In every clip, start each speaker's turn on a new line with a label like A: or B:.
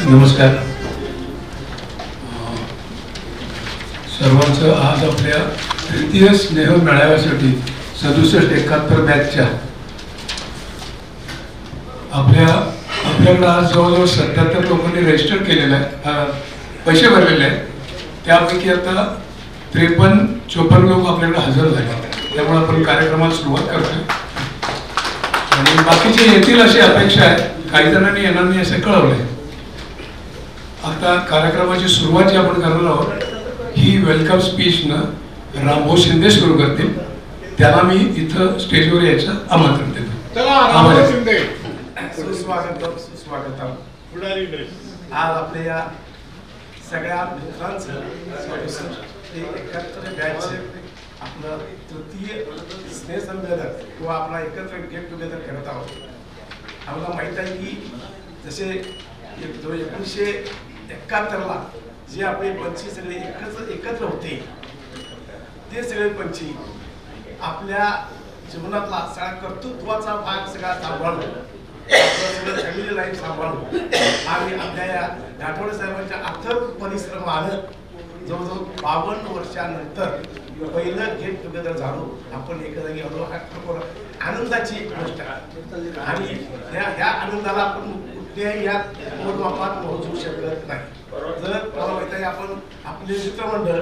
A: नमस्कार. सर्वांचं आज आपल्या तृतीय स्नेह मेळाव्यासाठी 67-71 बॅचच्या आपल्याकडे आज जवळजवळ 77 लोकांनी रजिस्टर केलेलं आहे, पैसे भरलेले आहेत. त्यापैकी आता 53-54 लोक आपल्याकडे हजर झाले. त्यामुळे आपण कार्यक्रमाला सुरुवात करतोय आणि बाकीचे येतील अशी अपेक्षा आहे. काही जणांनी येणार नाही असे कळवले. आता कार्यक्रमाची सुरुवात जी आपण करणार आहोत ही वेलकम स्पीचनं रामभाऊ शिंदे सुरू करतील. त्याला मी इथं स्टेजवर यायचं आमंत्रण देतो.
B: सुस्वागतम. आज आपल्या या सगळ्या मित्रांचं एकत्र बॅच आपलं तृतीय स्नेहसंमेलन किंवा आपला एकत्र गेट टुगेदर करत आहोत. आम्हाला माहीत आहे की जसे 1971ला जे आपले पंछी सगळे एकत्र होते ते सगळे पंछी आपल्या जीवनातला सगळा कर्तृत्वाचा भाग सगळा सांभाळून सगळं फॅमिली लाईफ सांभाळून आणि आपल्या या आठवडे साहेबांच्या अथक परिश्रमानं जवळजवळ 52 वर्षानंतर पहिलं गेट टुगेदर झालो. आपण एका जागी आलो. हा आनंदाची गोष्ट आहे आणि ह्या आनंदाला आपण कुठल्याही या मोजमापात पोहोचू शकत नाही. जर मला माहित आहे आपण आपले मित्रमंडळ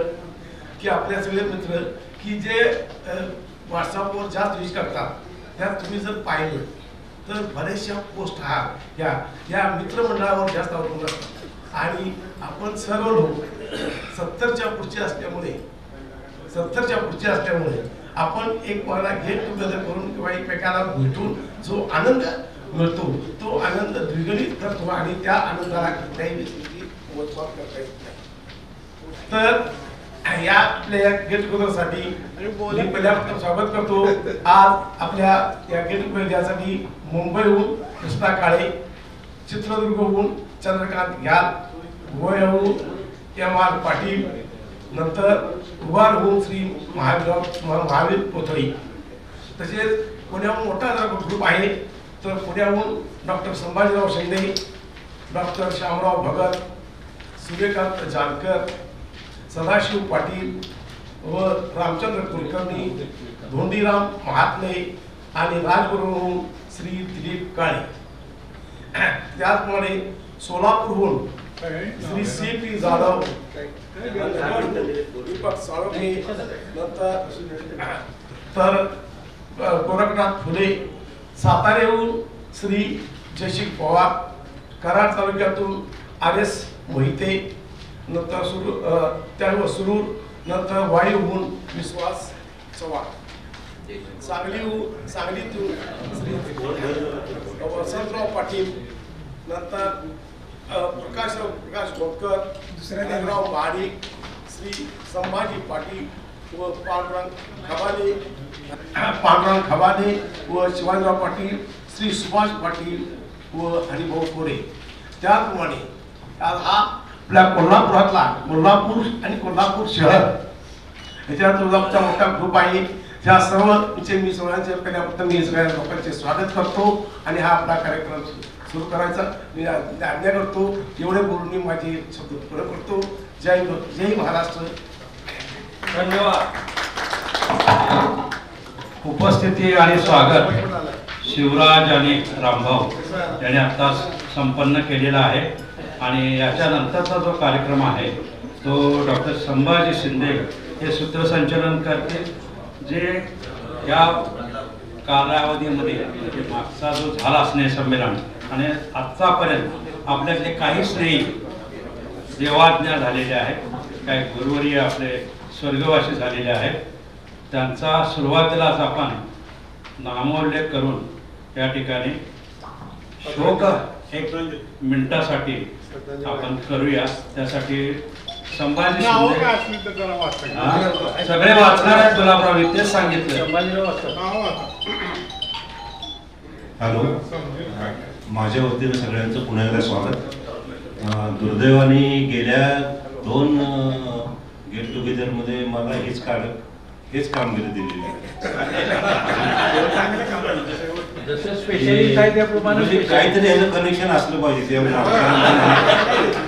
B: की आपल्या सगळे मित्र की जे व्हॉट्सअपवर जास्त यूज करतात त्यात तुम्ही जर पाहिलं तर बऱ्याचशा पोस्ट या मित्रमंडळावर जास्त अवलंबून असतात आणि आपण सर्व लोक 70च्या पुढचे असल्यामुळे आपण एक मला गेट टुगेदर करून किंवा एकमेकाला भेटून जो आनंद मिळतो तो आनंद द्विगुणित करतो आणि त्या आनंदाला कुठल्याही व्यक्तीची मोजमाप करता येत नाही. तर या आपल्या गेट टुगेदरसाठी मी पहिल्यांदा स्वागत करतो. आज आपल्या या गेट टुगेदरसाठी मुंबईहून कृष्णा काळे, चित्रदुर्गहून चंद्रकांत घ्याल, गोव्याहून M.R. पाटील, नंतर उभारहून श्री महावीर पोथळी, तसेच पुण्याहून मोठा ग्रुप आहे. तर पुण्याहून डॉक्टर संभाजीराव शेंडे, डॉक्टर श्यामराव भगत, सूर्यकांत जानकर, सदाशिव पाटील व रामचंद्र कुलकर्णी, धोंडीराम महात्मे आणि राजगुरूहून श्री दिलीप काळे. त्याचप्रमाणे सोलापूरहून श्री C.P. जाधव, दीपक साळोखे, नंतर गोरखनाथ फुले, साताऱ्याहून श्री जयशिक पवार, कराड तालुक्यातून R.S. मोहिते, नंतर सुरूर, नंतर वाईहून विश्वास चव्हाण, सांगलीतून श्री वसंतराव पाटील, नंतर प्रकाश गोपकर, दुसऱ्याराव महाडिक, श्री संभाजी पाटील व पांडुरंग खबाने व शिवाजीराव पाटील, श्री सुभाष पाटील व हरिभाऊ कोरे. त्याचप्रमाणे आज हा आपल्या कोल्हापूर आणि कोल्हापूर शहर याच्यात तुळजापूरचा मोठा ग्रुप आहे. त्या सर्व मी सगळ्यांचे पहिल्यापासून मी सगळ्या लोकांचे स्वागत करतो आणि हा आपला कार्यक्रम सुरू करायचा मी आज्ञा करतो. एवढे बोलून मी माझे शब्द पूर्ण करतो. जय महाराष्ट्र.
C: धन्यवाद. उपस्थिती आणि स्वागत शिवराज आणि रामभाऊ यांनी आता संपन्न केलेला आहे आणि याच्यानंतरचा जो कार्यक्रम आहे तो डॉक्टर संभाजी शिंदे हे सूत्रसंचालन करतील. जे या कालावधीमध्ये म्हणजे मागचा जो झाला स्नेहसंमेलन आणि आत्तापर्यंत आपल्यातले काही स्नेही देवाज्ञा झालेले आहेत, काही गुरुवर्य आपले स्वर्गवासी झालेले आहेत. त्यांचा सुरुवातीलाच आपण नामोल्लेख करून या ठिकाणी शोक 1 मिनिटासाठी आपण करूया. त्यासाठी संभाजी सगळे वाचणार आहेत. गुलाबराव तेच सांगितलं.
D: हॅलो, माझ्या वतीनं सगळ्यांचं पुन्हा एकदा स्वागत. दुर्दैवाने गेल्या 2 गेट टुगेदरमध्ये मला हेच कामगिरी दिलेली आहे.
C: जसं स्पेशलिस्ट आहे त्याप्रमाणे
D: काहीतरी याचं कनेक्शन असलं पाहिजे. त्यामुळे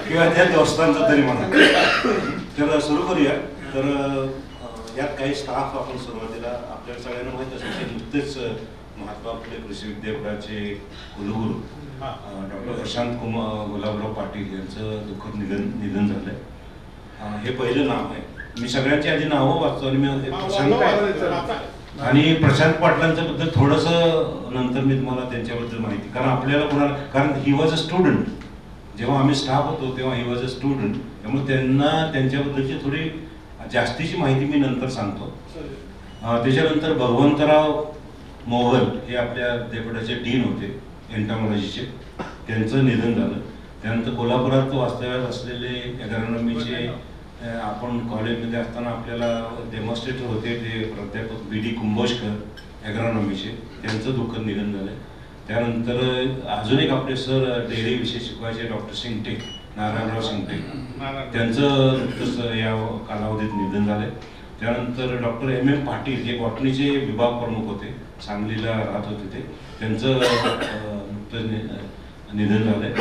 D: किंवा त्या दोस्तांचा तरी म्हणा. तर सुरू करूया. तर यात काही स्टाफ आपण सुरुवातीला आपल्या सगळ्यांना माहीत असेल की नुकतेच महात्मा फुले कृषी विद्यापीठाचे कुलगुरू डॉक्टर प्रशांत कुमार गुलाबराव पाटील यांचं दुःखद निधन झालंय. हे पहिलं नाव आहे. मी सगळ्यांची आधी नावं वाचतो आणि मी प्रशांत पाटलांच्या बद्दल थोडंसं नंतर मी तुम्हाला त्यांच्याबद्दल माहिती, कारण आपल्याला कोणाला, कारण ही वॉज अ स्टुडंट. जेव्हा आम्ही स्टाफ होतो तेव्हा ही वॉज अ स्टुडंट, त्यामुळे त्यांना त्यांच्याबद्दलची थोडी जास्तीची माहिती मी नंतर सांगतो. त्याच्यानंतर भगवंतराव मोगल हे आपल्या विद्यापीठाचे डीन होते एंटॉमॉलॉजीचे, त्यांचं निधन झालं. त्यानंतर कोल्हापुरात वास्तव्यात असलेले ॲग्रॉनॉमीचे आपण कॉलेजमध्ये असताना आपल्याला डेमॉन्स्ट्रेटर होते ते प्राध्यापक BD कुंभोजकर ॲग्रॉनॉमीचे, त्यांचं दुःखद निधन झालं. त्यानंतर अजून एक आपले सर डेअरी विषय शिकवायचे डॉक्टर सिंगटे, नारायणराव सिंगटे, त्यांचं नुकतंच या कालावधीत निधन झालं. त्यानंतर डॉक्टर MM पाटील जे बॉटनीचे विभाग प्रमुख होते, सांगलीला राहत होते ते, त्यांचं नुकतंच निधन झालंय.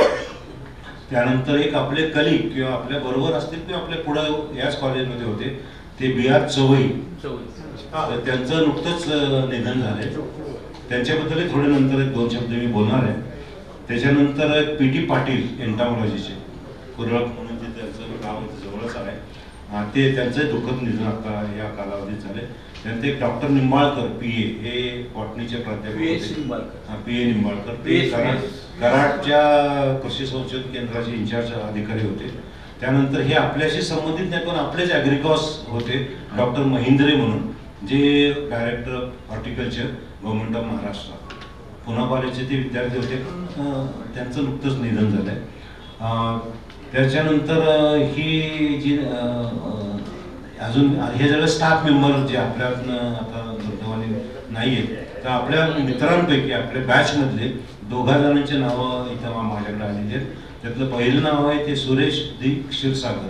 D: त्यानंतर एक आपले कलिग किंवा आपल्या बरोबर असतील किंवा आपल्या पुढं याच कॉलेजमध्ये होते ते BR चवई, त्यांचं नुकतंच निधन झालंय. त्यांच्याबद्दल थोडे नंतर एक दोन शब्द मी बोलणार आहे. त्याच्यानंतर PT पाटील एंटॉमॉलॉजीचे कुरळप म्हणून जे त्यांचं गाव जवळच आहे, ते त्यांचं दुःखद निधन आता या कालावधीत झाले. त्यानंतर एक डॉक्टर निंबाळकर PA हे बॉटनीचे प्राध्यापक होते. PA निंबाळकर ते कराडच्या कृषी संशोधन केंद्राचे इन्चार्ज अधिकारी होते. त्यानंतर हे आपल्याशी संबंधित नाही पण आपलेच ॲग्रिकॉस होते डॉक्टर महिंद्रे म्हणून, जे director horticulture government of Maharashtra, Pune कॉलेजचे ते विद्यार्थी होते, पण त्यांचं नुकतंच निधन झालंय. त्याच्यानंतर ही जी अजून हे सगळे स्टाफ मेंबर जे आपल्यातनं आता दुर्दैवाने नाही आहेत, तर आपल्या मित्रांपैकी आपल्या बॅचमधले 2 जणांची नावं इथं माझ्याकडे आलेली आहेत. त्यातलं पहिलं नाव आहे ते सुरेश दी क्षीरसागर,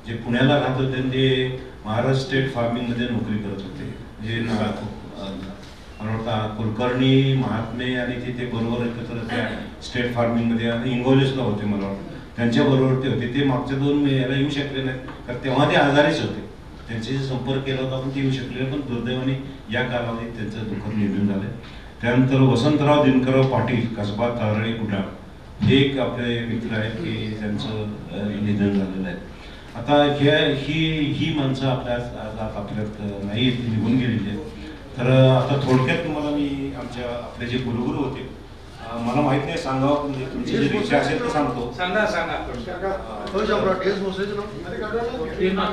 D: जे पुण्याला राहत होते, ते महाराष्ट्र स्टेट फार्मिंगमध्ये नोकरी करत होते. जे मला वाटतं कुलकर्णी, महात्मे आणि ते बरोबर एकत्र त्या स्टेट फार्मिंगमध्ये आणि इंगोलेसला होते, मला वाटतं त्यांच्याबरोबर ते होते. ते मागच्या 2 महिन्याला येऊ शकले नाहीत, कारण तेव्हा ते आजारीच होते. त्यांच्याशी संपर्क केला होता पण ते येऊ शकले, पण दुर्दैवाने या कालावधीत त्यांचं दुःखद निधन झालं. त्यानंतर वसंतराव दिनकरराव पाटील कसबा तारळी कुडाळ, हे एक आपले मित्र आहेत की त्यांचं निधन झालेलं आहे. आता ही माणसं आपल्यात नाही, ती निघून गेलेली आहेत. तर आता थोडक्यात तुम्हाला मी आपले जे कुलगुरू होते, मला माहित नाही सांगावं, पण तुमची जी इच्छा असेल तर सांगतो.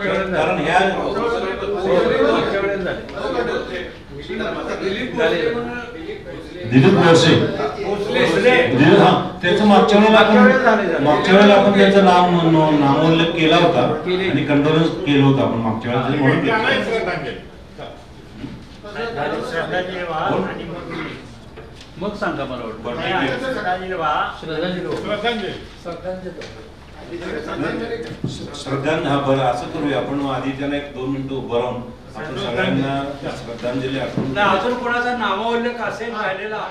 D: कारण ह्या दिलीप बोरसे, त्याचं मागच्या वेळेला आपण त्याचं नामोल्लेख केला होता आणि कंडोलन्स केलं होतं आपण मागच्या वेळेला, म्हणून
C: मग सांगा मला वाटतं
D: श्रद्धांजली. हा बरं, असं करूया आपण आधी त्यांना 1-2 मिनिटं उभं राहून आपण सगळ्यांना श्रद्धांजली अर्पण.
C: अजून कोणाचा नामोल्लेख असेल राहिलेला?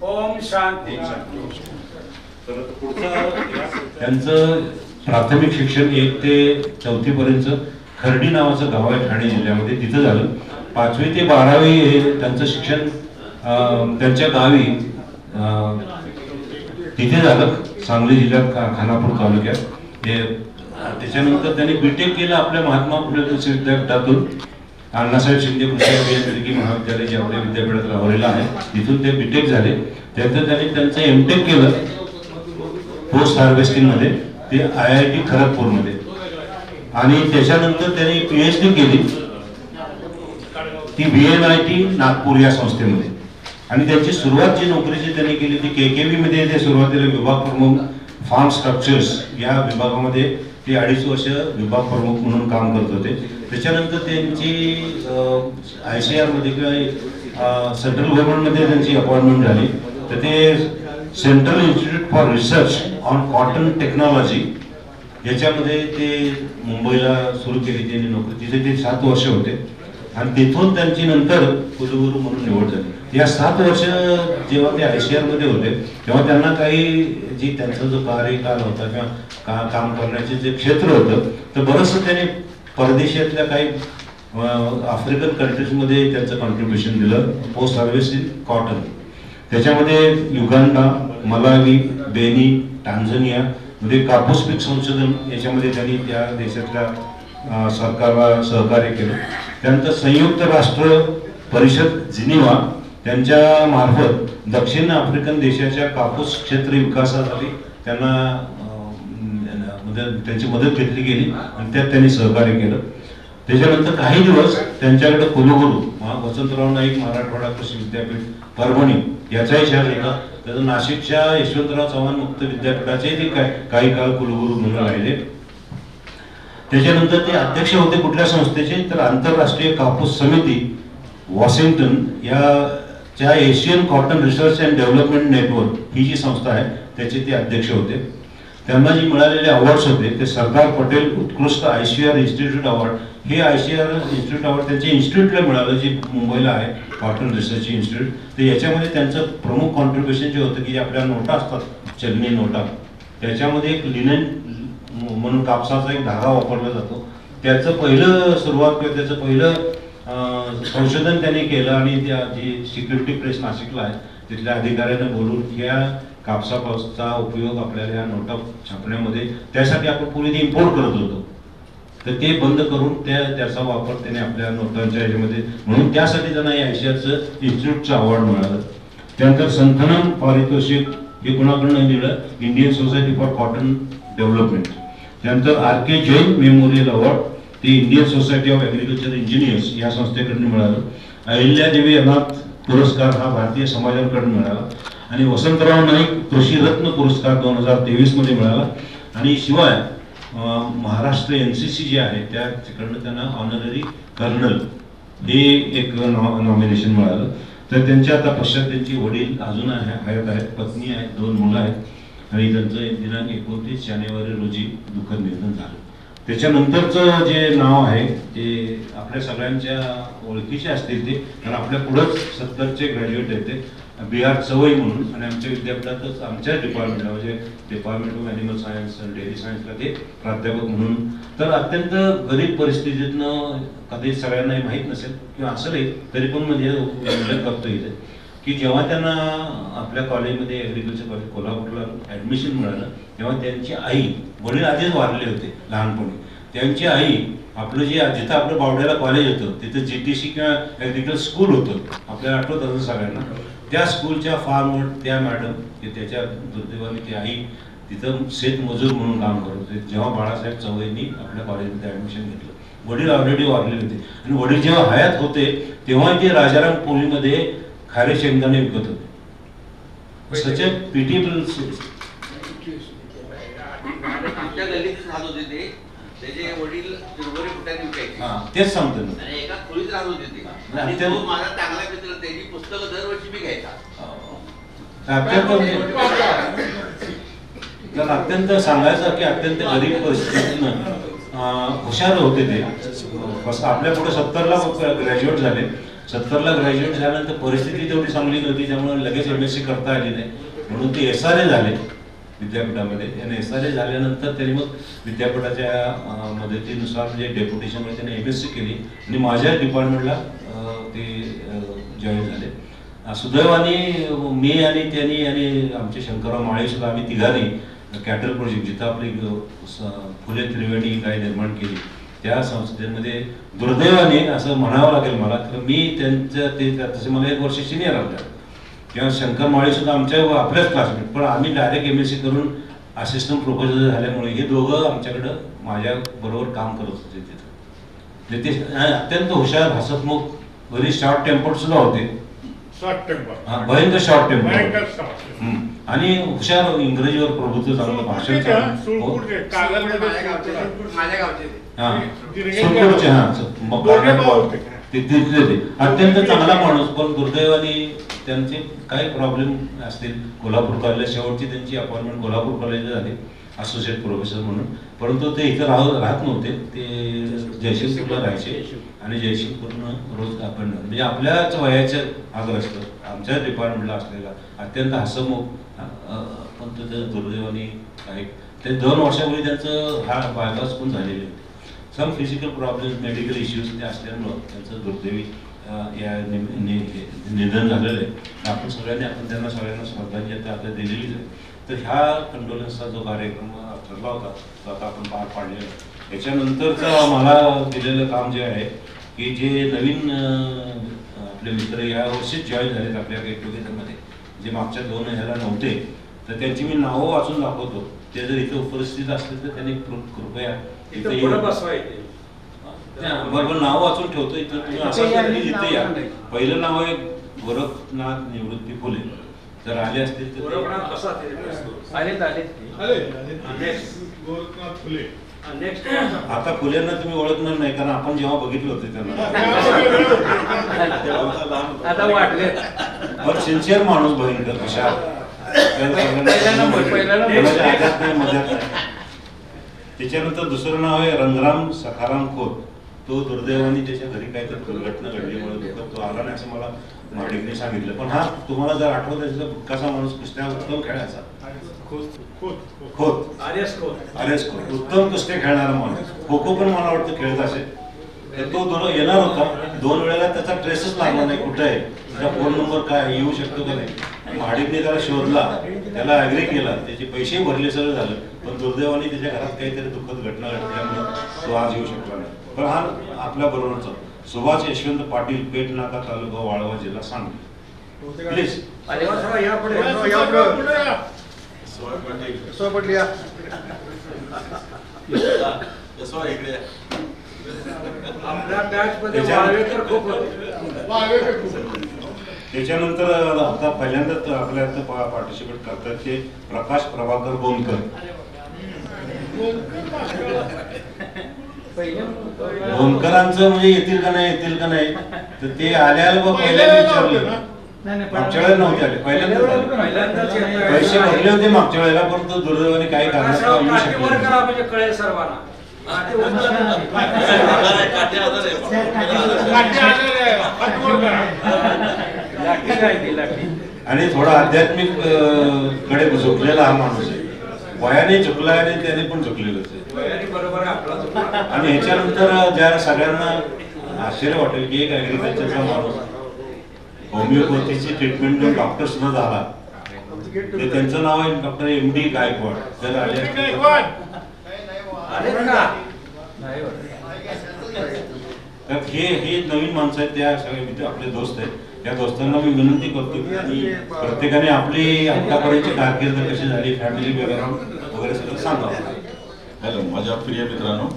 C: ओम शांती.
D: त्यांचं प्राथमिक शिक्षण 1 ते 4थी पर्यंत खर्डी नावाचं गाव आहे ठाणे जिल्ह्यामध्ये, तिथं झालं. 5वी ते 12वी हे त्यांचं शिक्षण त्यांच्या गावी तिथे झालं, सांगली जिल्ह्यात खानापूर तालुक्यात. त्याच्यानंतर त्यांनी BTech केलं आपल्या महात्मा फुले कृषी विद्यापीठातून, अण्णासाहेब शिंदे कृषी अभियांत्रिकी महाविद्यालय जे आपल्या विद्यापीठात लावलेलं आहे, तिथून ते BTech झाले. त्यानंतर त्यांनी त्यांचं MTech केलं पोस्ट हार्वेस्टिंग मध्ये, ते IIT खरगपूरमध्ये, आणि त्याच्यानंतर त्यांनी PhD केली ती VNIT नागपूर या संस्थेमध्ये. आणि त्यांची सुरुवात जी नोकरीची त्यांनी केली ती KKV मध्ये. ते सुरुवातीला विभाग प्रमुख फार्म स्ट्रक्चर्स या विभागामध्ये ते 2.5 वर्ष विभाग प्रमुख म्हणून काम करत होते. त्याच्यानंतर त्यांची ICR मध्ये किंवा सेंट्रल गव्हर्नमेंटमध्ये त्यांची अपॉइंटमेंट झाली, तर ते central institute for research on cotton technology याच्यामध्ये ते मुंबईला सुरू केली त्यांनी नोकरी. तिथे ते 7 वर्ष होते आणि तिथून त्यांची नंतर कुलगुरू म्हणून निवड झाली. या 7 वर्ष जेव्हा ते ICAR मध्ये होते तेव्हा त्यांना काही जी त्यांचा जो कार्यकाल होता किंवा काम करण्याचे जे क्षेत्र होतं तर बरंचसं त्यांनी परदेशातल्या काही आफ्रिकन कंट्रीजमध्ये त्यांचं कॉन्ट्रीब्युशन दिलं. पोस्ट हार्वेस्ट इन कॉटन त्याच्यामध्ये युगांडा, मलावी, बेनी, टांझानिया मध्ये कापूस पीक संशोधन याच्यामध्ये त्यांनी त्या देशातल्या सरकारला सहकार्य केलं. त्यानंतर संयुक्त राष्ट्र परिषद जिनिव्हा त्यांच्या मार्फत दक्षिण आफ्रिकन देशाच्या कापूस क्षेत्र विकासासाठी त्यांना त्यांची मदत घेतली गेली आणि त्यात त्यांनी सहकार्य केलं. त्याच्यानंतर काही दिवस त्यांच्याकडे कुलगुरू वसंतराव नाईक मराठवाडा कृषी विद्यापीठ परभणी याचाही शहर होता. त्याचं नाशिकच्या यशवंतराव चव्हाण मुक्त विद्यापीठाचे ते काही काळ कुलगुरू म्हणून राहिले. त्याच्यानंतर ते अध्यक्ष होते कुठल्या संस्थेचे तर आंतरराष्ट्रीय कापूस समिती वॉशिंग्टन या Asian cotton research and development network ही जी संस्था आहे त्याचे ते अध्यक्ष होते. त्यांना जे मिळालेले अवॉर्ड्स होते ते सरदार पटेल उत्कृष्ट ICAR इन्स्टिट्यूट अवॉर्ड. हे ICAR इन्स्टिट्यूट अवॉर्ड त्यांच्या इन्स्टिट्यूटला मिळालं जे मुंबईला आहे कॉटन रिसर्च इन्स्टिट्यूट. तर याच्यामध्ये त्यांचं प्रमुख कॉन्ट्रीब्युशन जे होतं की जे आपल्या नोटा असतात चलनी नोटा त्याच्यामध्ये एक लिनन म्हणून कापसाचा एक धागा वापरला जातो. त्याचं पहिलं सुरुवात किंवा त्याचं पहिलं संशोधन त्यांनी केलं आणि त्या जी सिक्युरिटी प्रेस नाशिकला आहे तिथल्या अधिकाऱ्यांना बोलून या कापसाचा उपयोग आपल्याला या नोटा छापण्यामध्ये त्यासाठी आपण पूर्वी ते इम्पोर्ट करत होतो तर ते बंद करून त्याचा वापर त्याने आपल्या नोटांच्या ह्याच्यामध्ये म्हणून त्यासाठी त्यांना या ICARचं इन्स्टिट्यूटचं अवॉर्ड मिळालं. त्यानंतर संथनम पारितोषिक हे कोणाकडून दिलं Indian society for cotton development. त्यानंतर RK जैन मेमोरियल अवॉर्ड ते Indian society of agriculture engineers या संस्थेकडून मिळालं. अहिल्यादेवी अनाथ पुरस्कार हा भारतीय समाजाकडून मिळाला आणि वसंतराव नाईक कृषी रत्न पुरस्कार 2023 मध्ये मिळाला. आणि शिवाय महाराष्ट्र NCC जे आहे त्या तिकडनं त्यांना ऑनररी कर्नल हे एक नॉमिनेशन मिळालं. तर त्यांच्या आता पश्चात त्यांची वडील अजून हयात आहेत, पत्नी आहेत, 2 मुलं आहेत आणि त्यांचं दिनांक 29 जानेवारी रोजी दुःखद निधन झालं. त्याच्यानंतरचं जे नाव आहे ते आपल्या सगळ्यांच्या ओळखीचे असतील ते कारण आपल्या पुढंच 70चे ग्रॅज्युएट आहेत ते BR चवई म्हणून आणि आमच्या विद्यापीठातच आमच्या डिपार्टमेंटला म्हणजे डिपार्टमेंट ऑफ ॲनिमल सायन्स आणि डेअरी सायन्सला ते प्राध्यापक म्हणून. तर अत्यंत गरीब परिस्थितीतनं कधी सगळ्यांनाही माहीत नसेल किंवा असेलही तरी पण म्हणजे उल्लेख करतो इथे की जेव्हा त्यांना आपल्या कॉलेजमध्ये ॲग्रिकल्चर कॉलेज कोल्हापूरला ॲडमिशन मिळालं तेव्हा त्यांची आई वडील आधीच वारले होते लहानपणी. त्यांची आई आपलं जे जिथं आपलं बावड्याला कॉलेज होतं तिथं GTC किंवा ॲग्रिकल्चर स्कूल होतं आपल्याला आठवत असं सगळ्यांना. त्या स्कूलच्या फार्मवर त्या मॅडम त्याच्या दुर्दैवाने ती आई तिथं शेतमजूर म्हणून काम करत होते जेव्हा बाळासाहेब चवईंनी आपल्या कॉलेजमध्ये ॲडमिशन घेतलं. वडील ऑलरेडी वारलेले होते आणि वडील जेव्हा हयात होते तेव्हा ते राजाराम पोळीमध्ये खारे शेंगदाणे विकत होते. सच पिटिबल.
E: आमच्या गल्लीत राहत होते ते त्याचे वडील चिरवरे फुटाने विकायचे.
D: तेच सांगतो ना.
E: आणि एका खोलीत राहत होते ते आणि तो माझा चांगला मित्र त्याची पुस्तकं दरवर्षी मी घ्यायचा.
D: अत्यंत सांगायचं की अत्यंत गरीब परिस्थितीतनं हुशार होते ते. आपल्या पुढे 70ला ग्रॅज्युएट झाले. 70ला ग्रॅज्युएट झाल्यानंतर परिस्थिती तेवढी चांगली नव्हती त्यामुळे लगेच MSc करता आली नाही म्हणून ते SRA झाले विद्यापीठामध्ये. आणि SRA झाल्यानंतर त्यांनी मग विद्यापीठाच्या मदतीनुसार म्हणजे डेप्युटेशनमध्ये त्यांनी MSc केली आणि माझ्या डिपार्टमेंटला ते जॉईन झाले. सुदैवाने मी आणि त्यांनी आणि आमचे शंकरराव माळे सुद्धा आम्ही तिघांनी कॅटल प्रोजेक्ट जिथं आपली फुले त्रिवेणी काय निर्माण केली त्या संस्थेमध्ये दुर्दैवाने असं म्हणावं लागेल मला तर मी त्यांचं ते तसे मला 1 वर्ष सिनियर आपल्या किंवा शंकर माळे सुद्धा आमच्या आपल्याच क्लासमेट पण आम्ही डायरेक्ट MSc करून असिस्टंट प्रोफेसर झाल्यामुळे हे दोघं आमच्याकडं माझ्या बरोबर काम करत होते तिथं. ते अत्यंत हुशार हसतमुख व्हेरी शॉर्ट टेम्पर्ड सुद्धा होते. भयंकर शॉर्ट टेम्पर आणि हुशार इंग्रजीवर प्रभुत्व चांगलं भाषण अत्यंत चांगला माणूस पण दुर्दैवाने त्यांचे काही प्रॉब्लेम असतील. कोल्हापूर कॉलेजला शेवटची त्यांची अपॉइंटमेंट कोल्हापूर कॉलेजला झाली असोसिएट प्रोफेसर म्हणून, परंतु ते इथं राहत नव्हते, ते जयसिंगपूरला राहायचे आणि जयसिंगपूरनं रोज आपण म्हणजे आपल्याच वयाच्या अग्रस्त आमच्या डिपार्टमेंटला असलेला अत्यंत हसमुख पण त्याचं दुर्दैवाने काही ते 2 वर्षापूर्वी त्यांचं बायपास पण झालेले होते. Some physical problems medical issues ते असल्यामुळं त्यांचं दुर्दैवी या निधन झालेलं आहे. आपण त्यांना सगळ्यांना श्रद्धांजली आपल्याला दिलेलीच आहे. तर ह्या कंडोलन्सचा जो कार्यक्रम ठरला होता तो आता आपण पार पाडलेला. याच्यानंतरचं मला दिलेलं काम जे आहे की जे नवीन आपले मित्र या वर्षीच जॉईन झालेत आपल्या गेट टुगेदरमध्ये, जे मागच्या 2 ह्याला नव्हते, तर त्यांची मी नावं वाचून दाखवतो. ते जर इथे उपस्थित असतील तर त्यांनी कृपया इथे बरोबर नाव वाचून ठेवतो. इथं तुम्ही असं इथे या. पहिलं नाव आहे गोरखनाथ निवृत्ती फुले. जर आले असतील तर आता फुलेंना तुम्ही ओळखणार नाही, कारण आपण जेव्हा बघितलं होतं त्यांना
C: आता वाटले
D: पण सिन्सिअर माणूस भयंकर हुशार. त्याच्यानंतर दुसरं नाव आहे रंगराम सखाराम खोत. तो दुर्दैवाने त्याच्या घरी काहीतरी दुर्घटना घडल्यामुळे तो आला नाही असं मला माडिकने सांगितलं. पण हा तुम्हाला जर आठवत असेल तर कसा माणूस कुस्त्या उत्तम खेळायचा. खोत आर्यस खोत उत्तम कुस्त्या खेळणारा माणूस. खो खो पण मला वाटतं खेळत असेल. तर तो येणार होता 2 वेळेला त्याचा ट्रेसच लागला नाही कुठे आहे, त्याचा फोन नंबर काय येऊ शकतो का नाही. माडिकने त्याला शोधला, त्याला ॲग्री केला, त्याचे पैसे भरले, सगळं झालं. पण दुर्दैवाने त्याच्या घरात काहीतरी दुःखद घटना घडल्यामुळे तो आज येऊ शकला नाही. पण हा आपल्या बरोबरचा सुभाष यशवंत पाटील, पेठ नाका तालुका वाळवा जिल्हा सांगली. प्लीज त्याच्यानंतर आता पहिल्यांदाच आपल्या पार्टिसिपेट करतात ते प्रकाश प्रभाकर गोंदकर. गोंदकरांचं म्हणजे येतील का नाही तर ते आल्याला पहिल्यांदा विचारलं. मागच्या वेळेला नव्हते आले, पहिल्यांदाच पैसे भरले होते मागच्या वेळेला, परंतु दुर्दैवाने काही कारणास्तव येऊ शकले
C: कळेल सर्वांना.
D: आणि थोडा आध्यात्मिक कडे झुकलेला हा माणूस आहे. वयाने झुकला आणि त्याने पण झुकलेलं आहे. आणि ह्याच्यानंतर ज्या सगळ्यांना आश्चर्य वाटेल की एक ऍग्रिकल्चरचा माणूस होमिओपॅथीची ट्रीटमेंट जो डॉक्टर सुद्धा झाला, ते त्यांचं नाव आहे डॉक्टर MD गायकवाड. जर आले तर हे नवीन माणसं आहेत, त्या सगळे आपले दोस्त आहेत. त्या दोस्तांना मी विनंती करतो की प्रत्येकाने आपली आतापर्यंतची कारकीर्द कशी झाली, फॅमिली बॅकग्राऊंड वगैरे सगळं सांगावं.
F: हॅलो माझ्या प्रिय मित्रांनो,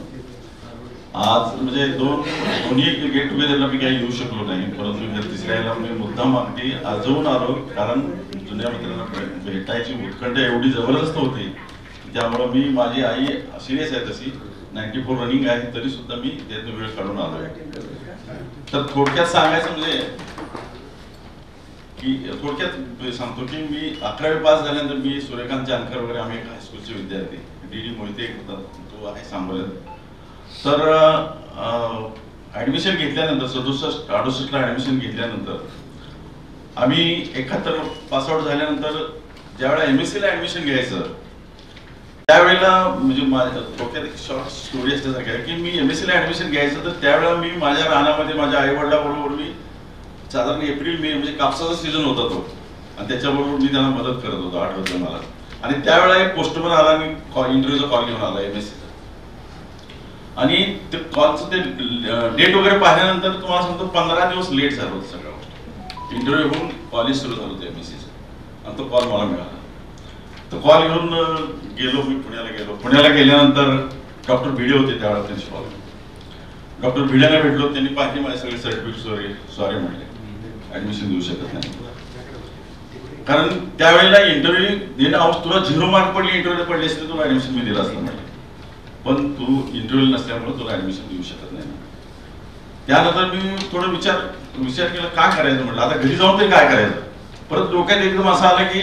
F: आज म्हणजे दोन्ही गेट टुगेदरला मी काही येऊ शकलो नाही, परंतु तिसऱ्याला मी मुद्दाम अगदी आजवून आलो, कारण जुन्या मित्रांना भेटायची उत्कंठ एवढी जबरदस्त होती. त्यामुळं मी माझी आई सिरियस आहे तशी 94 रनिंग आहे, तरी सुद्धा मी त्यातून वेळ काढून आलो आहे. तर थोडक्यात सांगायचं म्हणजे की थोडक्यात सांगतो की मी 11वी पास झाल्यानंतर मी सूर्यकांत जानकर वगैरे आम्ही हायस्कूलचे विद्यार्थी, DD मोहिते होता, तो आहे सांगोल्यात. तर ॲडमिशन घेतल्यानंतर 67-68 ॲडमिशन घेतल्यानंतर आम्ही 71 पासआउट झाल्यानंतर ज्यावेळेला MSc ला ॲडमिशन घ्यायचं त्यावेळेला म्हणजे माझ्या थोडक्यात एक शॉर्ट स्टोरी असल्यासारखी आहे की मी MSc ला ॲडमिशन घ्यायचं, तर त्यावेळेला मी माझ्या रानामध्ये माझ्या आईवडिलाबरोबर मी साधारण एप्रिल-मे म्हणजे कापसाचा सीझन होता तो, आणि त्याच्याबरोबर मी त्यांना मदत करत होतो, आठवतं मला. आणि त्यावेळेला एक पोस्टमन आला, मी इंटरव्ह्यूचा कॉल घेऊन आला MSc, आणि ते कॉलचं ते डेट वगैरे पाहिल्यानंतर तुम्हाला सांगतो 15 दिवस लेट झालं होतं सगळं गोष्ट. इंटरव्ह्यू होऊन कॉलेज सुरू झालं होतं MScचं, आणि तो कॉल मला मिळाला. तो कॉल घेऊन गेलो, मी पुण्याला गेलो. पुण्याला गेल्यानंतर डॉक्टर भिडे होते त्यावेळेला प्रिन्सिपॉल. डॉक्टर भिडेला भेटलो, त्यांनी पाहिजे माझे सगळे सर्टिफिकेट सॉरी म्हटले, ऍडमिशन देऊ शकत नाही, कारण त्यावेळेला इंटरव्ह्यू देणं तुला 0 मार्क पडले, इंटरव्ह्यू पडले असते तुला ऍडमिशन मी दिलं असलं म्हटलं, पण तू इंटरव्ह्यू नसल्यामुळे तुला ऍडमिशन देऊ शकत नाही. त्यानंतर मी थोडं विचार केला काय करायचं म्हटलं, आता घरी जाऊन तरी काय करायचं. परत डोक्यात एकदम असं आलं की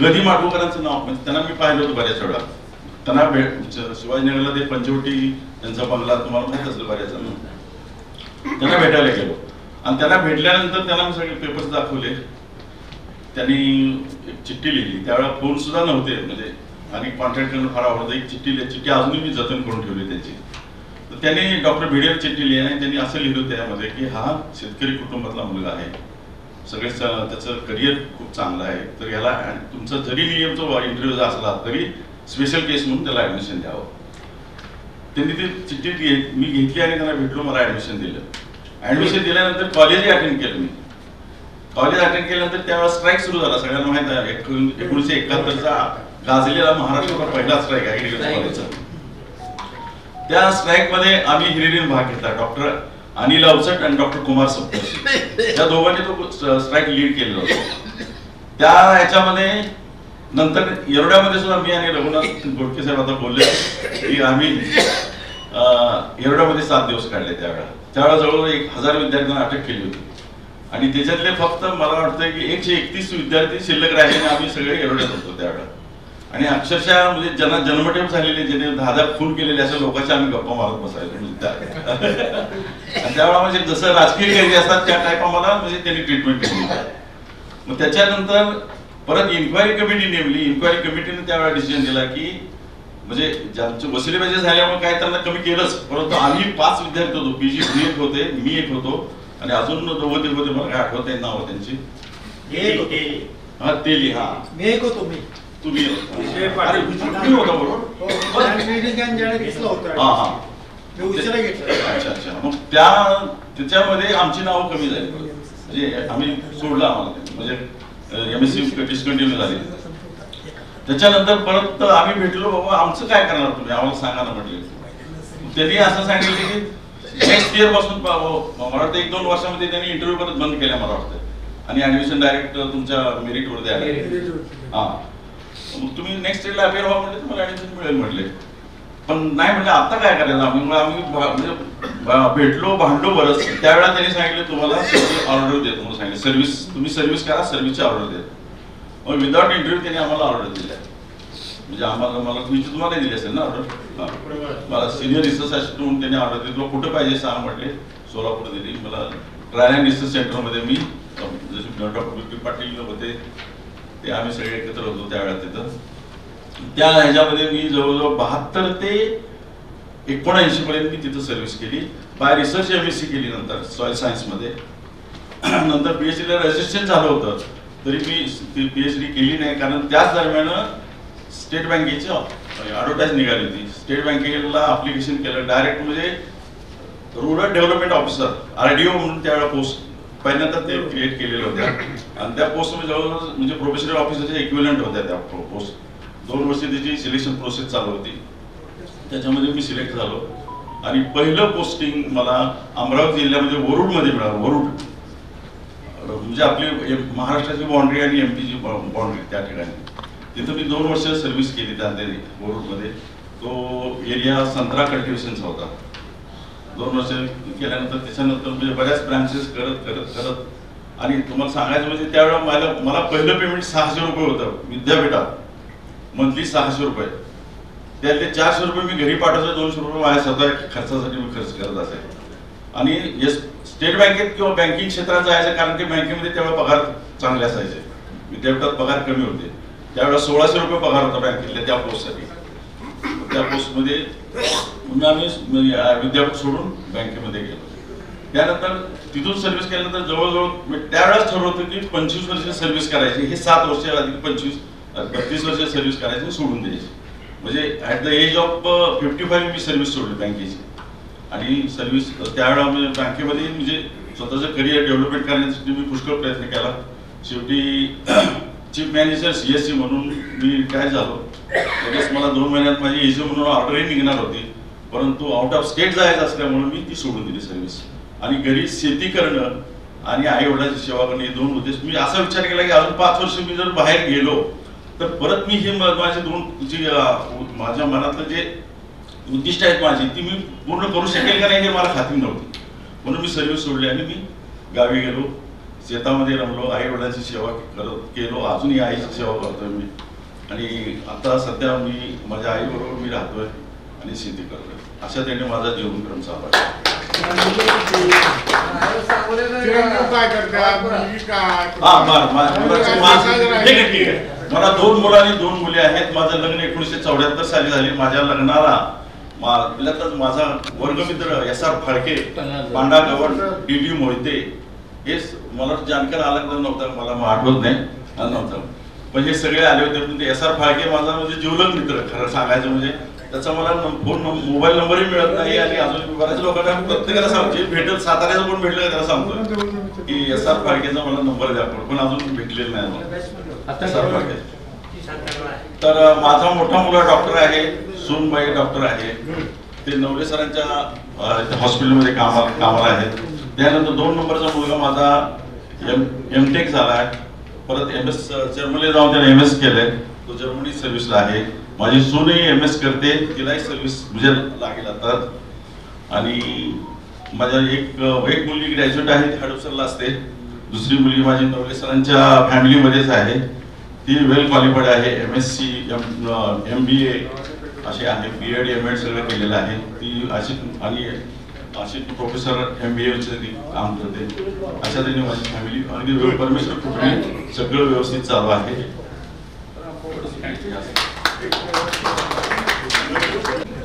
F: गदी माडगूळकरांचं नाव, म्हणजे त्यांना मी पाहिलं होतं बऱ्याच वेळा. त्यांना शिवाजीनगरला ते पंचवटी त्यांचा बंगला तुम्हाला माहित असेल बऱ्याच जण. त्यांना भेटायला गेलो आणि त्यांना भेटल्यानंतर त्यांना मी सगळे पेपर्स दाखवले. त्यांनी एक चिठ्ठी लिहिली, त्यावेळेला फोन सुद्धा नव्हते म्हणजे, आणि कॉन्टॅक्ट करणं फार आवडतं. एक चिठ्ठी अजूनही मी जतन करून ठेवली त्याची. तर त्यांनी डॉक्टर भिडेवर चिठ्ठी लिहिली आणि त्यांनी असं लिहिलं त्यामध्ये की हा शेतकरी कुटुंबातला मुलगा आहे, सगळे त्याचं करिअर खूप चांगलं आहे, तर याला तुमचा जरी नियमचा इंटरव्ह्यू असला तरी स्पेशल केस म्हणून त्याला ऍडमिशन द्यावं. त्यांनी ती चिठ्ठी मी घेतली आणि त्यांना भेटलो, मला ऍडमिशन दिलं. ऍडमिशन दिल्यानंतर कॉलेजही अटेंड केलं मी. कॉलेज अटेंड केल्यानंतर त्यावेळेला स्ट्राईक सुरू झाला, सगळ्यांना माहित आहे. 1971चा गाजलेला महाराष्ट्राचा पहिला स्ट्राईक आहे एग्रीकल्चर कॉलेजचा. त्या स्ट्राईक मध्ये आम्ही हिरिरीने भाग घेतला. डॉक्टर अनिल अवचट आणि डॉक्टर कुमार सप्तर्षी या दोघांनी तो स्ट्राईक लीड केलेला होता. त्या ह्याच्यामध्ये नंतर येरवड्यामध्ये सुद्धा मी आणि रघुनाथ गोडके साहेब आता बोलले की आम्ही येरवड्यामध्ये 7 दिवस काढले. त्यावेळेला जवळजवळ 1000 विद्यार्थ्यांना अटक केली होती आणि त्याच्यातले फक्त मला वाटतं की 131 विद्यार्थी शिल्लक राहिले आणि आम्ही सगळे येरवड्यात होतो त्यावेळेला. आणि अक्षरशः म्हणजे ज्यांना जन्मठेप झालेले, ज्याने 10 खून केलेले अशा लोकांच्या आम्ही गप्पा मारत बसायचो. आणि त्यावेळेला म्हणजे जसं राजकीय कैदी असतात त्या टाईप आम्हाला म्हणजे त्यांनी ट्रीटमेंट केली. मग त्याच्यानंतर परत इन्क्वायरी कमिटी नेमली. इन्क्वायरी कमिटीने त्यावेळेला डिसिजन दिला की म्हणजे ज्यांचे वसुलीबाजी झाल्यामुळे काय त्यांना कमी केलंच, परंतु आम्ही 5 विद्यार्थी होतो. पीजी एक होते, मी एक होतो आणि अजून 2 होते, मला काय आठवत नाही नाव त्यांची. हा तेली, हा
G: मी एक होतो. मी
F: तुम्ही होता बरोबर. अच्छा अच्छा. मग त्याच्यामध्ये आमची नावं कमी झाली, म्हणजे आम्ही सोडलं आम्हाला, म्हणजे MSc डिस्कंटिन्यू झाली. त्याच्यानंतर परत आम्ही भेटलो, बाबा आमचं काय करणार तुम्ही, आम्हाला सांगा ना म्हटले. त्यांनी असं सांगितलं की नेक्स्ट इयर पासून मला वाटतं 1-2 वर्षामध्ये त्यांनी इंटरव्ह्यू परत बंद केल्या मला वाटतं आणि ऍडमिशन डायरेक्ट तुमच्या मेरिटवर द्यायला. हा, मग तुम्ही नेक्स्ट इयरला अपेअर व्हा म्हटले, तुम्हाला ऍडमिशन मिळेल म्हटले. पण नाही म्हटलं आता काय करायचं. आम्ही म्हणजे भेटलो, भांडलो बरंच. त्यावेळेला त्यांनी सांगितलं तुम्हाला ऑर्डर देतो म्हणून सांगितलं, सर्व्हिस तुम्ही सर्व्हिस करा, सर्व्हिसची ऑर्डर देतो. मग विदाउट इंटरव्ह्यू त्यांनी आम्हाला ऑर्डर दिल्या. म्हणजे आम्हाला तुम्हाला दिली असेल ना ऑर्डर. मला सिनियर रिसर्च असिस्टंट म्हणून त्यांनी ऑर्डर दिली. तुला कुठं पाहिजे सांग म्हटले. सोलापूर दिली. मला ट्रायल अँड रिसर्च सेंटरमध्ये मी जसे डॉक्टर पाटील होते ते आम्ही सगळे एकत्र होतो त्यावेळेला तिथं. त्या ह्याच्यामध्ये मी जवळजवळ 72 ते 79 पर्यंत मी तिथं सर्व्हिस केली. बाय रिसर्च MSc केली नंतर सॉइल सायन्समध्ये. नंतर PhD ला रजिस्ट्रेशन झालं होतं तरी मी PhD केली नाही, कारण त्याच दरम्यान स्टेट बँकेची ॲडव्हर्टाईज निघाली होती. स्टेट बँकेला अप्लिकेशन केलं डायरेक्ट, म्हणजे रुरल डेव्हलपमेंट ऑफिसर RDO म्हणून त्यावेळेला पोस्ट पहिल्यांदा ते क्रिएट केलेल्या होत्या आणि त्या पोस्टमध्ये जवळजवळ म्हणजे प्रोफेशनल ऑफिसरच्या इक्विव्हलंट होत्या त्या पोस्ट. 2 वर्ष त्याची सिलेक्शन प्रोसेस चालू होती. त्याच्यामध्ये मी सिलेक्ट झालो आणि पहिलं पोस्टिंग मला अमरावती जिल्ह्यामध्ये वरुडमध्ये मिळालं. वरुड म्हणजे आपली महाराष्ट्राची बाउंड्री आणि MP ची बाउंड्री त्या ठिकाणी. तिथं मी 2 वर्ष सर्व्हिस केली त्या वरुडमध्ये. तो एरिया संत्रा कल्टिव्हेशनचा होता. 2 वर्ष केल्यानंतर त्याच्यानंतर म्हणजे बऱ्याच ब्रांचेस करत आणि तुम्हाला सांगायचं म्हणजे त्यावेळेला मला पहिलं पेमेंट 600 रुपये होतं विद्यापीठात, मंथली 600 रुपये. त्यातले 400 रुपये मी घरी पाठवायचे, 200 रुपये माझ्या स्वतः खर्चासाठी मी खर्च करत असे. आणि स्टेट बँकेत किंवा बँकिंग क्षेत्रात जायचं, कारण की बँकेमध्ये त्यावेळेला पगार चांगले असायचे, विद्यापीठात पगार कमी होते. त्यावेळेला 1600 रुपये पगार होता बँकेतल्या त्या पोस्टसाठी. त्या पोस्टमध्ये पुन्हा मी विद्यापीठ सोडून बँकेमध्ये गेलो. त्यानंतर तिथून सर्व्हिस केल्यानंतर जवळजवळ त्यावेळेस ठरवलं होतं की 25 वर्ष सर्व्हिस करायची. हे 7 वर्ष अधिक 32 वर्ष सर्व्हिस करायची, सोडून द्यायची. म्हणजे ॲट द एज ऑफ 55 मी सर्व्हिस सोडली बँकेची. आणि सर्व्हिस त्यावेळेला बँकेमध्ये म्हणजे स्वतःचं करिअर डेव्हलपमेंट करण्यासाठी मी पुष्कळ प्रयत्न केला. शेवटी चीफ मॅनेजर CSC म्हणून मी रिटायर झालो. लगेच मला 2 महिन्यात माझी ECO म्हणून ऑर्डरही निघणार होती, परंतु आउट ऑफ स्टेट जायचं असल्यामुळे मी ती सोडून दिली सर्व्हिस. आणि घरी शेती करणं आणि आई वडिलांची सेवा करणं हे 2 उद्देश. मी असा विचार केला की अजून 5 वर्ष मी जर बाहेर गेलो तर परत मी हे माझे 2 माझ्या मनातलं जे उद्दिष्ट आहेत माझी ती मी पूर्ण करू शकेल का नाही हे मला खात्री नव्हती. म्हणून मी सर्व्हिस सोडली आणि मी गावी गेलो. शेतामध्ये रमलो, आई वडिलांची सेवा केलो, अजूनही आईची सेवा करतोय मी. आणि आता सध्या मी माझ्या आईबरोबर मी राहतोय आणि शेती करतोय. अशा त्याने माझा जीवनक्रम चालू आहे. ठीक आहे. मला 2 मुलं आणि 2 मुली आहेत. माझं लग्न 1974 साली झाले. माझ्या लग्नाला माझा वर्गमित्र SR फाळके, पांडा गवड, DD मोहिते हे मला जानकार आला नव्हता, मला आठवत नाही नव्हतं, पण हे सगळे आले होते. पण ते SR फाळके माझा म्हणजे जिवलग मित्र, खरं सांगायचं म्हणजे. त्याचा मला मोबाईल नंबरही मिळत नाही. आणि अजून बऱ्याच लोकांना प्रत्येकाला सांगतो, भेटेल साताऱ्याचं कोण भेटलं त्याला सांगतो की SR फाळकेचा मला नंबर द्या, पण अजून भेटलेला नाही SR फाळके. तर माझा मोठा मुलगा डॉक्टर आहे, सूनबाई डॉक्टर आहे. ते नवले सरांच्या हॉस्पिटलमध्ये कामाला आहेत. त्यानंतर 2 नंबरचा मुलगा माझा MTech झालाय. परत MS जर्मनीला जाऊन त्याने MS केलंय, तो जर्मनी सर्व्हिसला आहे. माझी सूनही MS करते, तिलाही सर्व्हिस म्हणजे लागेल आता. आणि माझ्या एक मुलगी ग्रॅज्युएट आहे, ती हडपसरला असते. दुसरी मुलगी माझी नवले सरांच्या फॅमिलीमध्येच आहे, ती वेल क्वालिफाईड आहे. MSc MBA असे आहे, BEd MAd सगळं केलेलं आहे. ती अशी प्रोफेसर MBA काम करते. अशा तऱ्हेने माझी फॅमिली अगदी परमेश्वर कृपेने सगळं व्यवस्थित चालू आहे.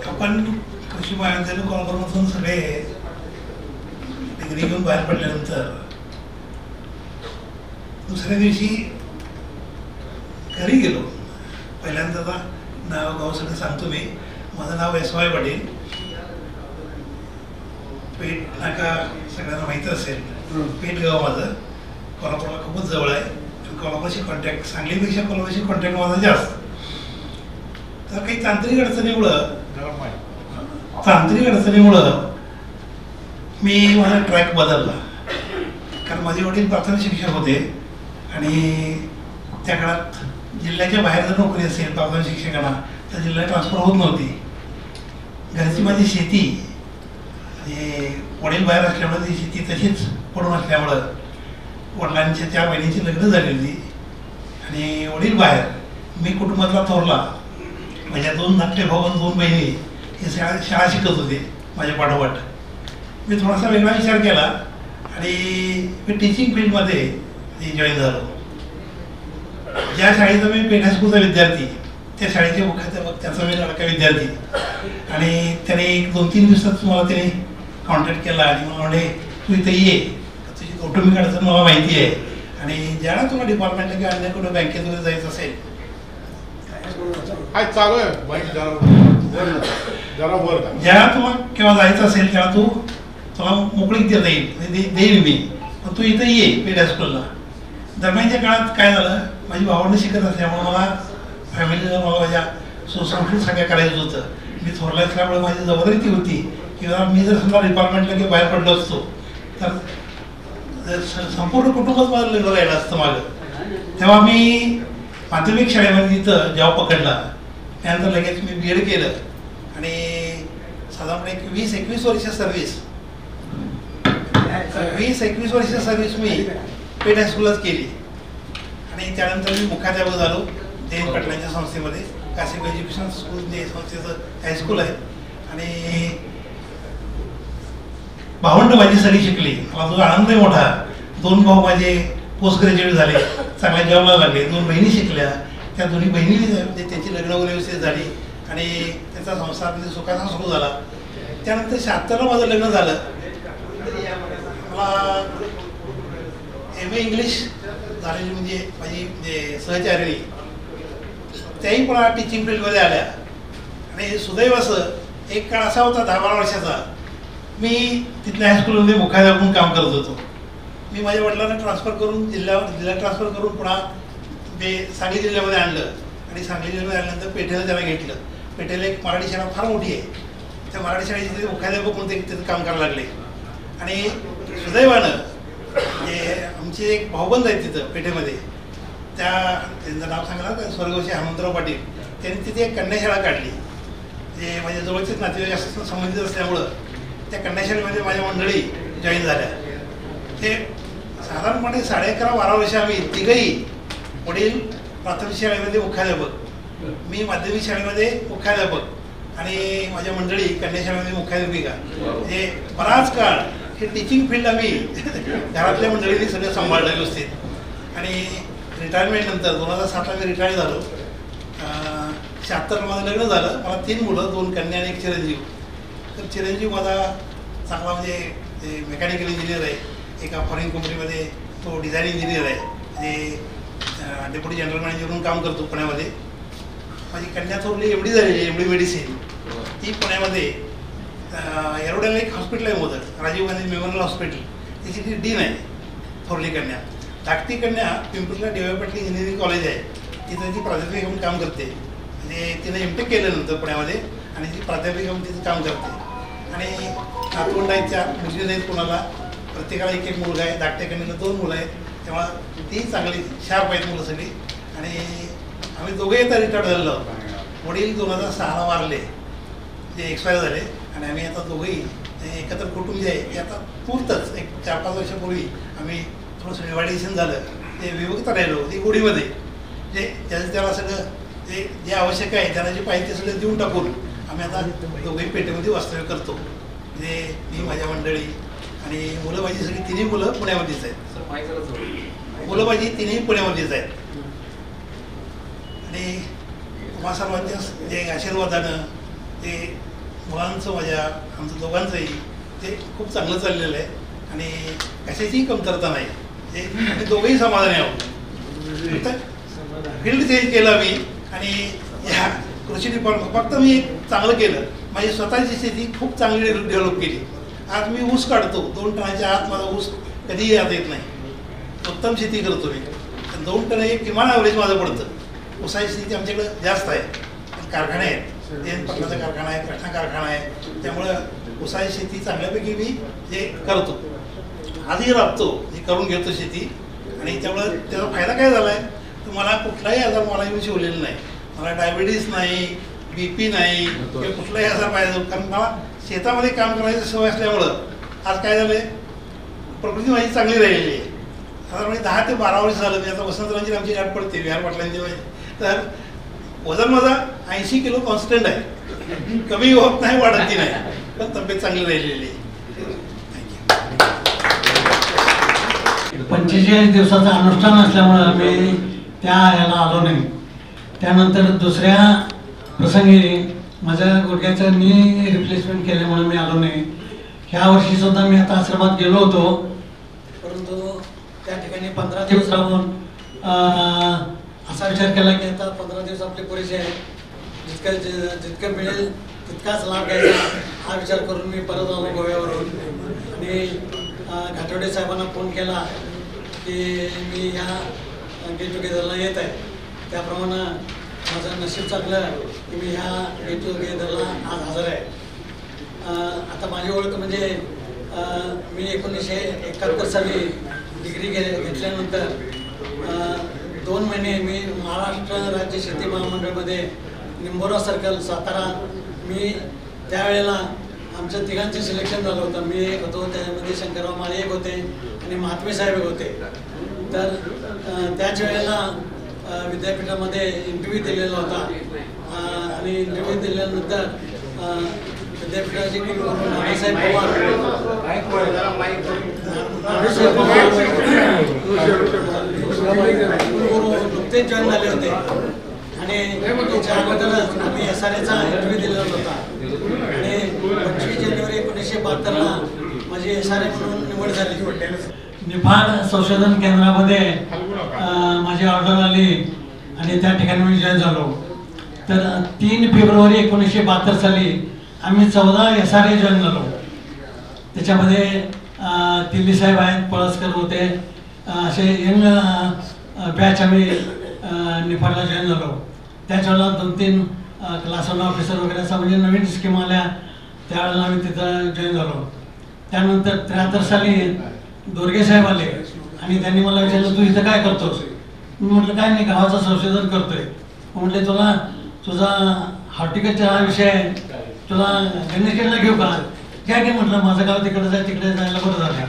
G: आपण कृषी महाविद्यालय कोल्हापूरमधून सगळे डिग्री घेऊन बाहेर पडल्यानंतर दुसऱ्या दिवशी घरी गेलो. पहिल्यांदा नाव गाव सगळं सांगतो मी. माझं नाव SY पाटील. पेठ नाका सगळ्यांना माहिती असेल. पेठ गाव माझं कोल्हापूरला खूपच जवळ आहे. कोल्हापूरशी कॉन्टॅक्ट, सांगलीपेक्षा कोल्हापूरशी कॉन्टॅक्ट माझा जास्त. तर काही तांत्रिक अडचणीमुळं मी माझा ट्रॅक बदलला. कारण माझे वडील प्राथमिक शिक्षक होते आणि त्या काळात जिल्ह्याच्या बाहेर जर नोकरी असेल प्राथमिक शिक्षकांना तर जिल्ह्यात ट्रान्सफर होत नव्हती. घरची माझी शेती म्हणजे वडील बाहेर असल्यामुळे ती शेती तशीच पडून असल्यामुळं वडिलांच्या 4 बहिणींची लग्न झाली होती आणि वडील बाहेर. मी कुटुंबातला थोरला. माझ्या 2 धाकटे भाऊ आणि 2 बहिणी हे शाळा शिकत होते माझ्या पाठोपाठ. मी थोडासा वेगळा विचार केला आणि मी टीचिंग फील्डमध्ये जॉईन झालो. ज्या शाळेचा मी पेठ हायस्कूलचा विद्यार्थी, त्या शाळेचे मुख्याध्यापक त्याचा मी लडका विद्यार्थी. आणि त्याने 1-2-3 दिवसात मला त्याने कॉन्टॅक्ट केला आणि मला म्हणे तू इथे ये, तुझी कौटुंबिक अडचण मला माहिती आहे आणि ज्याला तुला डिपार्टमेंटला किंवा अन्य कुठं बँकेत वगैरे जायचं असेल
H: चालू आहे
G: ज्याला तुला किंवा जायचं असेल त्याला तुला मोकळीक देता येईल, देईल मी, पण तू इथं ये पेठ हायस्कूलला. दरम्यानच्या काळात काय झालं, माझी भावंड शिकत असल्यामुळे मला फॅमिलीला मला माझ्या सुसंस्कृत सगळ्या करायचं होतं. मी थोरला असल्यामुळे माझी जबाबदारी ती होती किंवा मी जर समजा डिपार्टमेंटला किंवा बाहेर पडलो असतो तर संपूर्ण कुटुंबच माझं लग्न राहिलं असतं माझं. तेव्हा मी माध्यमिक शाळेमध्ये तिथं जॉब पकडला. त्यानंतर लगेच मी BEd केलं आणि साधारणपणे 20-21 वर्ष सर्व्हिस 20-21 वर्ष सर्व्हिस मी पेठ हायस्कूललाच केली. आणि त्यानंतर मी मुख्याध्यापक झालो जयंत पाटलांच्या संस्थेमध्ये. कासिम एज्युकेशन स्कूल जे संस्थेचं हायस्कूल आहे. आणि भावंड माझी सगळी शिकली. मला जो आनंद आहे मोठा, 2 भाऊ माझे पोस्ट ग्रॅज्युएट झाले, चांगल्या जॉबला लागले. 2 बहिणी शिकल्या. त्या दोन्ही बहिणी त्यांची लग्न वगैरे व्यवस्थित झाली आणि त्यांचा संसार म्हणजे सुखाचा सुरू झाला. त्यानंतर 76ला माझं लग्न झालं. मला MA इंग्लिश झालेली म्हणजे माझी सहचारिणी त्याही पण टीचिंग फील्डमध्ये आल्या. आणि सुदैव असं एक काळ असा होता 10-12 वर्षाचा, मी तिथल्या हायस्कूलमध्ये मुख्याध्यापक म्हणून काम करत होतो. मी माझ्या वडिलांना ट्रान्सफर करून जिल्ह्यात ट्रान्सफर करून पुन्हा ते सांगली जिल्ह्यामध्ये आणलं आणि सांगली जिल्ह्यामध्ये आणल्यानंतर पेठेला त्यांना घेतलं. पेठेला एक मराठी शाळा फार मोठी आहे, त्या मराठी शाळेचे ते मुख्याध्यापक म्हणून ते तिथं काम करायला लागले. आणि सुदैवानं आमचे एक भाऊबंद आहेत तिथं पेठेमध्ये, त्यांचं नाव सांगायला स्वर्गवासी हनुमंतराव पाटील, त्यांनी तिथे एक कन्याशाळा काढली. जे माझ्या जवळचेच नातेवाईक जास्त संबंधित असल्यामुळं त्या कन्याशाळेमध्ये माझ्या मंडळी जॉईन झाल्या. ते साधारणपणे 11.5-12 वर्ष आम्ही तिघही वडील प्राथमिक शाळेमध्ये मुख्याध्यापक, मी माध्यमिक शाळेमध्ये मुख्याध्यापक आणि माझ्या मंडळी कन्या शाळेमध्ये मुख्याध्यापिका. म्हणजे बराच काळ हे टीचिंग फील्ड आम्ही घरातल्या मंडळींनी सगळं सांभाळलं व्यवस्थित. आणि रिटायरमेंट नंतर 2007ला मी रिटायर झालो. 76ला माझं लग्न झालं. मला 3 मुलं, 2 कन्या आणि 1 चिरंजीव. तर चिरंजीव माझा चांगला म्हणजे मेकॅनिकल इंजिनियर आहे. एका फॉरेन कंपनीमध्ये तो डिझाईन इंजिनियर आहे. म्हणजे डेप्युटी जनरल मॅनेजर म्हणून काम करतो पुण्यामध्ये. माझी कन्या थोरली एवढी झालेली, एवढी मेडिसिन, ती पुण्यामध्ये एरोड्याला एक हॉस्पिटल आहे मोदक, राजीव गांधी मेमोरियल हॉस्पिटल, त्याची ती डीन आहे थोरली कन्या. धाकटी कन्या पिंपरीला डी.वाय. पाटील इंजिनिअरिंग कॉलेज आहे, तिथं ती प्राध्यापिका म्हणून काम करते. म्हणजे तिनं M.Tech केलं नंतर पुण्यामध्ये आणि ती प्राध्यापिका म्हणून तिथं काम करते. आणि नातवंड आहेत, 4 मुली आहेत कोणाला, प्रत्येकाला 1-1 मुलगा आहे. धाकट्या कन्याला 2 मुलं आहेत. तेव्हा ती चांगली शार्प आहेत मुलं सगळी. आणि आम्ही दोघेही आता रिटायर्ड झालेलो आहोत. वडील 2006ला वारले, जे एक्सपायर झाले. आणि आम्ही आता दोघंही एकत्र कुटुंब जे आहे ते आता पुरतंच एक 4-5 वर्षापूर्वी आम्ही थोडंसं डिवायडेशन झालं, ते विभक्त राहिलो ती गोडीमध्ये. जे त्याचं त्याला सगळं जे आवश्यक आहे त्याला जे पाहिजे ते सगळं देऊन टाकून आम्ही आता दोघंही पेठेमध्ये वास्तव्य करतो. म्हणजे मी, माझ्या मंडळी आणि मुलं माझी सगळी 3ही मुलं पुण्यामध्येच आहेत. मुलं माझी 3ही पुण्यामध्येच आहेत. आणि तुम्हा सर्वांच्या जे आशीर्वादानं ते मुलांचं माझ्या आमचं दोघांचंही ते खूप चांगलं चाललेलं आहे. आणि कशाचीही कमतरता नाही. ते आम्ही दोघंही समाधानी आहोत. फील्ड चेंज केलं आम्ही आणि ह्या कृषी डिपार्टमेंट फक्त मी एक चांगलं केलं, माझी स्वतःची शेती खूप चांगली डेव्हलप केली. आज मी ऊस काढतो, 2 टनाच्या आत माझा ऊस कधीही यात येत नाही. उत्तम शेती करतो मी. 2 टन एक किमान ॲव्हरेज माझं पडतं. ऊसाची शेती आमच्याकडे जास्त आहे. कारखाने आहेत, पटलाचा कारखाना आहे, कृष्णा कारखाना आहे. त्यामुळं ऊसाची शेती चांगल्यापैकी मी जे करतो, आजही राबतो, हे करून घेतो शेती. आणि त्यामुळं त्याचा फायदा काय झाला आहे, तर मला कुठलाही आजार मला येऊन शिवलेला नाही. मला डायबिटीस नाही, BP नाही किंवा कुठलाही आजार पाहिजे. कारण मला शेतामध्ये काम करायची सवय असल्यामुळं आज काय झालं आहे, प्रकृती माझी चांगली राहिलेली आहे. साधारण 10 ते 12 वर्ष झालं. मी आता वसंतरावांची आमची गाठ पडते, विहार पाटलांची माझी. तर वजन माझा 80 किलो कॉन्स्टंट आहे, कमी होत नाही, वाढतही नाही, पण तब्येत चांगली राहिलेली आहे.
H: 45 दिवसाचं अनुष्ठान असल्यामुळं मी त्या ह्याला आलो नाही. त्यानंतर दुसऱ्या प्रसंगी माझ्या गुडघ्याचं नी रिप्लेसमेंट केल्यामुळे मी आलो नाही. ह्या वर्षी सुद्धा मी आता आश्रमात गेलो होतो, परंतु त्या ठिकाणी 15 दिवस राहून असा विचार केला की आता 15 दिवस आपले पुरेसे आहेत, जितकं मिळेल तितकाच लाभ घ्यायचा हा विचार करून मी परत आलो गोव्यावरून. आणि घाटवडे साहेबांना फोन केला की मी ह्या गेट टुगेदरला येत आहे. त्याप्रमाणे माझं नशीब चांगलं की मी ह्या गेट टुगेदरला आज हजर आहे. आता माझी ओळख म्हणजे मी 1971 साली डिग्री घेतल्यानंतर 2 महिने मी महाराष्ट्र राज्य शेती महामंडळमध्ये निंबोरा सर्कल सातारा, मी त्यावेळेला आमच्या तिघांचं सिलेक्शन झालं होतं. मी एक होतो, त्यामध्ये शंकरराव माळे एक होते आणि महात्मे साहेब एक होते. तर त्याच वेळेला विद्यापीठामध्ये इंटरव्ह्यू दिलेला होता आणि इंटरव्ह्यू दिल्यानंतर विद्यापीठाचे नानासाहेब पवार नुकतेच जॉईन झाले होते आणि त्याच्या अगोदरच आम्ही SRAचा इंटरव्ह्यू दिलेला होता. आणि 25 जानेवारी 1972ला माझी SRA म्हणून निवड झाली. निफाड संशोधन केंद्रामध्ये माझी ऑर्डर आली आणि त्या ठिकाणी मी जॉईन झालो. तर 3 फेब्रुवारी 1972 साली आम्ही 14 SRA जॉईन झालो. त्याच्यामध्ये तिल्ली साहेब आहेत, पळसकर होते, असे यंग बॅच आम्ही निफाडला जॉईन झालो. त्याच वेळेला 2-3 क्लास 1 ऑफिसर वगैरे असं म्हणजे नवीन स्कीम आल्या, त्यावेळेला आम्ही तिथं जॉईन झालो. त्यानंतर 73 साली दोरगे साहेब आले आणि त्यांनी मला विचारलं, तू इथं काय करतोस? मी म्हटलं काय नाही, गावाचं संशोधन करतोय. म्हटले तुला तुझा हॉर्टिकल्चर हा विषय आहे, तुला गणेशगडला घेऊ का? घ्या की म्हटलं, माझं गाव तिकडे जायला बरं झालं.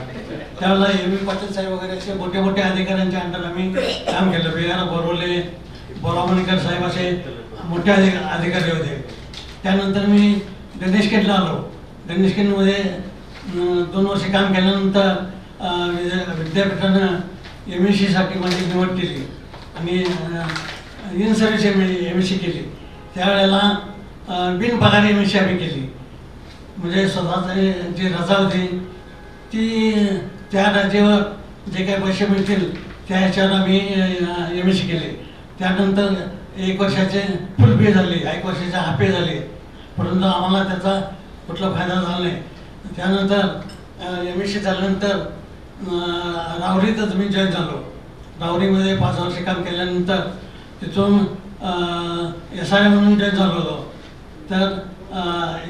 H: त्यावेळेला एम ई पाटील साहेब वगैरे असे मोठे मोठे अधिकाऱ्यांच्या अंडर आम्ही काम केलं. बी आर बोरवले, बोरामणकर साहेब असे मोठे अधिकारी होते. त्यानंतर मी गणेश केटला आलो. गणेश केटमध्ये 2 वर्ष काम केल्यानंतर विद्यापीठानं MSc साठी माझी निवड केली आणि इन सर्व्हिस MSc केली. त्यावेळेला बिनपगारी MSc आम्ही केली. म्हणजे स्वतःची जी रजा होती ती त्या रजेवर जे काही पैसे मिळतील त्या ह्याच्यावर आम्ही MSc केले. त्यानंतर 1 वर्षाचे फुल पे झाले, 1 वर्षाचे हाफ पे झाले, परंतु आम्हाला त्याचा कुठला फायदा झाला नाही. त्यानंतर MSc झाल्यानंतर राहुरीतच मी जॉईन झालो. राहुरीमध्ये 5 वर्ष काम केल्यानंतर तिथून SI म्हणून जॉईन झालो होतो. तर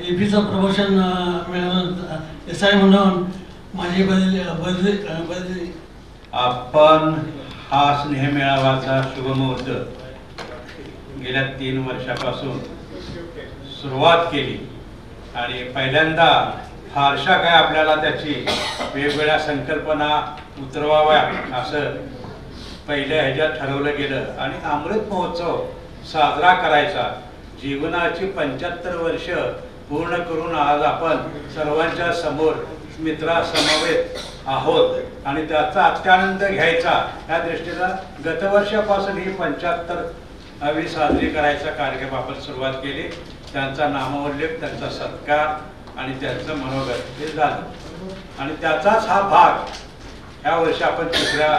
H: EPचं प्रमोशन मिळालं, SI म्हणून माझी बदली.
C: आपण हा स्नेह मेळावाचा शुभमुहूर्त गेल्या 3 वर्षापासून सुरुवात केली आणि पहिल्यांदा फारशा काय आपल्याला त्याची वेगवेगळ्या संकल्पना उतरवाव्या असं पहिल्या ह्याच्यात ठरवलं गेलं आणि अमृत महोत्सव साजरा करायचा. जीवनाची 75 वर्ष पूर्ण करून आज आपण सर्वांच्या समोर मित्रासमवेत आहोत आणि त्याचा अत्यानंद घ्यायचा या दृष्टीनं गतवर्षापासून ही 75वी साजरी करायचा कार्यक्रम आपण सुरुवात केली. त्यांचा नामोल्लेख, त्यांचा सत्कार आणि त्यांचं मनोगत हे झालं आणि त्याचाच हा भाग ह्या वर्षी आपण 3ऱ्या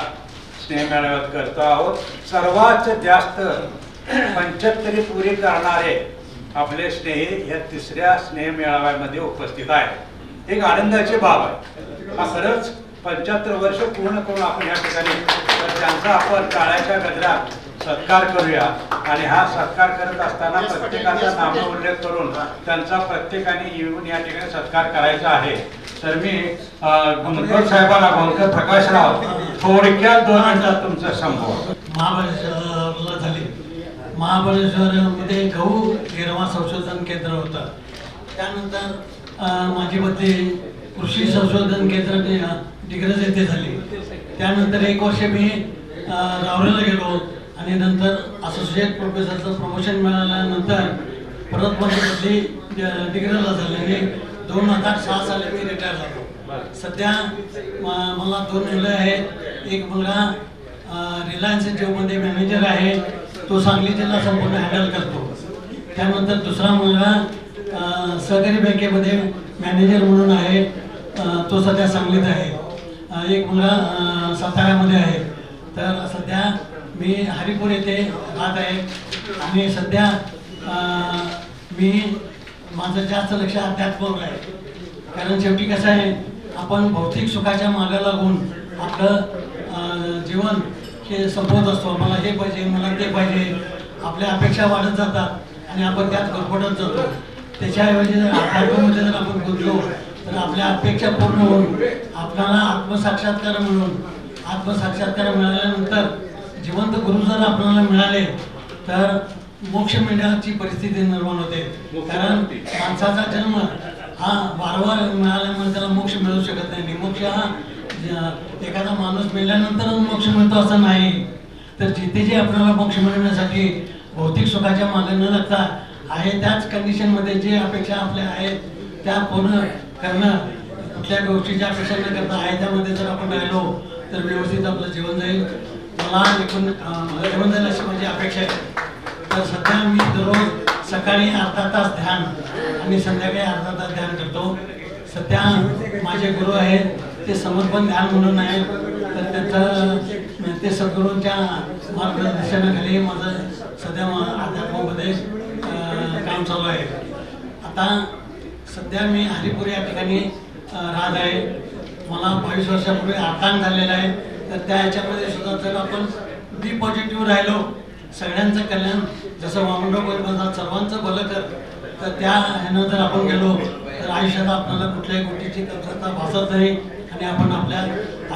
C: स्नेह मेळाव्यात करतो आहोत. सर्वात जास्त 75 पुरी करणारे आपले स्नेही या 3ऱ्या स्नेह मेळाव्यामध्ये उपस्थित आहेत. एक आनंदाची बाब आहे. हा खरंच 75 वर्ष पूर्ण करून आपण या ठिकाणी त्यांचा आपण टाळ्याच्या गजरात सत्कार करूया आणि हा सत्कार करत असताना प्रत्येकाचा नामोल्लेख करून त्यांचा प्रत्येकाने येऊन या ठिकाणी सत्कार करायचा आहे. तर मी गोंदकर साहेबांना, गोंदकर प्रकाशराव, थोडक्यात 2 मिनिटात तुमचं संबोधन.
H: महाबळेश्वरला झाली. महाबळेश्वरमध्ये गहू गिरवा संशोधन केंद्र होतं. त्यानंतर माझी बदली कृषी संशोधन केंद्र डिग्रज येथे झाली. त्यानंतर 1 वर्ष मी राहुरीला गेलो आणि नंतर असोसिएट प्रोफेसरचं प्रमोशन मिळाल्यानंतर परत माझी बदली डिग्रजला झाली आणि 2006 साली मी रिटायर झालो. सध्या मला 2 मुलं आहेत. एक मुलगा रिलायन्स जिओमध्ये मॅनेजर आहे, तो सांगली जिल्हा संपूर्ण हँडल करतो. त्यानंतर दुसरा मुलगा सहकारी बँकेमध्ये मॅनेजर म्हणून आहे, तो सध्या सांगलीत आहे. एक मुलगा साताऱ्यामध्ये आहे. तर सध्या मी हरिपूर येथे राहत आहे आणि सध्या मी माझं जास्त लक्ष अध्यात्मावर आहे. कारण शेवटी कसं आहे, आपण भौतिक सुखाच्या मागे लागून आपलं जीवन हे संपवत असतो. मला हे पाहिजे, मला ते पाहिजे, आपल्या अपेक्षा वाढत जातात आणि आपण त्यात गडबडत जातो. त्याच्याऐवजी जर अध्यात्मामध्ये जर आपण गुंतलो तर आपल्या अपेक्षा पूर्ण होऊन आपल्याला आत्मसाक्षात्कार मिळाल्यानंतर जिवंत गुरु जर आपल्याला मिळाले तर मोक्ष मिळण्याची परिस्थिती निर्माण होते. कारण माणसाचा जन्म हा वारंवार मिळाल्यामुळे त्याला मोक्ष मिळू शकत नाही. मोक्ष हा एखादा माणूस मेल्यानंतर मोक्ष मिळतो असं नाही. तर जिथे जे आपल्याला मोक्ष मिळवण्यासाठी भौतिक सुखाच्या मागे न लागता आहे त्याच कंडिशनमध्ये जे अपेक्षा आपल्या आहेत त्या पूर्ण करणं, कुठल्या गोष्टीच्या अपेक्षा न करता आहे त्यामध्ये जर आपण राहिलो तर व्यवस्थित आपलं जीवन जाईल. मला जीवन जाईल अशी माझी अपेक्षा आहे. तर सध्या मी दररोज सकाळी अर्धा तास ध्यान आणि संध्याकाळी अर्धा तास ध्यान करतो. सध्या माझे गुरु आहेत ते समर्पण ध्यान म्हणून आहेत. तर त्यांचं ते सद्गुरूंच्या मार्गदर्शनाखाली माझं सध्या अध्यात्मामध्ये काम चालू आहे. आता सध्या मी हरिपूर या ठिकाणी राहत आहे. मला 22 वर्षापूर्वी आतांग झालेला आहे. तर त्या ह्याच्यामध्ये सुद्धा जर आपण बी पॉझिटिव्ह राहिलो, सगळ्यांचं कल्याण, जसं वामनराव गोयल म्हणतात सर्वांचं भलं कर, तर त्या ह्यानं जर आपण गेलो तर आयुष्यात आपल्याला कुठल्याही गोष्टीची कमतरता भासत नाही आणि आपण आपल्या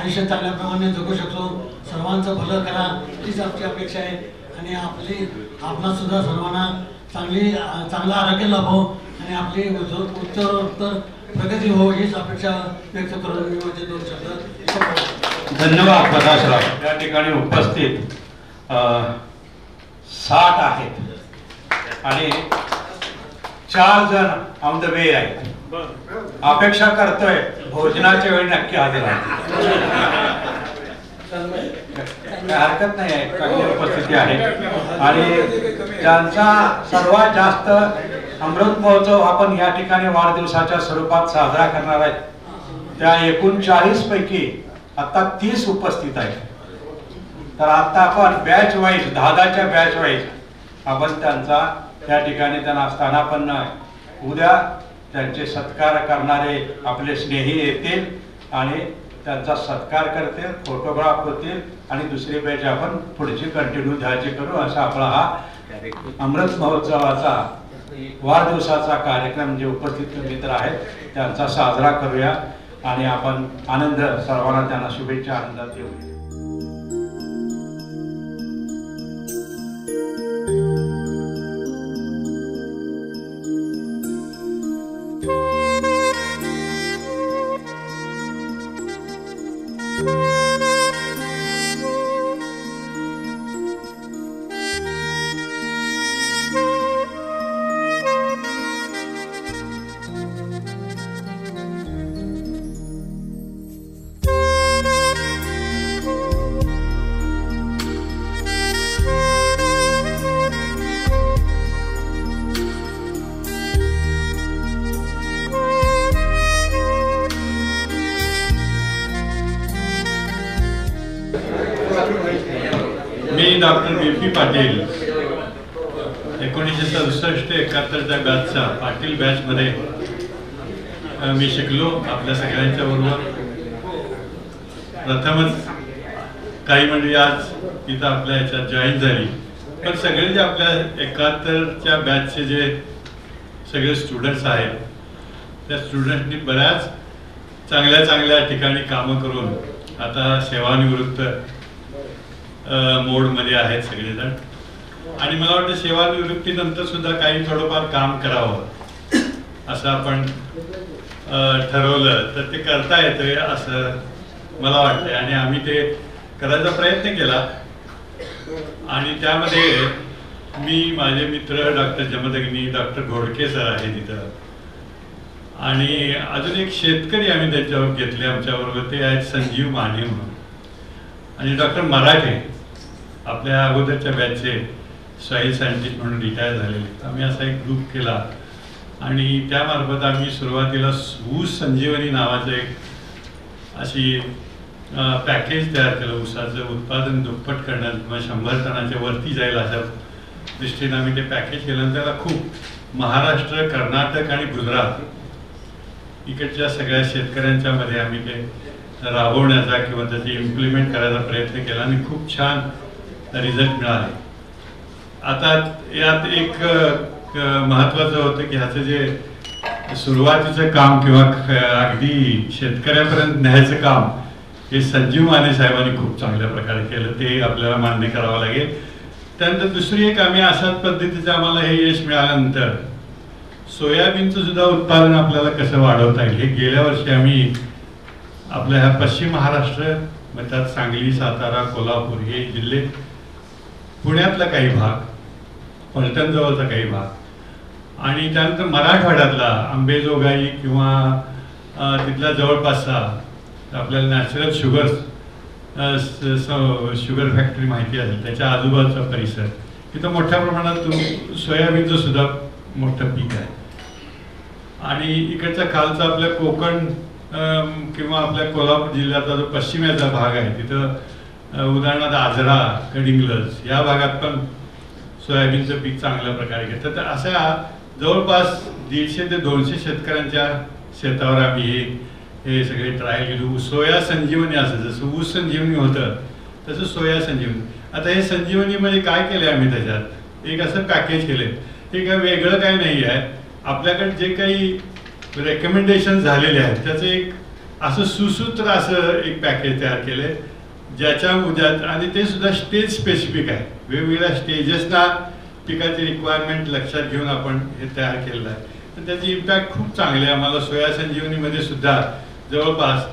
H: आयुष्य चांगल्याप्रमाणे जगू शकतो. सर्वांचं भलं करा हीच आमची अपेक्षा आहे आणि आपला सुद्धा सर्वांना चांगलं आरोग्य लाभो आणि आपली उत्तरोत्तर प्रगती हो हीच अपेक्षा व्यक्त करून मी माझे 2 शब्द.
C: धन्यवाद प्रकाशराव. या ठिकाणी उपस्थित 60 आहेत आणि 4 जण ऑन द वे आहेत. अपेक्षा करतोय भोजनाच्या वेळी नक्की हजर आहे. काय हरकत नाही आहे, चांगली उपस्थिती आहे. आणि ज्यांचा सर्वात जास्त अमृत महोत्सव आपण या ठिकाणी वाढदिवसाच्या स्वरूपात साजरा करणार आहेत, त्या एकूण 40 पैकी आता 30 उपस्थित आहेत. तर आता आपण बॅच वाईज 10-10च्या बॅच वाईज आपण त्यांचा त्या ठिकाणी त्यांना स्थानापन्न उद्या त्यांचे सत्कार करणारे आपले स्नेही येतील आणि त्यांचा सत्कार करतील, फोटोग्राफ होतील आणि दुसरी बॅच आपण पुढची कंटिन्यू द्यायची करू. असा आपला हा अमृत महोत्सवाचा वाढदिवसाचा कार्यक्रम जे उपस्थित मित्र आहेत त्यांचा साजरा करूया आणि आपण आनंद सर्वांना त्यांना शुभेच्छा आनंदात देऊ.
I: मी डॉक्टर BP पाटील 1967-71च्या बॅचचा पाटील बॅचमध्ये मी शिकलो आपल्या सगळ्यांच्या बरोबर. प्रथमच काही मंडळी आज इथं आपल्या ह्याच्यात जॉईन झाली, पण सगळे जे आपल्या 71च्या बॅचचे जे सगळे स्टुडंट्स आहेत त्या स्टुडंट्सनी बऱ्याच चांगल्या ठिकाणी कामं करून आता सेवानिवृत्त मोडमध्ये आहेत सगळेजण. आणि मला वाटतं सेवानिवृत्तीनंतर सुद्धा काही थोडंफार काम करावं असं आपण ठरवलं तर ते करता येतंय असं मला वाटतंय आणि आम्ही ते करायचा प्रयत्न केला. आणि त्यामध्ये मी माझे मित्र doctor Jamadagni, doctor Ghodke sir आहे तिथं आणि अजून एक शेतकरी आम्ही त्याच्यावर घेतले आमच्याबरोबर, ते आहेत संजीव माने म्हणून आणि डॉक्टर मराठे आपल्या अगोदरच्या बॅचचे सॉईल सायंटिस्ट म्हणून रिटायर झालेले. आम्ही असा एक ग्रुप केला आणि त्यामार्फत आम्ही सुरुवातीला ऊस संजीवनी नावाचं एक अशी पॅकेज तयार केलं. ऊसाचं उत्पादन दुप्पट करण्यात किंवा 100 टनाच्या वरती जाईल अशा दृष्टीने आम्ही ते पॅकेज केलं. त्याला खूप महाराष्ट्र, कर्नाटक आणि गुजरात इकडच्या सगळ्या शेतकऱ्यांच्या मध्ये आम्ही ते राबवण्याचा किंवा त्याची इम्प्लिमेंट करायचा प्रयत्न केला आणि खूप छान रिझल्ट मिळाले. आता यात एक महत्त्वाचं होतं की ह्याचं जे सुरुवातीचं काम किंवा अगदी शेतकऱ्यापर्यंत न्यायचं काम हे संजीव माने साहेबांनी खूप चांगल्या प्रकारे केलं, ते आपल्याला मान्य करावं लागेल. त्यानंतर दुसरी एक आम्ही अशाच पद्धतीचं आम्हाला हे यश मिळाल्यानंतर सोयाबीनचं सुद्धा उत्पादन आपल्याला कसं वाढवता येईल हे गेल्या वर्षी आम्ही आपल्या ह्या पश्चिम महाराष्ट्र त्यात सांगली, सातारा, कोल्हापूर हे जिल्हे, पुण्यातला काही भाग, पलटणजवळचा काही भाग आणि त्यानंतर मराठवाड्यातला अंबेजोगाई किंवा तिथल्या जवळपासचा आपल्याला नॅचरल शुगर फॅक्टरी माहिती असेल त्याच्या आजूबाजूचा परिसर, तिथं मोठ्या प्रमाणात सोयाबीनचं सुद्धा मोठं पीक आहे. आणि इकडचा खालचा आपल्या कोकण किंवा आपल्या कोल्हापूर जिल्ह्याचा जो पश्चिमेचा भाग आहे तिथं उदाहरणार्थ आजरा, कडिंग्लज या भागात पण सोयाबीनचं पीक चांगल्या प्रकारे घेतात. तर अशा जवळपास 150 ते 200 शेतकऱ्यांच्या शेतावर आम्ही हे सगळे ट्रायल केली. सोया संजीवनी असं जसं ऊस संजीवनी होतं तसं सोया संजीवनी. आता हे संजीवनीमध्ये काय केलं आम्ही त्याच्यात एक असं पॅकेज केले. हे काय वेगळं काही नाही आहे, आपल्याकडे जे काही रेकमेंडेशन झालेले आहेत त्याचं एक असं सुसूत्र असं एक पॅकेज तयार केले ज्याच्या मुद्द्यात आणि ते सुद्धा स्टेज स्पेसिफिक आहे. वेगवेगळ्या स्टेजेसना पिकाची रिक्वायरमेंट लक्षात घेऊन आपण हे तयार केलेलं आहे. पण त्याची इम्पॅक्ट खूप चांगली आहे. आम्हाला सोया संजीवनीमध्ये सुद्धा जवळपास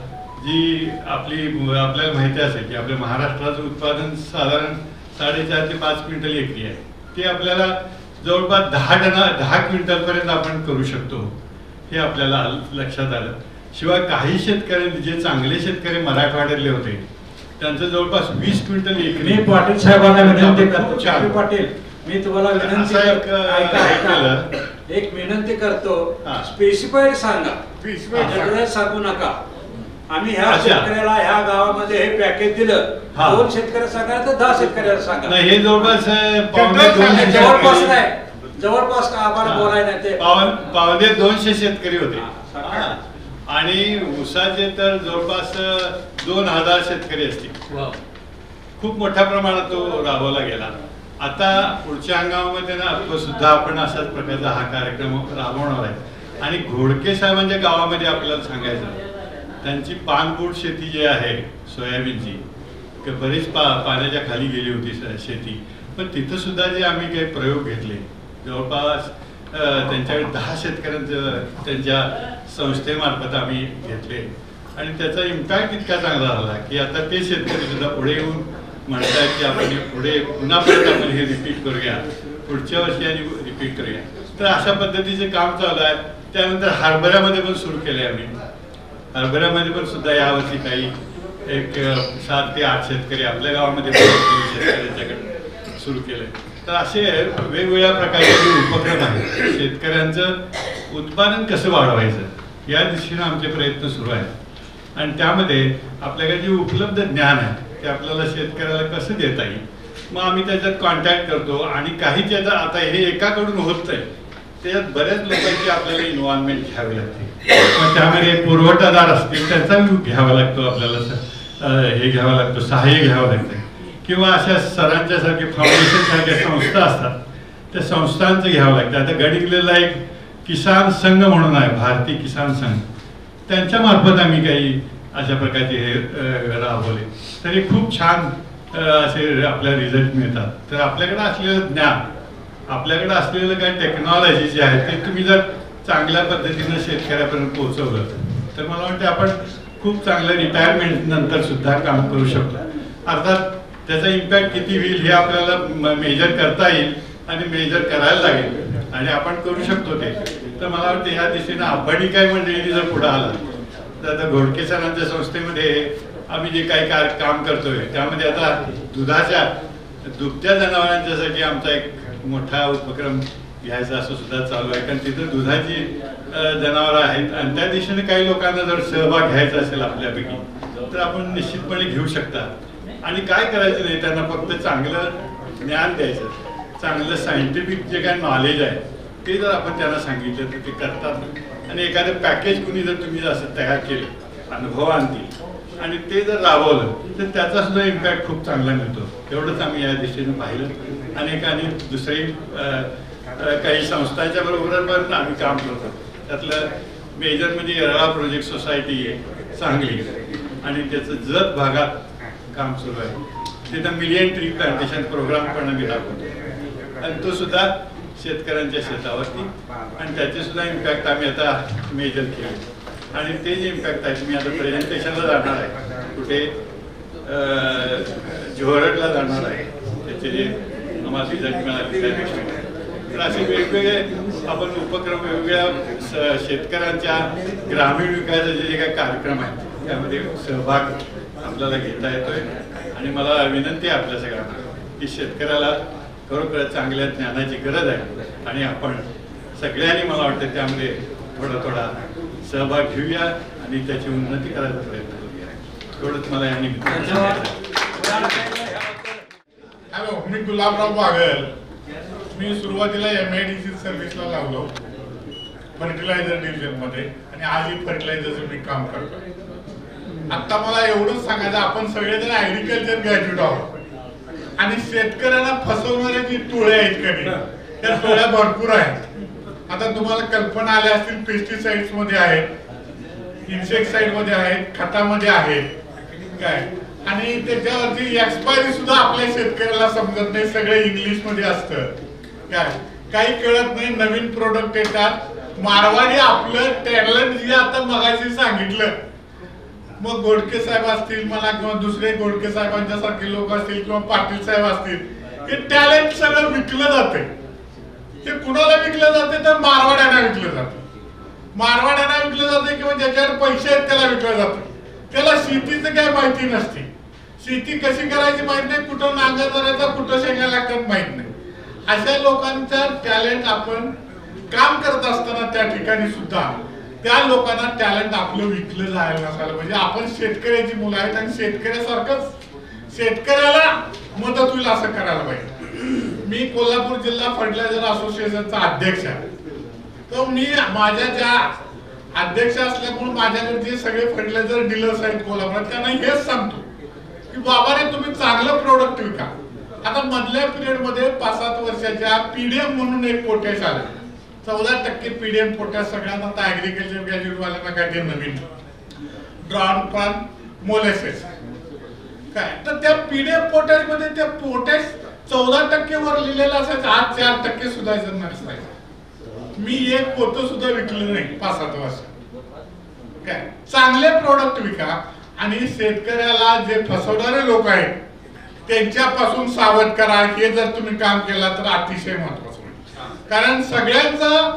I: जी आपल्याला माहिती असेल की आपल्या महाराष्ट्राचं उत्पादन साधारण 4.5 ते 5 क्विंटल एकरी आहे, ते आपल्याला जवळपास 10 क्विंटलपर्यंत आपण करू शकतो, हे आपल्याला लक्षात आलं. शिवाय काही शेतकऱ्यांनी, जे चांगले शेतकरी मराठवाड्यातले होते, त्यांचं जवळपास 20 क्विंटल एकरी.
C: मी पाटील साहेबांना विनंती करतो, पाटील मी तुम्हाला विनंती एक विनंती करतो, स्पेसिफाईड सांगा, सगळं सांगू नका. आम्ही ह्या शेतकऱ्याला ह्या गावामध्ये हे पॅकेज दिलं, 2 शेतकऱ्या सांगा तर 10 शेतकऱ्याला सांगा.
I: हे जवळपास
C: जवळपास नाही, जवळपास का आम्हाला बोलायला ते
I: 250 शेतकरी होते आणि ऊसाचे तर जवळपास 2000 शेतकरी असतील. खूप मोठ्या प्रमाणात तो राबवला गेला. आता पुढच्या हंगामामध्ये ना सुद्धा आपण अशाच प्रकारचा हा कार्यक्रम राबवणार आहे. आणि घोडके साहेबांच्या गावामध्ये आपल्याला सांगायचं, त्यांची पानबूट शेती जी आहे सोयाबीनची, बरीच पाण्याच्या खाली गेली होती शेती, पण तिथं सुद्धा जे आम्ही काही प्रयोग घेतले, जवळपास त्यांच्याकडे 10 शेतकऱ्यांचं त्यांच्या संस्थेमार्फत आम्ही घेतले आणि त्याचा इम्पॅक्ट इतका चांगला झाला की आता ते शेतकरी सुद्धा पुढे येऊन म्हणतात की आपण पुढे पुन्हा परत आपण हे रिपीट करूया, पुढच्या वर्षी आणि रिपीट करूया. तर अशा पद्धतीचे काम चालू आहे. त्यानंतर हरभऱ्यामध्ये पण सुरू केले आम्ही. हरभऱ्यामध्ये पण सुद्धा यावर्षी काही एक 7 ते 8 शेतकरी आपल्या गावामध्ये शेतकऱ्यांच्याकडे सुरू केले. तर असे वेगवेगळ्या प्रकारचे उपक्रम आहेत. शेतकऱ्यांचं उत्पादन कसं वाढवायचं या दिशेने आमचे प्रयत्न सुरू आहेत आणि त्यामध्ये आपल्याकडे जे उपलब्ध ज्ञान आहे ते आपल्याला शेतकऱ्याला कसं देता येईल, मग आम्ही त्याच्यात कॉन्टॅक्ट करतो. आणि काही त्याचा आता हे एकाकडून होत नाही, त्याच्यात बऱ्याच लोकांची आपल्याला इन्व्हॉल्वमेंट घ्यावी लागते. मग त्यामध्ये पुरवठादार असतील त्यांचा घ्यावा लागतो, आपल्याला हे घ्यावं लागतं, सहाय्य घ्यावं लागतं. किंवा अशा सरांच्या सारखे फाउंडेशन सारख्या संस्था असतात, त्या संस्थांचं घ्यावं लागतं. आता गडिंग्लजला एक किसान संघ म्हणून आहे, भारतीय किसान संघ, त्यांच्या मार्फत आम्ही काही अशा प्रकारचे हे राबवले. तरी खूप छान असे आपल्याला रिझल्ट मिळतात. तर आपल्याकडे असलेलं ज्ञान, आपल्याकडे असलेलं काही टेक्नॉलॉजी जी आहे ते तुम्ही जर चांगल्या पद्धतीनं शेतकऱ्यापर्यंत पोहोचवलं तर मला वाटतं आपण खूप चांगलं रिटायरमेंट नंतर सुद्धा काम करू शकतो. अर्थात त्याचा इम्पॅक्ट किती होईल हे आपल्याला मेजर करता येईल आणि मेजर करायला लागेल आणि आपण करू शकतो ते. तर मला वाटतं ह्या दिशेनं आव्हाडी काय मंडळींनी जर पुढे आला तर आता घोडके सरांच्या संस्थेमध्ये आम्ही जे काही काम करतोय त्यामध्ये आता दुभत्या जनावरांच्यासाठी आमचा एक मोठा उपक्रम घ्यायचा असं सुद्धा चालू आहे. कारण तिथं दुधाची जनावरं आहेत आणि त्या दिशेने काही लोकांना जर सहभाग घ्यायचा असेल आपल्यापैकी तर आपण निश्चितपणे घेऊ शकता. आणि काय करायचं नाही, त्यांना फक्त चांगलं ज्ञान द्यायचं, चांगलं सायंटिफिक जे काय नॉलेज आहे ते जर आपण त्यांना सांगितलं तर ते करतात. आणि एखादं पॅकेज कुणी जर तुम्ही असं तयार केलं, अनुभव आणतील आणि ते जर राबवलं तर त्याचा सुद्धा इम्पॅक्ट खूप चांगला मिळतो. एवढंच आम्ही या दिशेने पाहिलं. आणि दुसरी काही संस्थांच्या बरोबर पण आम्ही काम करतो. त्यातलं मेजर म्हणजे येरळा प्रोजेक्ट सोसायटी आहे सांगली आणि त्याचं जत भागात काम सुरू आहे. तिथं मिलियन ट्री प्लांटेशन प्रोग्राम पण आम्ही राबवतो आणि तो सुद्धा शेतकऱ्यांच्या शेतावरती आणि त्याचे सुद्धा इम्पॅक्ट आम्ही आता मेजर केले. आणि ते जे इम्पॅक्ट आहे मी आता प्रेझेंटेशनला जाणार आहे, कुठे जोहरटला जाणार आहे, त्याचे जे आम्हाला रिझल्ट मिळाले त्या दिवशी. तर असे वेगवेगळे आपण उपक्रम वेगवेगळ्या शेतकऱ्यांच्या ग्रामीण विकासाचे जे काही कार्यक्रम आहेत त्यामध्ये सहभाग आपल्याला घेता येतोय. आणि मला विनंती आहे आपल्या सगळ्यांना की शेतकऱ्याला खरोखर चांगल्या ज्ञानाची गरज आहे आणि आपण सगळ्यांनी मला वाटतं त्यामध्ये थोडा सहभाग घेऊया आणि त्याची उन्नती करायचा प्रयत्न करूया. एवढंच मला या निमित्तानं.
J: हॅलो, मी गुलाबराव बागल. मी सुरुवातीला MIDC सर्व्हिसला लागलो फर्टिलायझर डिव्हिजनमध्ये आणि आजही फर्टिलायझरचं मी काम करतो. आता मला एवढंच सांगायचं, आपण सगळेजण ऍग्रिकल्चर ग्रॅज्युएट आहोत आणि शेतकऱ्यांना फसवणारे जी टोळे आहेत का नाही, त्या टोळ्या भरपूर आहेत. आता तुम्हाला कल्पना आल्या असतील, पेस्टिसाइड्स मध्ये आहेत, इन्सेक्टिसाइड मध्ये आहेत, खतामध्ये आहेत काय, आणि त्याच्यावरची एक्सपायरी सुद्धा आपल्या शेतकऱ्याला समजत नाही. सगळं इंग्लिश मध्ये असतं काय, काही कळत नाही. नवीन प्रोडक्ट येतात, मारवाडी आपलं टॅलेंट जे आता मगाशी सांगितलं, मग गोडके साहेब असतील मला किंवा दुसरे गोडके साहेबांच्या सारखे लोक असतील किंवा पाटील साहेब असतील, हे टॅलेंट सगळं विकलं जाते. हे कुणाला विकलं जाते तर मारवाड्यांना विकलं जातं. मारवाड्यांना विकलं जाते किंवा ज्याच्यावर पैसे आहेत त्याला विकलं जातं. त्याला शेतीचं काही माहिती नसते. शेती कशी करायची माहित नाही, कुठं नांगर करायचा, कुठं शेंगा लागतात माहित नाही. अशा लोकांचा टॅलेंट आपण काम करत असताना त्या ठिकाणी सुद्धा त्या लोकांना टॅलेंट आपलं विकलं जायला नसायला म्हणजे. आपण शेतकऱ्याची मुलं आहेत आणि शेतकऱ्यासारखंच शेतकऱ्याला मदत होईल असं करायला पाहिजे. मी कोल्हापूर जिल्हा फर्टिलायझर असोसिएशनचा अध्यक्ष आहे. तर मी माझ्या ज्या अध्यक्ष असल्यामुळे माझ्याकडे जे सगळे फर्टिलायझर डीलर्स आहेत कोल्हापुरात त्यांना हेच सांगतो की बाबा रे तुम्ही चांगलं प्रोडक्ट विका. आता मधल्या पिरियड मध्ये 5-7 वर्षाच्या पीडीएम म्हणून एक पोटॅश आलं. 14% पीडीएम पोटॅश सगळ्यांना आता ऍग्रिकल्चर ग्रॅज्युएट वाल्यांना काय ते नवीन ड्रॉन पण मोलेसेस काय. तर त्या पीडीएम पोटॅश मध्ये त्या पोटॅश 14% वर लिहिलेलं असायचं, आज 4% सुद्धा नसायचं. मी एक पोतं सुद्धा विकलं नाही 5-7 वर्ष. काय चांगले प्रोडक्ट विका आणि शेतकऱ्याला जे फसवणारे लोक आहेत त्यांच्यापासून सावध करा. हे जर तुम्ही काम केलं तर अतिशय महत्वाचं होईल. कारण सगळ्यांचा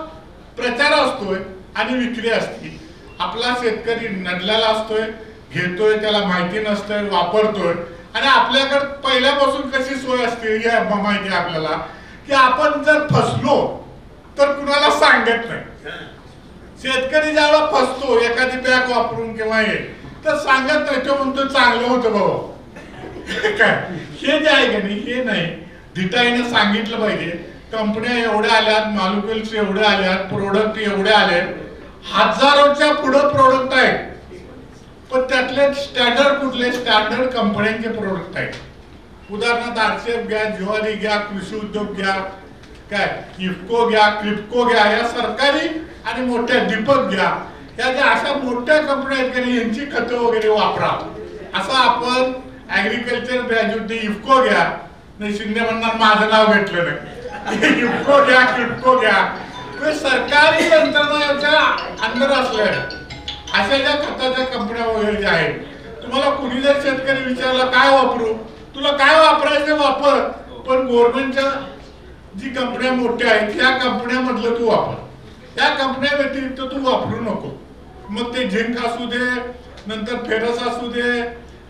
J: प्रचार असतोय आणि विक्री असते. आपला शेतकरी नडलेला असतोय, घेतोय, त्याला माहिती नसतंय, वापरतोय आणि आपल्याकडे पहिल्यापासून कशी सोय असते हे माहिती आपल्याला की आपण जर फसलो तर कुणाला सांगत नाही. शेतकरी ज्यावेळेला फसतो एखादी बॅग वापरून किंवा हे तर सांगत नाही, तो म्हणतो चांगलं होतं बाबा. काय हे जे आहे का नाही हे नाही, डिटाईने सांगितलं पाहिजे. कंपन्या एवढ्या आल्यात, मॉलिक्युल्स एवढे आल्यात, प्रोडक्ट एवढे आले, हजारोच्या पुढे प्रोडक्ट आहेत. पण त्यातले स्टँडर्ड कुठले? स्टँडर्ड कंपन्यांचे प्रोडक्ट आहेत. उदाहरणार्थ आरसीएफ घ्या, ज्वारी घ्या, कृषी उद्योग घ्या, काय इफ्को घ्या, क्रिप्को घ्या, या सरकारी आणि मोठ्या दीपक घ्या, या ज्या अशा मोठ्या कंपन्या आहेत की यांची खतं वगैरे वापरा. असं आपण ऍग्रिकल्चर ग्रॅज्युएट इफ्को घ्या, नाही शिंदे म्हणणार माझं नाव भेटलं नाही, इफ्को घ्या, क्रिप्को घ्या, सरकारी यंत्रणाच्या अंडर असल्या अशा ज्या खताच्या कंपन्या वगैरे ज्या आहेत. तुम्हाला कुणी जर शेतकरी विचारला काय वापरू, तुला काय वापरायचं वापर, पण गव्हर्नमेंटच्या जी कंपन्या मोठ्या आहेत त्या कंपन्यामधलं तू वापर. त्या कंपन्या व्यतिरिक्त तू वापरू नको. मग ते झिंक असू दे, नंतर फेरस असू दे,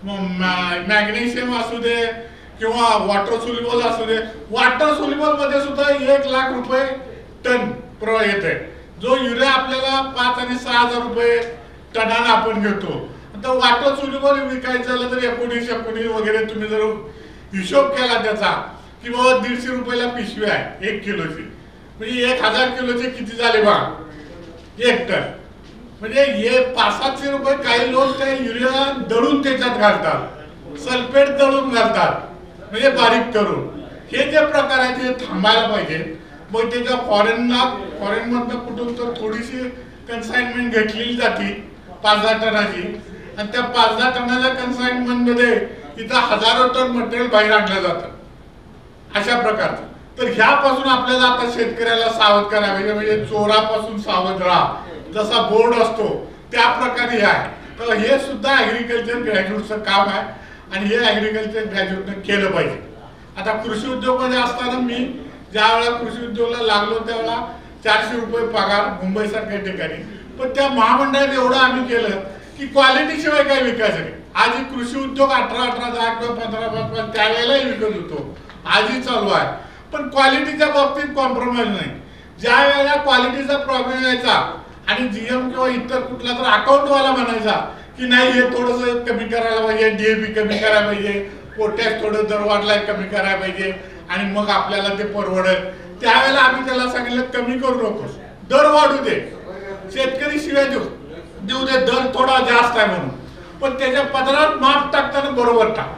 J: मॅग्नेशियम असू दे किंवा वॉटर सोल्युबल असू दे. वॉटर सोल्युबल मध्ये सुद्धा 1 लाख रुपये टन येते. जो युरिया आपल्याला 5 आणि 6 हजार रुपये टनानं आपण घेतो. आता वॉटर सोल्युबल विकायचं झालं तर 19 वगैरे तुम्ही जर हिशोब केला त्याचा की बाबा 150 रुपयाला पिशवी आहे 1 किलोची, म्हणजे 1000 किलोचे किती झाले बा 1 टन. म्हणजे हे 500-700 रुपये काही लोक त्या युरिया दळून त्याच्यात घालतात, सल्फेट दळून घालतात, म्हणजे बारीक करून. हे जे प्रकार आहेत हे थांबायला पाहिजे. मग त्याच्या फॉरेन मधनं कुठून तर थोडीशी कन्साइनमेंट घेतलेली जाते 5-10 टनाची आणि त्या 5-10 टनाच्या कन्साइनमेंट मध्ये तिथं हजारो टन मटेरियल बाहेर आणलं जातं अशा प्रकारचं. तर ह्यापासून आपल्याला आता शेतकऱ्याला सावध करायला पाहिजे. म्हणजे चोरापासून सावध राहा, जसा बोर्ड असतो त्या प्रकारे हे आहे. तर हे सुद्धा ऍग्रिकल्चर ग्रॅज्युएटचं काम आहे आणि हे ऍग्रिकल्चर ग्रॅज्युएटनं केलं पाहिजे. आता कृषी उद्योग मध्ये असताना मी ज्या वेळेला कृषी उद्योगाला लागलो त्यावेळेला 400 रुपये पगार मुंबई सारख्या ठिकाणी. पण त्या महामंडळात एवढं आम्ही केलं की क्वालिटी शिवाय काही विकायचं नाही. आज कृषी उद्योग 18-18 10 किंवा 15-15 त्यावेळेलाही विकत होतो, आजही चालू आहे. पण क्वालिटीच्या बाबतीत कॉम्प्रोमाइज नाही. ज्या वेळेला क्वालिटीचा प्रॉब्लेम यायचा आणि जीएम किंवा इतर कुठला तर अकाउंटवाला म्हणायचा की नाही हे थोडंसं कमी करायला पाहिजे, डीएपी कमी करायला पाहिजे, पोटॅश थोडं दर वाढलाय कमी करायला पाहिजे आणि मग आपल्याला ते परवडेल. त्यावेळेला आम्ही त्याला सांगितलं कमी करू नको, दर वाढू दे, शेतकरी शिवाय देऊ दे, दर थोडा जास्त आहे म्हणून. पण त्याच्या पदरात माप टाकताना बरोबर टाक,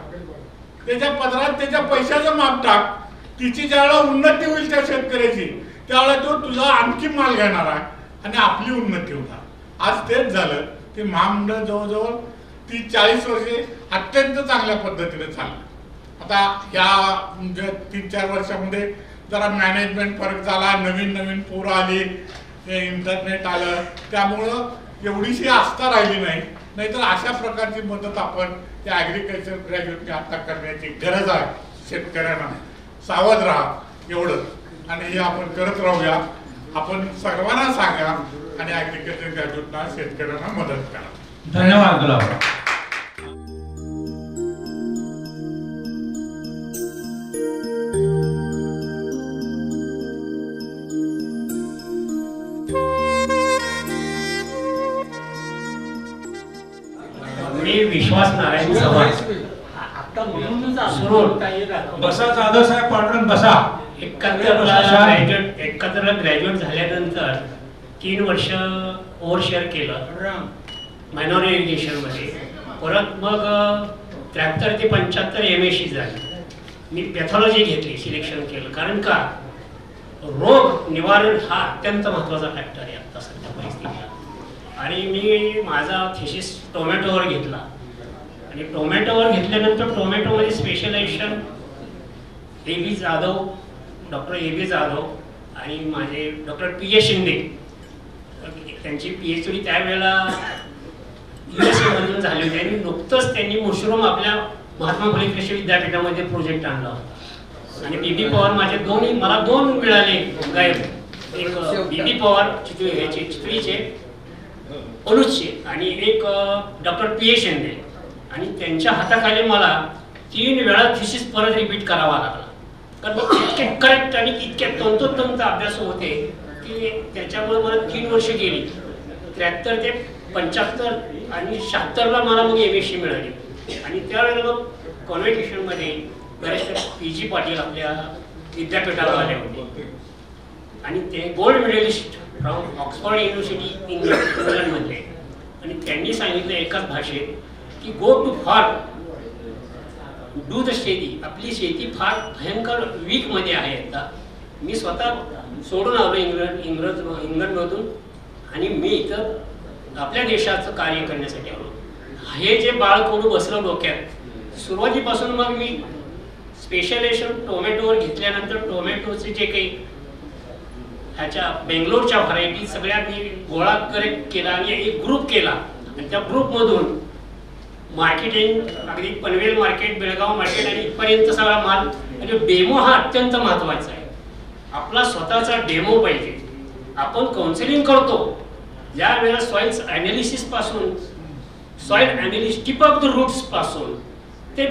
J: त्याच्या पदरात त्याच्या पैशाचं माप टाक. तिची ज्यावेळेला उन्नती होईल त्या शेतकऱ्याची त्यावेळेला तो तुझा आणखी माल घेणार आहे आणि आपली उन्नती होणार. आज तेच झालं की महामंडळ जवळजवळ 30-40 वर्षे अत्यंत चांगल्या पद्धतीने चाललं. आता या 3-4 वर्षामध्ये जरा मॅनेजमेंट फरक झाला, नवीन पोरं आली, इंटरनेट आलं, त्यामुळं एवढीशी आस्था राहिली नाही. नाहीतर अशा प्रकारची मदत आपण त्या ॲग्रिकल्चर ग्रॅज्युएटने आता करण्याची गरज आहे. शेतकऱ्यांना सावध राहा एवढं, आणि हे आपण करत राहूया. आपण सर्वांना सांगा आणि ॲग्रिकल्चर ग्रॅज्युएटना शेतकऱ्यांना मदत करा.
I: धन्यवाद गुलाब.
K: मी विश्वास नारायण चव्हाण.
I: बसा जाधव साहेब पांढरण बसा.
K: 71ला ग्रॅज्युएट झाल्यानंतर 3 वर्ष ओव्हरशेअर केलं मायनॉर इरिगेशन मध्ये. परत मग 73 ते 75 MSc झाली. मी पॅथॉलॉजी घेतली, सिलेक्शन केलं. कारण का रोग निवारण हा अत्यंत महत्त्वाचा फॅक्टर आहे आता सध्या परिस्थितीला. आणि मी माझा थिसिस टोमॅटोवर घेतला आणि टोमॅटोवर घेतल्यानंतर टोमॅटोमध्ये specialization AB Jadhav, doctor AB Jadhav आणि माझे डॉक्टर PA शिंदे, त्यांची PhD त्यावेळेला USA मधून झाली होती. आणि नुकतंच त्यांनी मशरूम आपल्या महात्मा फुले कृषी विद्यापीठामध्ये प्रोजेक्ट आणला होता. आणि BB पवार माझे दोन्ही, मला 2 मिळाले गायब. एक BB पवार चित्रीचे ओलूसचे आणि एक डॉक्टर PA शिंदे. आणि त्यांच्या हाताखाली मला 3 वेळा थिसिस परत रिपीट करावा लागला. कारण इतके करेक्ट आणि इतके तंतोतंत अभ्यास होते की त्याच्यामुळे मला 3 वर्ष गेली. 73 ते 75 आणि 76ला मला मग MSc मिळाली. आणि त्यावेळेला मग कॉन्व्हेकेशनमध्ये बरेचसे PG पाटील आपल्या विद्यापीठाला आले होते आणि ते gold medalist from Oxford university इंग्लंडमधले. आणि त्यांनी सांगितलं एकाच भाषेत की go to farm, do the sheti. आपली शेती फार भयंकर वीकमध्ये आहे आता. मी स्वतः सोडून आलो इंग्लंडमधून आणि मी इथं आपल्या देशाचं कार्य करण्यासाठी आलो. हे जे बाळकडू बसलं डोक्यात, सुरुवातीपासून मग मी स्पेशलायझेशन टोमॅटोवर घेतल्यानंतर टोमॅटोचे जे काही ह्याच्या बेंगलोरच्या व्हरायटी सगळ्या मी गोळा केला आणि एक ग्रुप केला. आणि त्या ग्रुपमधून मार्केटिंग, अगदी पनवेल मार्केट, बेळगाव मार्केट आणि इथपर्यंत सगळा माल. आणि डेमो हा अत्यंत महत्त्वाचा आहे. आपला स्वतःचा डेमो पाहिजे. आपण काउन्सिलिंग करतो ज्या वेळेला सॉइल ॲनालिसिस पासून, soil analysis tip of the roots पासून ते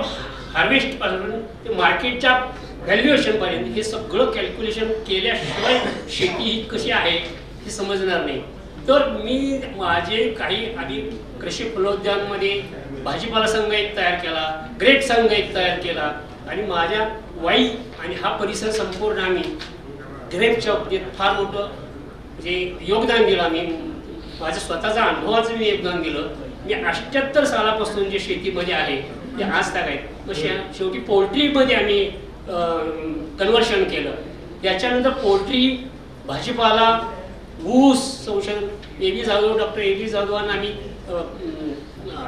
K: हार्वेस्ट पासून ते मार्केटच्या व्हॅल्युएशन पर्यंत हे सगळं कॅल्क्युलेशन केल्याशिवाय शेती ही कशी आहे हे समजणार नाही. तर मी माझे काही आधी कृषी फलोद्यानमध्ये भाजीपाला संघ एक तयार केला, ग्रेट संघ एक तयार केला आणि माझ्या वाई आणि हा परिसर संपूर्ण आम्ही ग्रेपच्या बाबतीत फार मोठं म्हणजे योगदान दिलं. आम्ही माझं स्वतःच्या अनुभवाचं मी योगदान दिलं. मी 78 सालापासून जे शेतीमध्ये आहे ते आज तक आहेत. मग शेवटी पोल्ट्रीमध्ये आम्ही कन्व्हर्शन केलं. त्याच्यानंतर पोल्ट्री, भाजीपाला, ऊस संशोधन AB जाधव, डॉक्टर AB जाधवांना आम्ही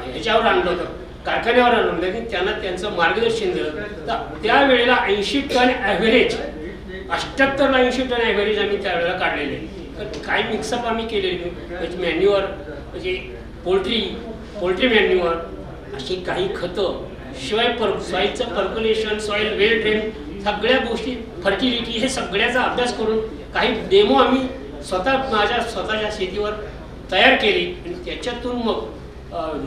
K: ह्याच्यावर आणलं होतं, कारखान्यावर आणलं होतं. त्यांना त्यांचं मार्गदर्शन दिलं. तर त्यावेळेला 80 टन ॲव्हरेज, 78ला 80 टन ॲव्हरेज आम्ही त्यावेळेला काढलेले. तर काही मिक्सअप आम्ही केलेले, मॅन्युअर म्हणजे पोल्ट्री मॅन्युअर, अशी काही खतं, शिवाय सॉईलचं पर्क्युलेशन, सॉईल वेल ट्रेन, सगळ्या गोष्टी, फर्टिलिटी, हे सगळ्याचा अभ्यास करून काही डेमो आम्ही माझ्या स्वतःच्या शेतीवर तयार केली. आणि त्याच्यातून मग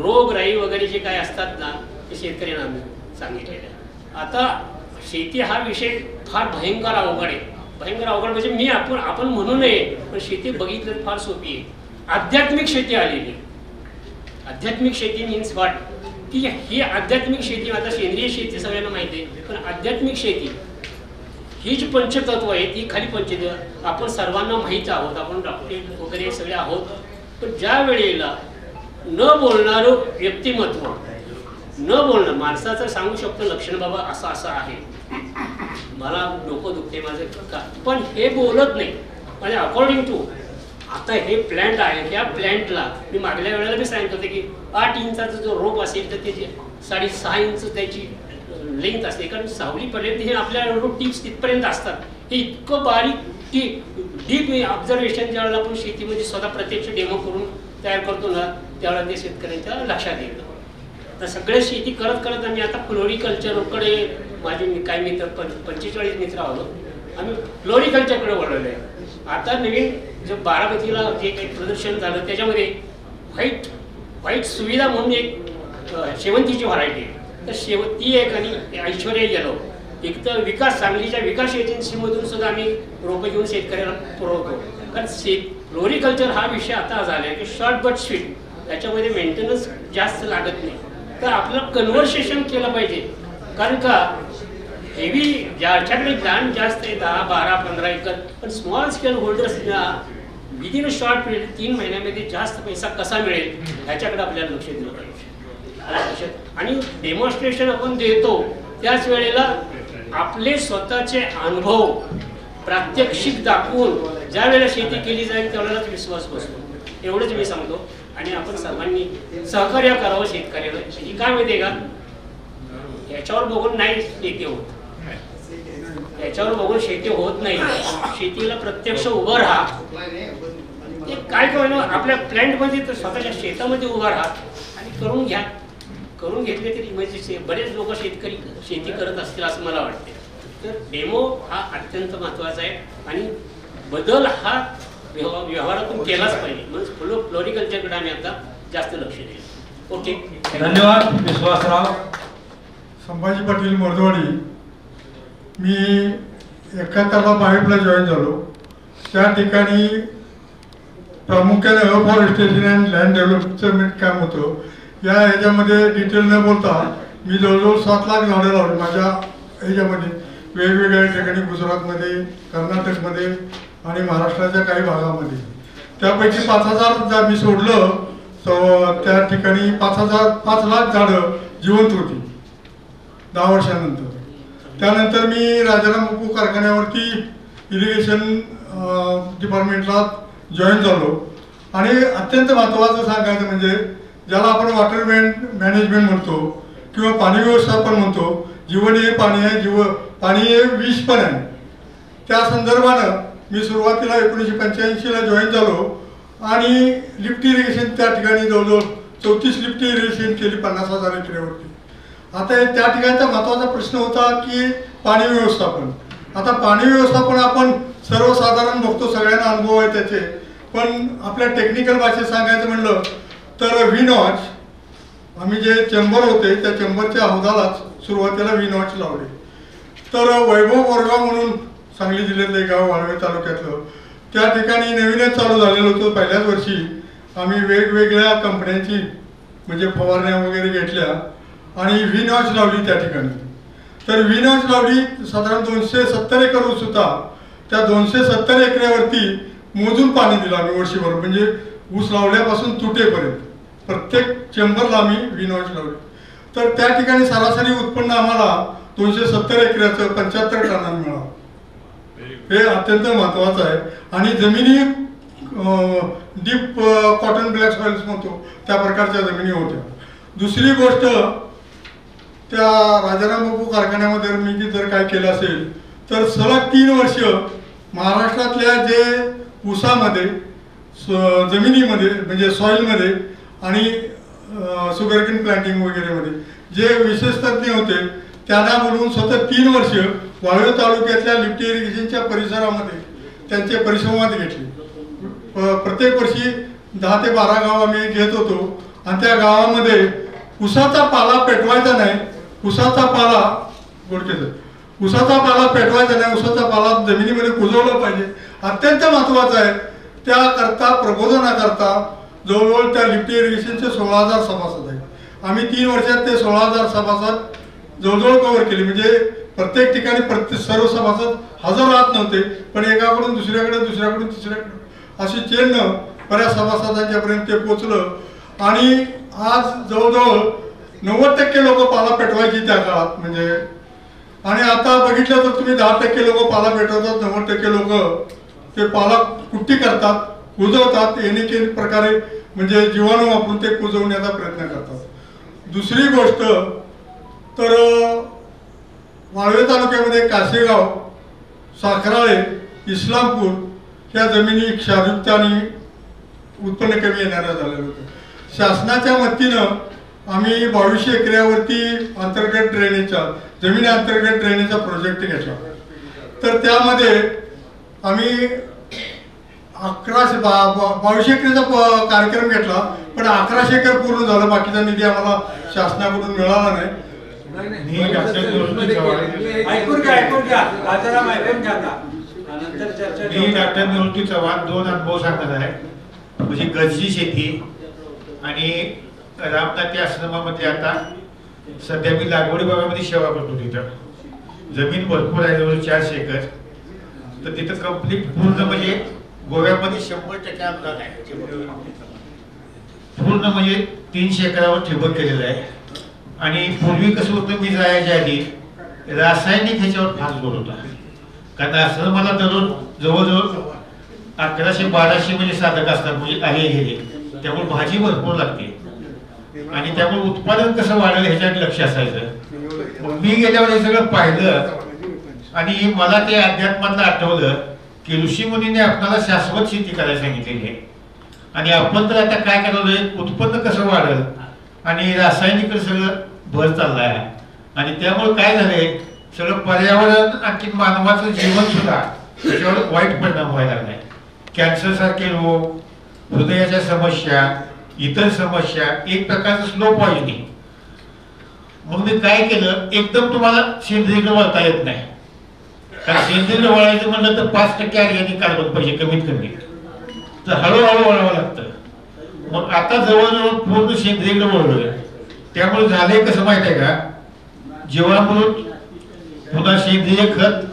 K: रोगराई वगैरे जे काय असतात ना ते शेतकऱ्यांना आम्ही सांगितलेले. आता शेती हा विषय फार भयंकर अवघड आहे. भयंकर अवघड म्हणजे आपण म्हणू नये, पण शेती बघितलं फार सोपी आहे. आध्यात्मिक शेती आलेली. आध्यात्मिक शेती मीन्स व्हॉट, की ही आध्यात्मिक शेती, आता सेंद्रिय शेती सगळ्यांना माहिती आहे, पण आध्यात्मिक शेती ही जी पंचतत्व आहे ती खाली पंचतत्व आपण सर्वांना माहीत आहोत. आपण डॉक्टर वगैरे सगळे आहोत. पण ज्या वेळेला न बोलणारं व्यक्तिमत्व, न बोलणं माणसाचं सांगू शकतो लक्षण, बाबा असं असं आहे, मला डोकं दुखते माझं का, पण हे बोलत नाही. म्हणजे अकॉर्डिंग टू आता हे प्लॅन्ट आहे, त्या प्लॅन्टला मी मागल्या वेळेला मी सांगितलं होतं की 8 इंचाचा जो रोप असेल तर त्याची 6.5 इंच त्याची लेंथ असते. कारण सावलीपर्यंत हे आपल्या टिप्स तिथपर्यंत असतात. हे इतकं बारीक की डीप ऑब्झर्वेशन ज्यावेळेला आपण शेतीमध्ये स्वतः प्रत्यक्ष डेमो करून तयार करतो ना, त्यावेळेला ते शेतकऱ्यांच्या लक्षात येतं. तर सगळ्या शेती करत करत आम्ही आता फ्लोरिकल्चरकडे, माझे काही मित्र 45 मित्र आहोत, आम्ही फ्लोरिकल्चरकडे वळवलो आहे. आता नवीन जो बारामतीला जे काही प्रदर्शन झालं त्याच्यामध्ये व्हाईट सुविधा म्हणून एक शेवंतीची व्हरायटी आहे. तर शेवंती एक आणि ऐश्वर्या येलो एक तर विकास, सांगलीच्या विकास एजन्सीमधून सुद्धा आम्ही रोपं घेऊन शेतकऱ्याला पुरवतो. कारण फ्लोरिकल्चर हा विषय आता झाला आहे की शॉर्ट बट स्वीट, त्याच्यामध्ये मेंटेनन्स जास्त लागत नाही. तर आपलं कन्व्हर्सेशन केलं पाहिजे. कारण का हेवी ज्याच्याकडे लँड जास्त आहे 10, 12, 15 एकर, पण स्मॉल स्केल होल्डर्सना विदिन अ शॉर्ट पिरियड 3 महिन्यामध्ये जास्त पैसा कसा मिळेल ह्याच्याकडे आपल्याला लक्ष दिलं पाहिजे. आणि डेमॉन्स्ट्रेशन आपण देतो त्याच वेळेला आपले स्वतःचे अनुभव प्रात्यक्षिक दाखवून ज्या वेळेला शेती केली जाईल त्यावेळेलाच विश्वास बसतो. एवढंच मी सांगतो. आणि आपण सर्वांनी सहकार्य करावं शेतकऱ्याला. ही काय माहिती आहे का, याच्यावर बघून नाही शेती होत, याच्यावर बघून शेती होत नाही. शेतीला प्रत्यक्ष उभं राहा. काय कळलं आपल्या प्लॅन्टमध्ये तर स्वतःच्या शेतामध्ये उभं राहा आणि करून घ्या. करून घेतले तरी म्हणजे बरेच लोक शेतकरी शेती करत असतील असं मला वाटते. तर डेमो हा अत्यंत महत्त्वाचा आहे आणि बदल हा व्यवहारातून केलाच पाहिजे. म्हणून फ्लोरिकल्चरकडे आम्ही आता जास्त लक्ष देऊ. ओके,
L: धन्यवाद. विश्वासराव.
M: संभाजी पाटील मोरदवाडी. मी 71ला बाहेरला जॉईन झालो. त्या ठिकाणी प्रामुख्याने अफॉरेस्टेशन अँड लँड डेव्हलपमेंट काम होतं. या ह्याच्यामध्ये डिटेल न बोलता मी जवळजवळ 7 लाख झाडं लावली माझ्या ह्याच्यामध्ये, वेगवेगळ्या ठिकाणी, गुजरातमध्ये, कर्नाटकमध्ये आणि महाराष्ट्राच्या काही भागामध्ये. त्यापैकी 5000 मी सोडलं तर त्या ठिकाणी 5 लाख झाडं जिवंत होती 10 वर्षानंतर. त्यानंतर मी राजाराम बापू कारखान्यावरती इरिगेशन डिपार्टमेंटला जॉईन झालो. आणि अत्यंत महत्त्वाचं सांगायचं म्हणजे ज्याला आपण वॉटर मॅनेजमेंट म्हणतो किंवा पाणी व्यवस्थापन म्हणतो, जीवन हे पाणी आहे, पाणी हे विष पण आहे. त्या संदर्भानं मी सुरुवातीला 1985ला जॉईन झालो आणि लिफ्ट इरिगेशन त्या ठिकाणी जवळजवळ 34 लिफ्ट इरिगेशन केली 50,000 एकरवरती. आता त्या ठिकाणचा महत्त्वाचा प्रश्न होता की पाणी व्यवस्थापन. आता पाणी व्यवस्थापन आपण सर्वसाधारण बघतो, सगळ्यांना अनुभव आहे त्याचे, पण आपल्या टेक्निकल भाषेत सांगायचं म्हणलं तर व्हीनॉच, आम्ही जे चेंबर होते त्या चेंबरच्या हौदालाच सुरुवातीला व्हीनॉच लावले. तर वैभव बोरगाव म्हणून सांगली जिल्ह्यातलं एक गाव, वाळवे तालुक्यातलं, त्या ठिकाणी नवीनच चालू झालेलं होतं. पहिल्याच वर्षी आम्ही वेगवेगळ्या कंपन्यांची म्हणजे फवारण्या वगैरे घेतल्या आणि व्हीनॉच लावली त्या ठिकाणी. तर व्हीनॉच लावली, साधारण 270 एकर ऊस होता. त्या 270 एकरावरती मोजून पाणी दिलं आम्ही वर्षभर, म्हणजे ऊस लावल्यापासून तुटेपर्यंत प्रत्येक चेंबरला आम्ही व्हीनॉच लावली. तर त्या ठिकाणी सरासरी उत्पन्न आम्हाला 270 एकराचं 75 टनांनी मिळालं. हे अत्यंत महत्त्वाचं आहे. आणि जमिनी डीप कॉटन ब्लॅक सॉइल्स म्हणतो त्या प्रकारच्या जमिनी होत्या. दुसरी गोष्ट, त्या राजाराम बापू कारखान्यामध्ये मी जर काय केलं असेल तर सलग 3 वर्ष महाराष्ट्रातल्या जे ऊसामध्ये, जमिनीमध्ये म्हणजे सॉइलमध्ये आणि शुगरकेन प्लांटिंग वगैरेमध्ये जे विशेष तज्ज्ञ होते त्यांना बोलवून सतत 3 वर्ष वाळवे तालुक्यातल्या लिफ्ट इरिगेशनच्या परिसरामध्ये त्यांचे परिसंवाद घेतले. प्रत्येक वर्षी 10 ते 12 गाव आम्ही घेत होतो आणि त्या गावामध्ये ऊसाचा पाला पेटवायचा नाही, ऊसाचा पाला पेटवायचा नाही, ऊसाचा पाला जमिनीमध्ये कुजवला पाहिजे, अत्यंत महत्त्वाचं आहे. त्याकरता प्रबोधनाकरता जवळजवळ त्या लिफ्ट इरिगेशनचे 16,000 सभासद आहेत. आम्ही 3 वर्षात ते 16,000 सभासद जवळजवळ कव्हर केले. म्हणजे प्रत्येक ठिकाणी सर्व सभासद हजर राहत नव्हते, पण एकाकडून दुसऱ्याकडे, दुसऱ्याकडून तिसऱ्याकडे अशी चेन बऱ्याच सभासदांच्यापर्यंत ते पोचलं. आणि आज जवळजवळ 90% लोक पाला पेटवायची त्या काळात म्हणजे. आणि आता बघितलं तर तुम्ही 10% लोक पाला पेटवतात, 90% लोक ते पाला कुट्टी करतात, कुजवतात, एनेके प्रकारे म्हणजे जीवाणू वापरून ते कुजवण्याचा प्रयत्न करतात. दुसरी गोष्ट तर वाळवे तालुक्यामध्ये कासेगाव, साखराळे, इस्लामपूर ह्या जमिनी क्षारयुक्ताने उत्पन्न कमी येणाऱ्या झालेलं होतं. शासनाच्या वतीनं आम्ही 2200 एकरावरती अंतर्गत ड्रेनेजचा जमिनी अंतर्गत ड्रेनेजचा प्रोजेक्ट घेतला. तर त्यामध्ये आम्ही 2200 एकराचा कार्यक्रम घेतला, पण 1100 एकर पूर्ण झालं. बाकीचा निधी आम्हाला शासनाकडून मिळाला नाही.
N: मी डॉक्टर निवृत्ती चव्हाण 2 अनुभव सांगणार आहे. म्हणजे गंजी शेती आणि रामनाथी आश्रमामध्ये आता सध्या मी लागवडी बागामध्ये सेवा करतो. तिथं जमीन भरपूर आहे, जवळ 400 एकर. तर तिथं कंप्लीट पूर्ण म्हणजे गोव्यामध्ये 100% अनुदान आहे. पूर्ण म्हणजे 300 एकरावर ठिबक केलेलं आहे. आणि पूर्वी कसं होतं, मी जायच्या आधी रासायनिक ह्याच्यावर फार जोर होता. कारण आश्रमाला दररोज जवळजवळ 1100-1200 म्हणजे साधक असतात, म्हणजे आले गेले. त्यामुळे भाजी भरपूर लागते आणि त्यामुळे उत्पादन कसं वाढेल ह्याच्यात लक्ष असायचं. मग मी गेल्यावर हे सगळं पाहिलं आणि मला ते अध्यात्मातलं आठवलं की ऋषीमुनीने आपल्याला शाश्वत शेती करायला सांगितलेली आहे. आणि आपण तर आता काय करायलोय, उत्पन्न कसं वाढेल आणि रासायनिक सगळं भर चालला आहे. आणि त्यामुळे काय झालंय, सगळं पर्यावरण आणखी मानवाचं जीवन सुद्धा त्याच्यावर वाईट परिणाम व्हायला लागलाय. कॅन्सर सारखे रोग, हृदयाच्या समस्या, इतर समस्या, एक प्रकारचं स्लो पॉइझनिंग. मग मी काय केलं, एकदम तुम्हाला सेंद्रिय वळता येत नाही. कारण सेंद्रिय वळायचं म्हणलं तर 5% ऑर्गॅनिक कार्बन पाहिजे कमीत कमी. तर हळूहळू वळावं लागतं. मग आता जवळजवळ पूर्ण सेंद्रिय वळलोय. त्यामुळे झालंय कसं माहित आहे का, जीवामृत, पुन्हा सेंद्रिय खत,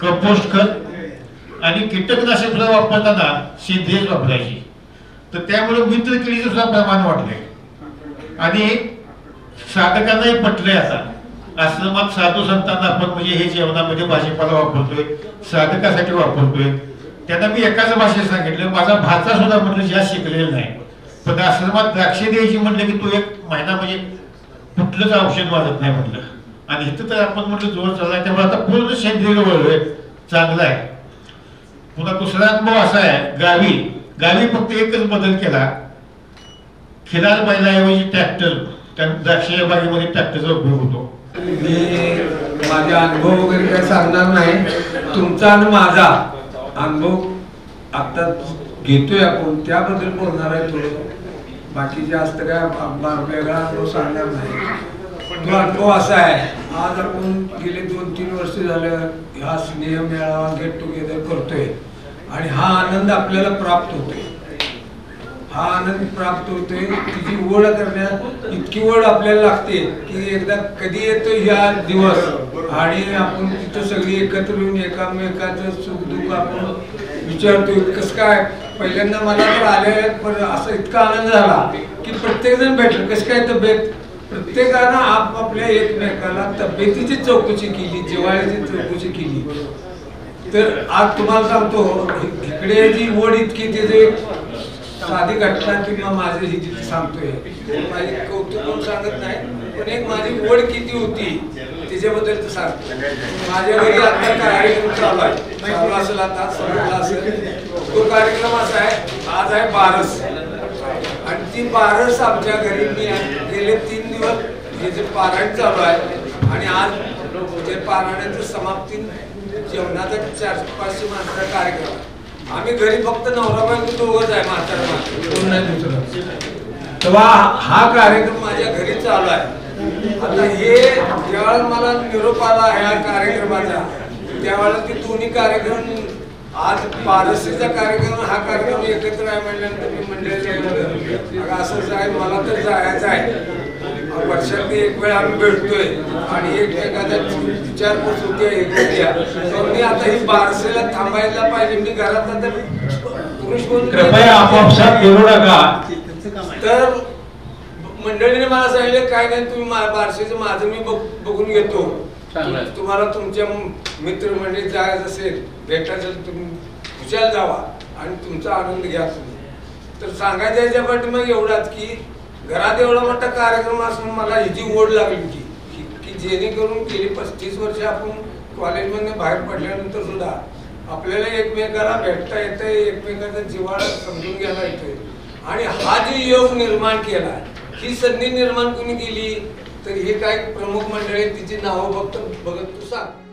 N: कंपोस्ट खत आणि कीटकनाशक सुद्धा वापरताना सेंद्रिय वापरायची. तर त्यामुळे मित्रकिडीचं सुद्धा प्रमाण वाढलंय. आणि साधकांनाही पटलंय. आता आश्रमात साधू संतांना आपण म्हणजे हे जेवणामध्ये भाजीपाला वापरतोय, साधकासाठी वापरतोय. त्यांना मी एकाच भाषेत सांगितलं, माझा भाचा सुद्धा म्हटलं जास्त शिकलेला नाही, पण आश्रमात द्राक्षे द्यायची म्हटलं की तू 1 महिना म्हणजे कुठलंच औषध वाढत नाही म्हटलं. आणि इथं तर आपण म्हटलं जोर चाललाय. त्यामुळे आता पूर्ण सेंद्रिय वळलोय, चांगलं आहे. पुन्हा दुसरा अनुभव असा आहे, गावी फक्त एकच बदल केला, खिलार बैलाऐवजी ट्रॅक्टर. त्या द्राक्ष बागेमध्ये ट्रॅक्टरचा उपयोग होतो.
O: मी माझे अनुभव वगैरे काही सांगणार नाही. तुमचा आणि माझा अनुभव आता घेतोय आपण, त्याबद्दल बोलणार आहे थोडं. बाकी जास्त काय वेगळा अनुभव सांगणार नाही. तो अनुभव असा आहे, आज आपण गेले 2-3 वर्ष झालं हा स्नेह मेळावा गेट टुगेदर करतोय आणि हा आनंद आपल्याला प्राप्त होतोय. हा आनंद प्राप्त होतोय. तिची ओढ करण्यात इतकी ओढ आपल्याला लागते की एकदा कधी येतो ह्या दिवस आणि आपण तिथं सगळी एकत्र येऊन एकामेकाचं सुख दुःख आपण विचारतोय. कसं काय, पहिल्यांदा मला तर आले, पण असं इतका आनंद झाला की प्रत्येक जण भेटलं. कसं काय तब्येत, प्रत्येकानं आपापल्या एकमेकाला तब्येतीची चौकशी केली, जिव्हाळ्याची चौकशी केली. तर आज तुम्हाला सांगतो, इकडे जी ओढ इतकी, तिथे साधी घटना किंवा माझी ही जिथे सांगतोय, माझी कौतुक म्हणून सांगत नाही, पण एक माझी ओढ किती होती त्याच्याबद्दल तर सांगतो. माझ्या घरी आता कार्यक्रम चालू असेल, आता समजला असेल. तो कार्यक्रम असा आहे, आज आहे बारस आणि ती बारस आमच्या घरी मी गेले 3 दिवस हे जे पारायण चालू आहे आणि आज ते पारायणाचं समाप्ती जेवणाचा 400-500 माणसाचा कार्यक्रम. आम्ही घरी फक्त नवरा बायको दोघंच आहे, म्हातारा तेव्हा हा कार्यक्रम माझ्या घरी चालू आहे. आता हे ज्यावेळेला मला निरोप आला ह्या कार्यक्रमाचा, त्यावेळेला ते दोन्ही कार्यक्रम, आज पारसीचा कार्यक्रम हा कार्यक्रम एकत्र आहे म्हटल्यानंतर मी मंडळी असंच आहे, मला तर जायचं आहे. वर्षात 1 वेळ आम्ही भेटतोय आणि एकमेकाचा विचारपूस होते. मी आता ही बारसेला थांबायला पाहिजे. मी घरात आता पुरुष कोण
L: कृपया आपापसात बोलू नका.
O: तर मंडळीने मला सांगितलं काय नाही, तुम्ही बारसेचं माझं मी बघून घेतो. तुम्हाला तुमच्या मित्रमंडळीत जायचं असेल, भेटायचं, तुम्ही खुशाल जावा आणि तुमचा आनंद घ्या तुम्ही. तर सांगायचं याच्या पाठीमागे एवढाच की घरात एवढा मोठा कार्यक्रम असून मला ह्याची ओढ लागली की जेणेकरून गेली 35 वर्ष आपण कॉलेजमधून बाहेर पडल्यानंतर सुद्धा आपल्याला एकमेकाला भेटता येते, एकमेकाचा जिव्हाळा समजून घ्यायला येतोय आणि हा जो योग निर्माण केला, ही संधी निर्माण कोणी केली तर हे काय प्रमुख मंडळी तिची नावं बघत तू सांग.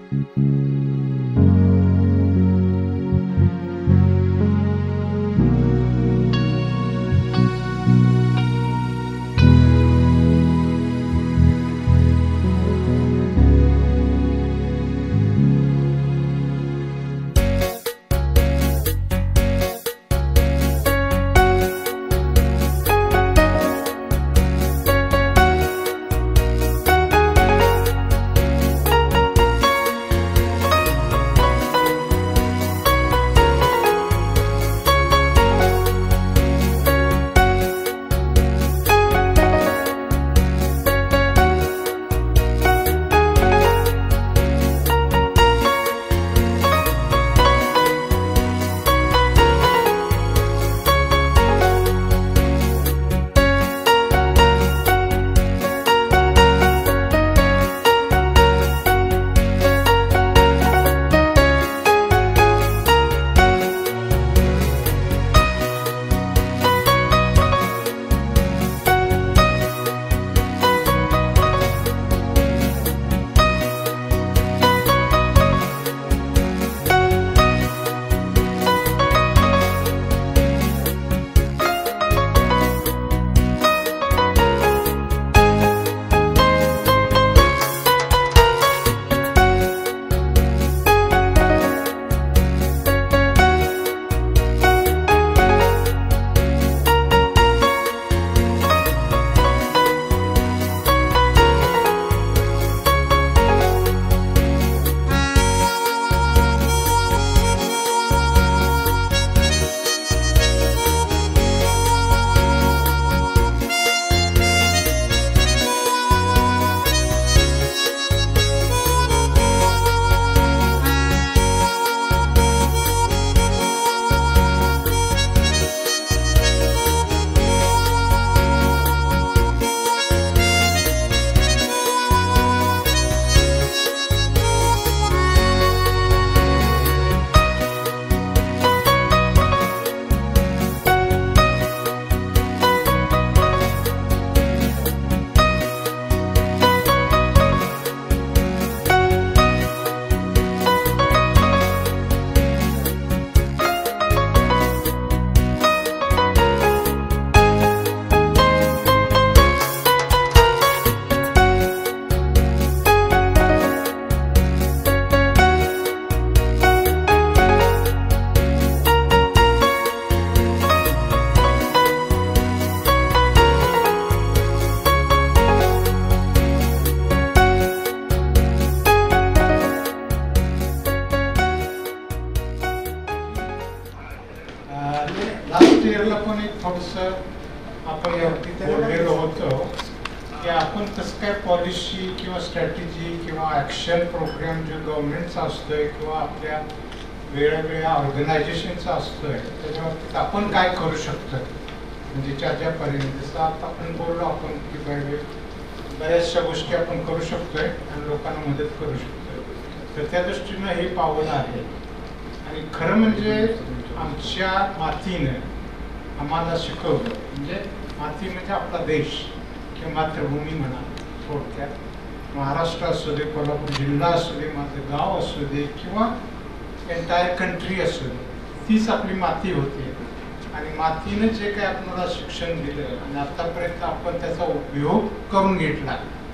N: लास्ट इयरला पण एक थोडंसं आपण यावरती बोललेलो होतो की आपण कसं काय पॉलिसी किंवा स्ट्रॅटेजी किंवा ॲक्शन प्रोग्राम जो गव्हर्नमेंटचा असतोय किंवा आपल्या वेगवेगळ्या ऑर्गनायझेशनचा असतोय त्याच्यावरती आपण काय करू शकतो, म्हणजे ज्यापर्यंत जसं आता आपण बोललो आपण की बऱ्याचशा गोष्टी आपण करू शकतोय आणि लोकांना मदत करू शकतोय, तर त्या दृष्टीनं हे पावलं आहे. आणि खरं म्हणजे आमच्या मातीनं आम्हाला शिकवलं, म्हणजे माती म्हणजे आपला देश किंवा मातृभूमी म्हणा, थोडक्यात महाराष्ट्र असू दे, कोल्हापूर जिल्हा असू दे, माझं गाव असू दे किंवा एंटायर कंट्री असू दे, तीच आपली माती होती. आणि मातीनं जे काही आपल्याला शिक्षण दिलं आणि आतापर्यंत आपण त्याचा उपयोग करून घेतला,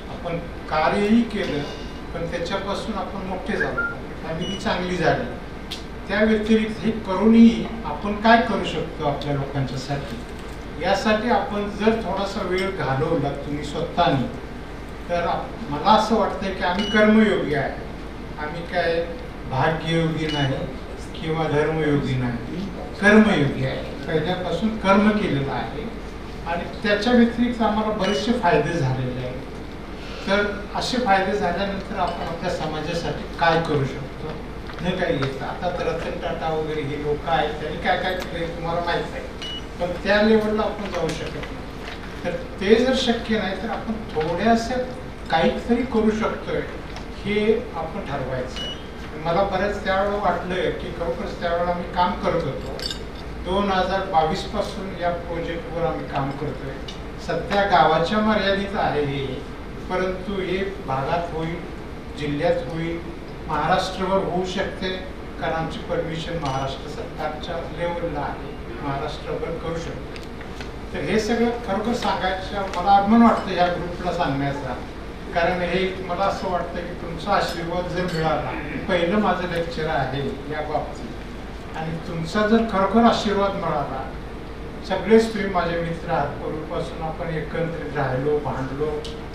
N: आपण कार्यही केलं, पण त्याच्यापासून आपण मोठे झालो, फॅमिली चांगली झाली. त्या व्यतिरिक्त हे करूनही आपण काय करू शकतो आपल्या लोकांच्यासाठी, यासाठी आपण जर थोडासा वेळ घालवला तुम्ही स्वतःनी, तर मला असं वाटतं की आम्ही कर्मयोगी आहे. आम्ही काय भाग्ययोगी नाही किंवा धर्मयोगी नाही, कर्मयोगी आहे. पहिल्यापासून कर्म केलेलं आहे आणि त्याच्या व्यतिरिक्त आम्हाला बरेचसे फायदे झालेले आहेत. तर असे फायदे झाल्यानंतर आपण आपल्या समाजासाठी काय करू शकतो हे काही येतं. आता तर रतन टाटा वगैरे हे लोक आहेत, त्यांनी काय काय केलं तुम्हाला माहीत आहे, पण त्या लेवलला आपण जाऊ शकत नाही. तर ते जर शक्य नाही तर आपण थोड्याशा काहीतरी करू शकतोय हे आपण ठरवायचं.
P: मला बऱ्याच त्यावेळेला वाटलं की खरोखरच त्यावेळेला आम्ही काम करत होतो. 2022 पासून या प्रोजेक्टवर आम्ही काम करतोय. सध्या गावाच्या मर्यादित आहे हे, परंतु हे भागात होईल, जिल्ह्यात होईल, महाराष्ट्रावर होऊ शकते, कारण आमची परमिशन महाराष्ट्र सरकारच्या लेवलला आहे, महाराष्ट्रावर करू शकते. तर हे सगळं खरोखर सांगायचं मला अभिमान वाटतं या ग्रुपला सांगण्याचा, कारण हे मला असं वाटतं की तुमचा आशीर्वाद जर मिळाला, पहिलं माझं लेक्चर आहे या बाबतीत, आणि तुमचा जर खरोखर आशीर्वाद मिळाला, सगळेच तुम्ही माझे मित्र आहात, पूर्वीपासून आपण एकत्रित राहिलो, भांडलो,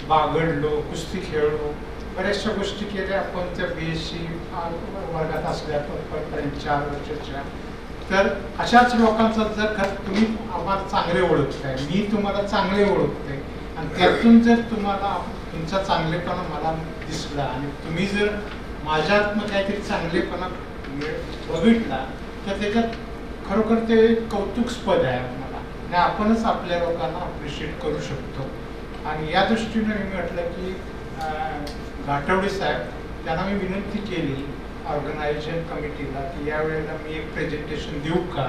P: बागडलो, कुस्ती खेळलो, बऱ्याचशा गोष्टी केल्या आपण त्या BSc वर्गात असल्यापर्यंत 4 वर्षाच्या. तर अशाच लोकांचा जर तुम्ही आम्हाला चांगले ओळखताय, मी तुम्हाला चांगले ओळखते, आणि त्यातून जर तुम्हाला तुमचा चांगलेपणा मला दिसला आणि तुम्ही जर माझ्यातनं काहीतरी चांगलेपणा बघितला, तर त्याच्यात खरोखर ते कौतुकस्पद आहे मला, आणि आपणच आपल्या लोकांना अप्रिशिएट करू शकतो. आणि या दृष्टीने मी म्हटलं की घाटवडे साहेब, त्यांना मी विनंती केली ऑर्गनायझेशन कमिटीला की यावेळेला मी एक प्रेझेंटेशन देऊ का,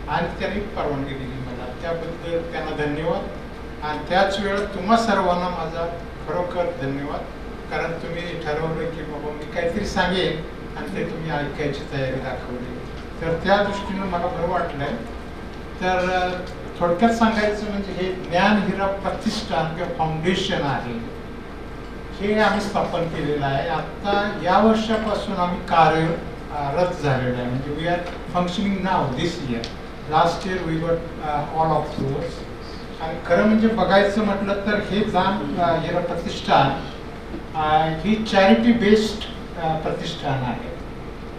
P: आणि त्यांनी परवानगी दिली मला, त्याबद्दल त्यांना धन्यवाद. आणि त्याच वेळेला तुम्हा सर्वांना माझा खरोखर धन्यवाद, कारण तुम्ही ठरवलं की बाबा मी काहीतरी सांगेन आणि ते तुम्ही ऐकायची तयारी दाखवली, तर त्या दृष्टीनं मला बरं वाटलंय. तर थोडक्यात सांगायचं म्हणजे हे ज्ञानहिरा प्रतिष्ठान किंवा फाउंडेशन आहे, हे आम्ही स्थापन केलेलं आहे. आता या वर्षापासून आम्ही कार्यरत झालेलं आहे, म्हणजे we are functioning now this year. Last year we got all of doors. आणि खरं म्हणजे बघायचं म्हटलं तर हे ज्ञानहिरा प्रतिष्ठान ही चॅरिटी बेस्ड प्रतिष्ठान आहे,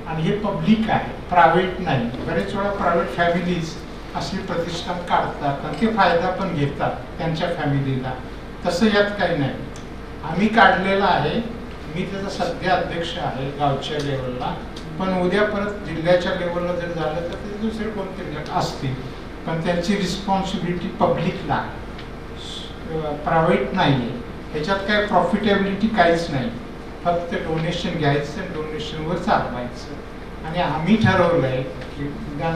P: आणि हे पब्लिक आहे, प्रायव्हेट नाही. बरेच वेळा प्रायव्हेट फॅमिलीज असली प्रतिष्ठान काढतात आणि ते फायदा पण घेतात त्यांच्या फॅमिलीला, तसं यात काही नाही. आम्ही काढलेला आहे, मी त्याचा सध्या अध्यक्ष आहे गावच्या लेवलला, पण उद्या परत जिल्ह्याच्या लेवलला जर झालं तर ते दुसरे कोणते असतील, पण त्यांची रिस्पॉन्सिबिलिटी पब्लिकला, प्रायव्हेट नाही आहे. ह्याच्यात काय प्रॉफिटेबिलिटी काहीच नाही, फक्त डोनेशन घ्यायचं, डोनेशनवर चालवायचं. आणि आम्ही ठरवलं आहे की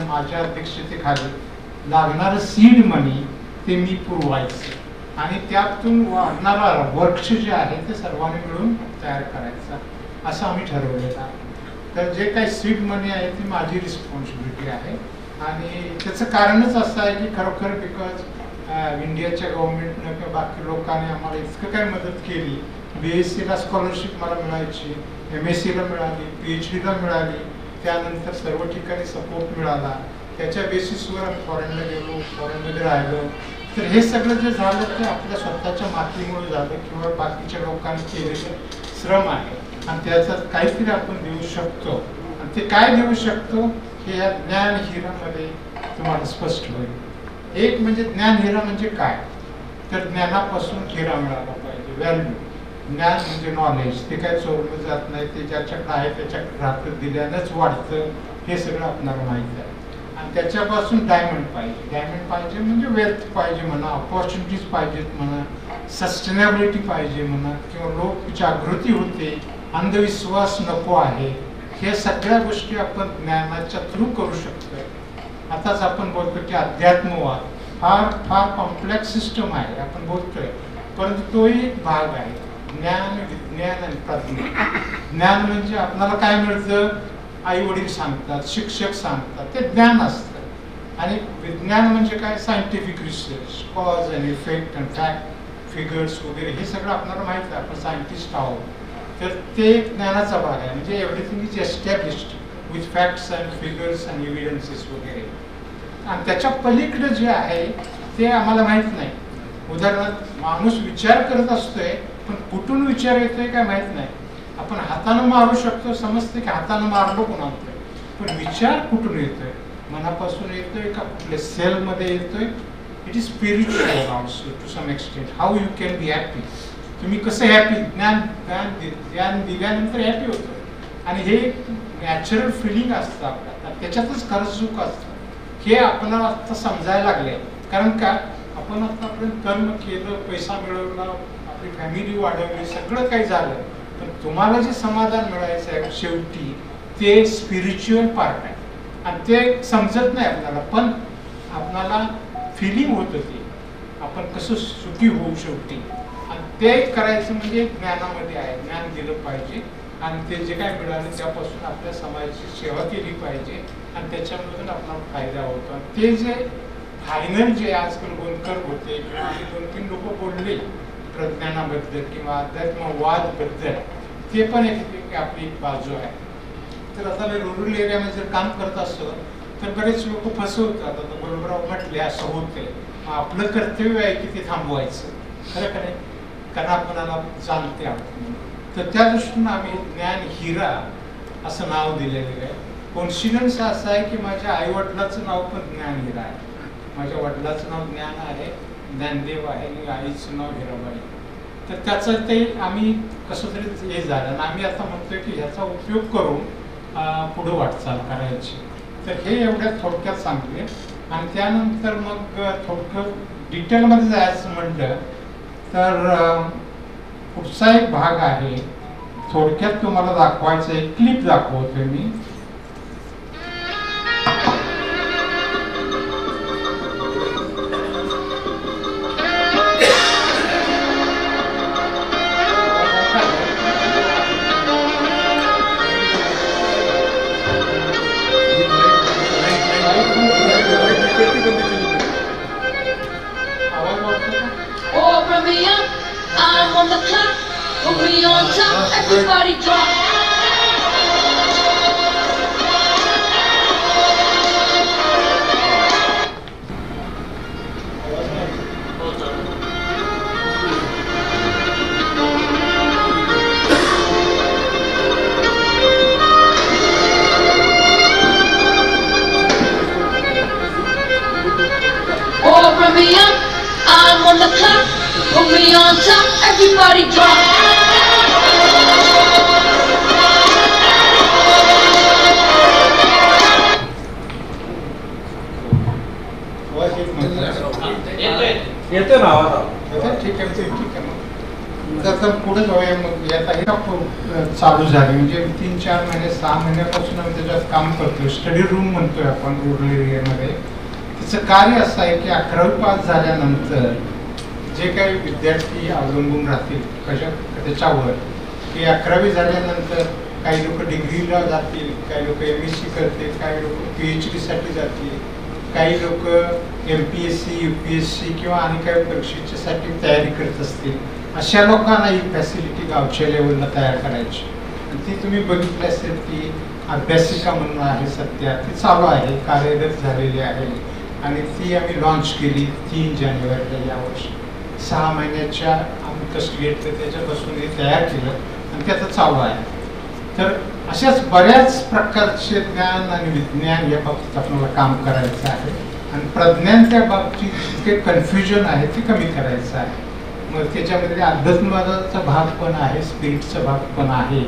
P: माझ्या अध्यक्षतेखाली लागणारं सीड मनी ते मी पुरवायचं, आणि त्यातून वाढणारा वर्क्स जे आहे ते सर्वांनी मिळून तयार करायचा, असं आम्ही ठरवलेलं आहे. तर जे काही सीड मनी आहे ती माझी रिस्पॉन्सिबिलिटी आहे, आणि त्याचं कारणच असं आहे की खरोखर बिकॉज इंडियाच्या गव्हर्नमेंटनं किंवा बाकी लोकांनी आम्हाला इतकं काय मदत केली. BScला स्कॉलरशिप मला मिळायची, MScला मिळाली, PhDला मिळाली, त्यानंतर सर्व ठिकाणी सपोर्ट मिळाला. त्याच्या बेसिसवर आम्ही फॉरेनला गेलो, फॉरेनमध्ये राहिलो. तर हे सगळं जे झालं ते आपल्या स्वतःच्या मातीमुळे झालं किंवा बाकीच्या लोकांनी केलेलं श्रम आहे, आणि त्याच्यात काहीतरी आपण देऊ शकतो. आणि ते काय देऊ शकतो हे या ज्ञानहिरामध्ये तुम्हाला स्पष्ट होईल. एक म्हणजे ज्ञानहिरा म्हणजे काय, तर ज्ञानापासून हिरा मिळाला पाहिजे, व्हॅल्यू. ज्ञान म्हणजे नॉलेज, ते काय चोरलं जात नाही, ते ज्याच्याकडे आहे त्याच्याकडे राहतं, दिल्यानंच वाढतं, हे सगळं आपल्याला माहीत आहे. आणि त्याच्यापासून डायमंड पाहिजे. डायमंड पाहिजे म्हणजे वेल्थ पाहिजे म्हणा, ऑपॉर्च्युनिटीज पाहिजेत म्हणा, सस्टेनेबिलिटी पाहिजे म्हणा, किंवा लोक जागृती होते, अंधविश्वास नको आहे. हे सगळ्या गोष्टी आपण ज्ञानाच्या थ्रू करू शकतोय. आताच आपण बोलतो की अध्यात्मवाद फार फार कॉम्प्लेक्स सिस्टम आहे, आपण बोलतोय, परंतु तोही एक भाग आहे. ज्ञान, विज्ञान आणि प्रज्ञा. ज्ञान म्हणजे आपल्याला काय मिळतं, आई वडील सांगतात, शिक्षक सांगतात, ते ज्ञान असतं. आणि विज्ञान म्हणजे काय, scientific research, cause and effect and fact, figures वगैरे, हे सगळं आपल्याला माहिती आहे, आपण सायंटिस्ट आहोत. तर ते ज्ञानाचा भाग आहे, म्हणजे everything is established with facts and figures and evidences वगैरे. आणि त्याच्या पलीकडे जे आहे ते आम्हाला माहीत नाही. उदाहरणार्थ माणूस विचार करत असतोय, पण कुठून विचार येतोय काय माहीत नाही. आपण हातानं मारू शकतो, समजते की हातानं मारलो कोणाला, पण विचार कुठून येतोय, मनापासून येतोय का कुठल्या सेलमध्ये येतोय. It is spiritual also to some extent. How you can be happy, तुम्ही कसं हॅपी, ज्ञान ज्ञान दिल्यानंतर हॅपी होतो. आणि हे नॅचरल फिलिंग असतं आपल्याला, त्याच्यातच खरंच सुख असतं. हे आपल्याला आता समजायला लागले, कारण का आपण आतापर्यंत कर्म केलं, पैसा मिळवला, आपली फॅमिली वाढवली, सगळं काही झालं, पण तुम्हाला जे समाधान मिळायचं आहे शेवटी ते स्पिरिच्युअल पार्ट आहे आणि ते समजत नाही आपल्याला, पण आपल्याला फिलिंग होत होती आपण कसं सुखी होऊ शेवटी, आणि ते करायचं म्हणजे ज्ञानामध्ये आहे. ज्ञान दिलं पाहिजे आणि ते जे काय मिळालं त्यापासून आपल्या समाजाची सेवा केली पाहिजे आणि त्याच्यामधून आपल्याला फायदा होतो. ते जे फायनल जे आजकाल गोंदकर होते किंवा आम्ही 2-3 लोक बोलले प्रज्ञानाबद्दल किंवा अध्यात्मवादबद्दल, ते पण एक आपली एक बाजू आहे. तर आता रुरल एरियामध्ये जर काम करत असतो तर बरेच लोक फसवतात. आता बरोबर म्हटले असं होते, आपलं कर्तव्य आहे की ते थांबवायचं, खरं का नाही, कारण आपणाला जाणते आपण. तर त्या दृष्टीनं आम्ही ज्ञान हिरा असं नाव दिलेलं आहे. कॉन्सिडन्स असा आहे की माझ्या आई वडिलाचं नाव पण ज्ञान हिरा आहे. माझ्या वडिलाचं नाव ज्ञान आहे, ज्ञानदेव आहे, आणि आईचं नाव हिराबाई. तर त्याचं ते आम्ही कसं तरी हे झालं आणि आम्ही आता म्हणतोय की ह्याचा उपयोग करून पुढे वाटचाल करायची. तर हे एवढ्या थोडक्यात सांगले आणि त्यानंतर मग थोडक्यात डिटेलमध्ये जायचं म्हटलं तर पुढचा एक भाग आहे, थोडक्यात तुम्हाला दाखवायचं एक क्लिप दाखवतोय मी.
Q: Open me up, I'm on the clock. Put me on top, everybody drop. Open me up, I'm on the clock. Put me on top, everybody drop.
C: येतो ना आवाज.
P: ठीक आहे. तर पुढे जाऊया. मग आता हे चालू झाले म्हणजे 3-4 महिने 6 महिन्यापासून आम्ही त्याच्यात काम करतोय. स्टडी रूम म्हणतोय आपण रुरल एरियामध्ये. तिचं कार्य असं आहे की 11वी पास झाल्यानंतर जे काही विद्यार्थी अवलंबून राहतील त्याच्यावर, की 11वी झाल्यानंतर काही लोक डिग्रीला जातील, काही लोक MSc करतील, काही लोक PhD साठी जातील, काही लोक MPSC UPSC किंवा आणि काही परीक्षेसाठी तयारी करत असतील. अशा लोकांना ही फॅसिलिटी गावच्या लेवलला तयार करायची. आणि ती तुम्ही बघितली असेल ती अभ्यासिका म्हणून आहे सध्या, ती चालू आहे, कार्यरत झालेली आहे आणि ती आम्ही लॉन्च केली 3 जानेवारीला यावर्षी. 6 महिन्याच्या आम्ही कष्ट घेतले, त्याच्यापासून हे तयार केलं आणि त्याचं चालू आहे. तर अशाच बऱ्याच प्रकारचे ज्ञान आणि विज्ञान या बाबतीत आपल्याला काम करायचं आहे आणि प्रज्ञान त्या बाबतीत जे कन्फ्युजन आहे ते कमी करायचं आहे. मग त्याच्यामध्ये अध्यात्माचा भाग पण आहे, स्पिरिटचा भाग पण आहे.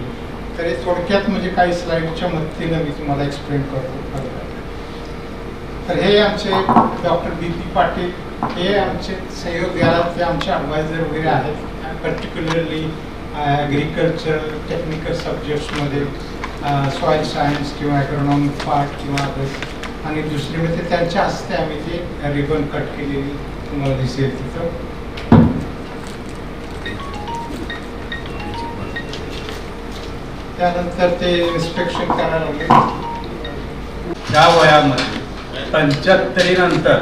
P: तर हे थोडक्यात म्हणजे काही स्लाईडच्या मदतीनं मी तुम्हाला एक्सप्लेन करतो. तर हे आमचे डॉक्टर BP पाटील, हे आमचे सहयोग द्यायला ते आमचे ॲडवायझर वगैरे आहेत. पर्टिक्युलरली ॲग्रिकल्चर टेक्निकल सब्जेक्ट्समध्ये सॉईल सायन्स किंवा ॲग्रोनॉमिक पार्ट किंवा अदर्स. आणि दुसरी म्हणजे त्यांच्या हस्ते आम्ही ते रिबन कट केलेली तुम्हाला दिसेल तिथं. त्यानंतर ते इन्स्पेक्शन करायला लागले.
C: त्या वयामध्ये 75 नंतर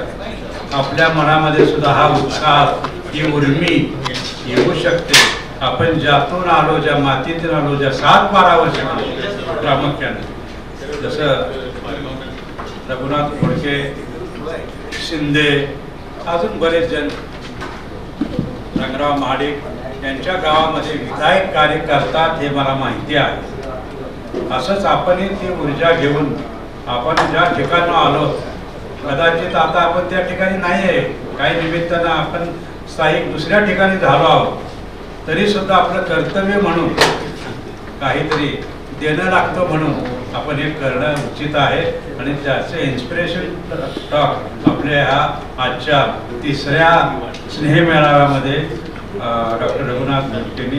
C: आपल्या मनामध्ये सुद्धा हा उत्साह, ही उर्मी येऊ शकते. आपण ज्यातून आलो, ज्या मातीतून आलो, ज्या 7-12 वर्ष प्रामुख्याने, जसं रघुनाथ खोडके, शिंदे, अजून बरेच जण, रंगराव महाडिक यांच्या गावामध्ये विधायक कार्य करतात हे मला माहिती आहे. असंच आपणही ती ऊर्जा घेऊन आपण ज्या ठिकाणी आलो, कदाचित आता आपण त्या ठिकाणी नाही आहे, काही निमित्तानं आपण स्थायिक दुसऱ्या ठिकाणी झालो आहोत, तरी सुद्धा आपलं कर्तव्य म्हणून काहीतरी देणं लागतं म्हणून आपण हे करणं उचित आहे. आणि त्याचे इन्स्पिरेशन टॉक आपल्या ह्या आजच्या 3ऱ्या स्नेहमेळाव्यामध्ये डॉक्टर रघुनाथ खोडकेंनी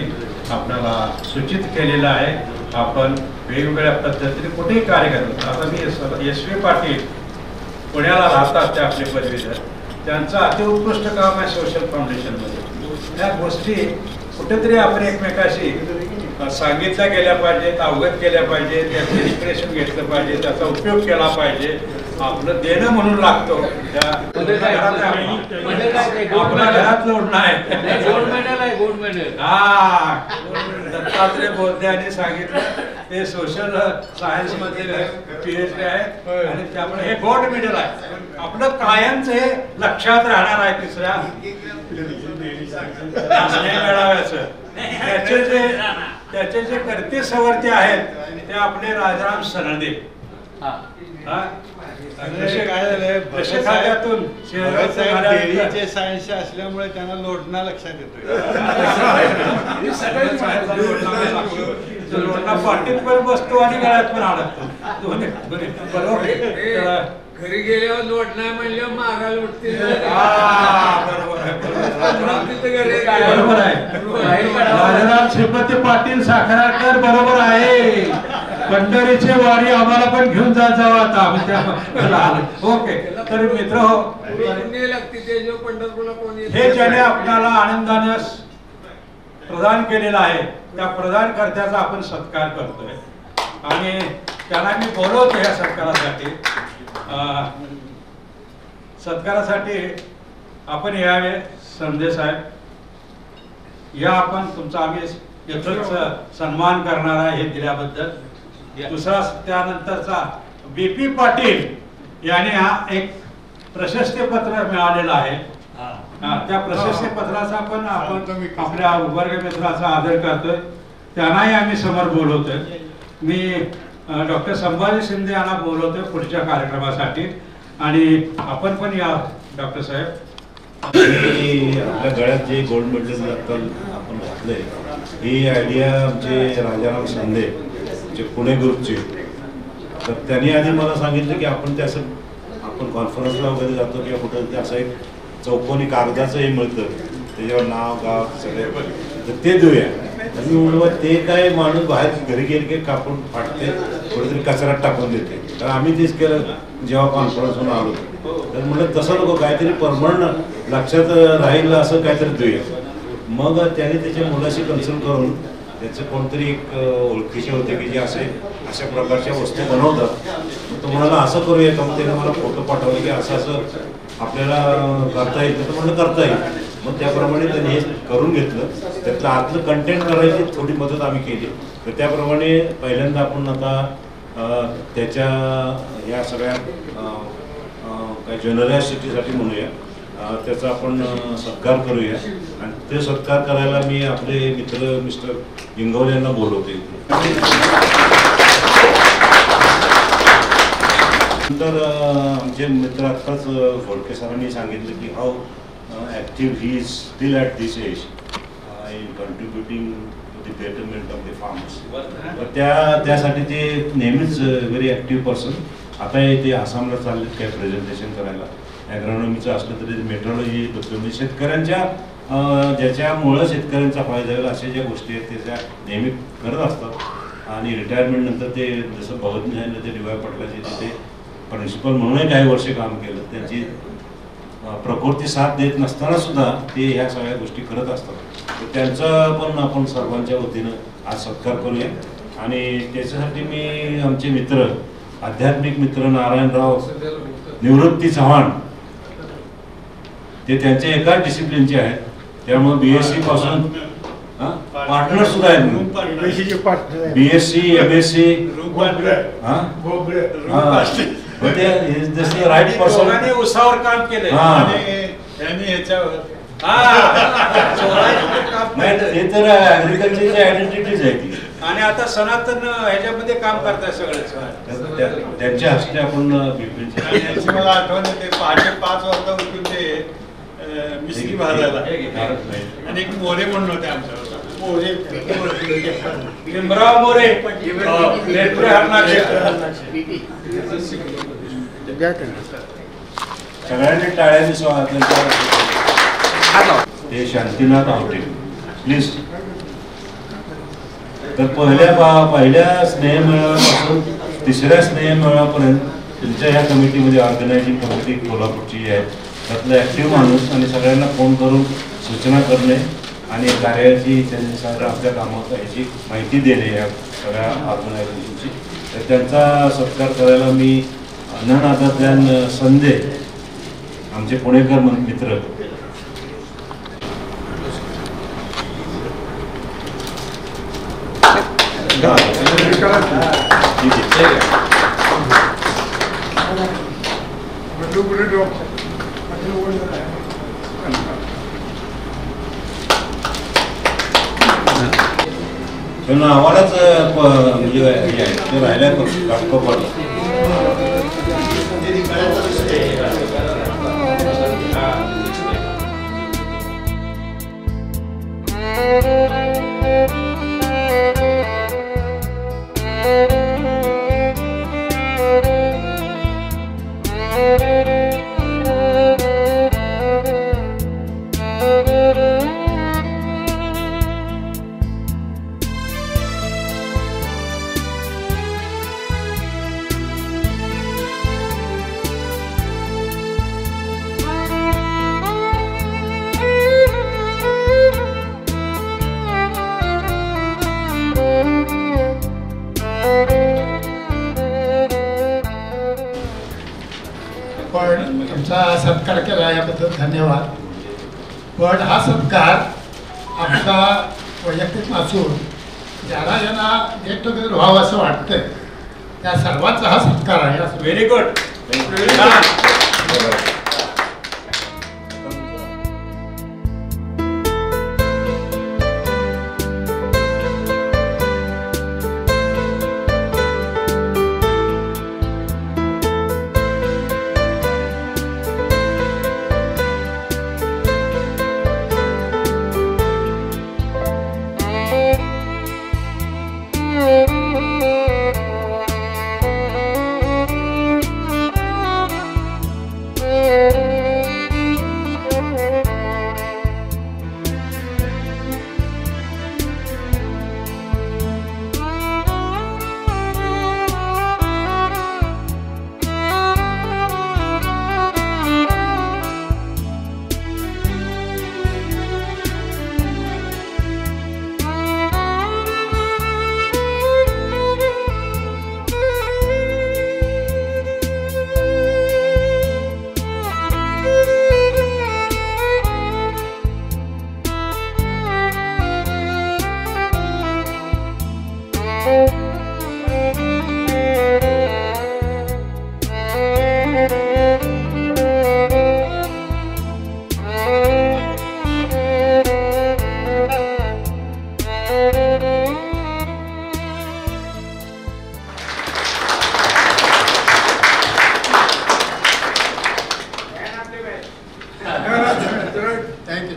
C: आपल्याला सूचित केलेलं आहे. आपण वेगवेगळ्या पद्धतीने कुठेही कार्य करतो. आता मी SV पाटील पुण्याला राहतात ते आपले पदवीधर, त्यांचं अतिउत्कृष्ट काम आहे सोशल फाउंडेशनमध्ये. त्या गोष्टी कुठेतरी आपण एकमेकाशी सांगितल्या गेल्या पाहिजेत, अवगत केल्या पाहिजे, त्याचं इन्स्पिरेशन घेतलं पाहिजे, त्याचा उपयोग केला पाहिजे. आपलं देणं म्हणून लागतो. आपल्या घरात लोढणं आहे.
O: गोल्ड मेडल आहे, गोल्ड मेडल.
C: हा, दत्तात्रय बोलद्यांनी सांगितलं ते सोशल सायन्स मध्ये PhD आहे आणि त्यामुळे हे गोल्ड मेडल आहे. आपलं कायमच हे लक्षात राहणार आहे. तिसऱ्या मेळाव्याचं त्याचे जे करते सवर्ती आहेत ते आपले राजाराम सनदे.
I: काय झालंय,
C: खात्यातून
I: डेअरीचे सायन्स असल्यामुळे त्यांना लोढणा लक्षात येतोय.
C: लोढणा पाटीत पण बसतो आणि गळ्यात पण अडकतो.
O: घरी गेल्यावर लोट नाही म्हणल्यावर मागा लोटते.
C: बरोबर आहे. राजाराम श्रीपती पाटील साखराकर बरोबर आहे. पंढरीचे वारी आम्हाला पण घेऊन जायचं आता. ओके, तर मित्र हो, हे ज्याने आपल्याला आनंदाने प्रदान केलेला आहे त्या प्रदान कर्त्याचा आपण सत्कार करतोय आणि त्याला मी बोलवतो या सत्कारासाठी. सत्कारासाठी आपण यावे. संदेश आहे या, आपण तुमचा आम्ही यथोचित सन्मान करणार आहे हे दिल्याबद्दल. दुसरा त्यानंतरचा BP पाटील यांनी हा एक प्रशस्ती पत्र मिळालेलं आहे. त्या प्रशस्ती पत्राचा पण आपण आपल्या वर्ग मित्राचा आदर करतोय. त्यांनाही आम्ही समोर बोलवतोय. मी डॉक्टर संभाजी शिंदे यांना बोलवतोय पुढच्या कार्यक्रमासाठी आणि आपण पण या डॉक्टर साहेब.
D: आपल्या गळ्यात जे गोल्ड मेडल आपण घातलंय ही आयडिया आमचे राजाराम शिंदे जे पुणे ग्रुपचे, तर त्यांनी आधी मला सांगितलं की आपण ते असं आपण कॉन्फरन्सला वगैरे जातो किंवा कुठं ते असं एक चौकोनी कागदाचं हे मिळतं त्याच्यावर नाव गाव सगळे, तर ते देऊया. आणि म्हणून ते काय माणूस बाहेर घरी गेले की कापून फाटते, कुठेतरी कचऱ्यात टाकून देते. तर आम्ही तेच केलं जेव्हा कॉन्फरन्सहून आलो. तर म्हणलं तसं नको, काहीतरी परमनंट लक्षात राहील असं काहीतरी देऊया. मग त्याने त्याच्या मुलाशी कन्सल्ट करून त्याचं कोणतरी एक ओळखीचे होते की जे अशा प्रकारच्या वस्तू बनवतात. तो म्हणाला असं करूया का. मग त्याने मला फोटो पाठवले की असं असं आपल्याला करता येईल. तर म्हणलं करता येईल. मग त्याप्रमाणे त्यांनी हे करून घेतलं. त्यातलं आतलं कंटेंट करायची थोडी मदत आम्ही केली. तर त्याप्रमाणे पहिल्यांदा आपण आता त्याच्या या सगळ्या काय जनरॉसिटीसाठी म्हणूया त्याचा आपण सत्कार करूया. आणि ते सत्कार करायला मी आपले मित्र मिस्टर इंगवले यांना बोलवते. नंतर आमचे मित्र आत्ताच घोडके सरांनी सांगितलं की how active he is still at this age in contributing to the betterment of the farmers. तर त्यासाठी ते नेहमीच व्हेरी ॲक्टिव्ह पर्सन. आता ते आसामला चाललेत काय प्रेझेंटेशन करायला. ॲग्रॉनॉमीचं असलं तरी मेट्रोलॉजी म्हणजे शेतकऱ्यांच्या ज्याच्यामुळं शेतकऱ्यांचा फायदा होईल अशा ज्या गोष्टी आहेत त्याच्या नेहमी करत असतात. आणि रिटायरमेंट नंतर ते जसं भगतनी सांगितलं ते DY पाटलाचे तिथे प्रिन्सिपल म्हणूनही काही वर्ष काम केलं. त्यांची प्रकृती साथ देत नसताना सुद्धा ते ह्या सगळ्या गोष्टी करत असतात. तर त्यांचा पण आपण सर्वांच्या वतीनं आज सत्कार करूया. आणि त्याच्यासाठी मी आमचे मित्र आध्यात्मिक मित्र नारायणराव निवृत्ती चव्हाण ते त्यांच्या एका डिसिप्लिनचे आहेत. त्यामुळे BSc पासून पार्टनर सुद्धा आहेत. BSc MSc राईट पर्सन
C: उसावर काम केलंय.
D: हे तर ऍग्रिकल्चरची आयडेंटिटीज आहे ती.
C: आणि आता सनातन ह्याच्यामध्ये काम करताय सगळेच.
D: त्यांच्या हस्ते आपण
I: मला आठवण येते पहाटे 5 वाजता उठून ते मिसरी भाजायला आणि एक मोरे म्हणून होते आमच्या
C: भीमराव मोरे.
D: सगळ्यांनी टाळ्यांनी स्वागत. ते शांतीनाथ आवटे प्लीज. तर पहिल्या स्नेहमेळाव्यापासून तिसऱ्या स्नेहमेळाव्यापर्यंत तुमच्या ह्या कमिटीमध्ये ऑर्गनायझिंग कमिटी कोल्हापूरची आहे, त्यातला ॲक्टिव्ह माणूस आणि सगळ्यांना फोन करून सूचना करणे आणि कार्याची त्यांच्यानुसार आपल्या कामाचा ह्याची माहिती देणे या सगळ्या ऑर्गनायझेशनची. तर त्यांचा सत्कार करायला मी अननादातल्या संदे आमचे पुणेकर मित्र आम्हालाच म्हणजे ते राहिल्या काटकोपड
P: सत्कार केला याबद्दल धन्यवाद. पण हा सत्कार आमचा वैयक्तिक नसून ज्याला ज्यांना गेट टुगेदर व्हावं असं वाटतंय त्या सर्वांचा हा सत्कार आहे.
C: Very good.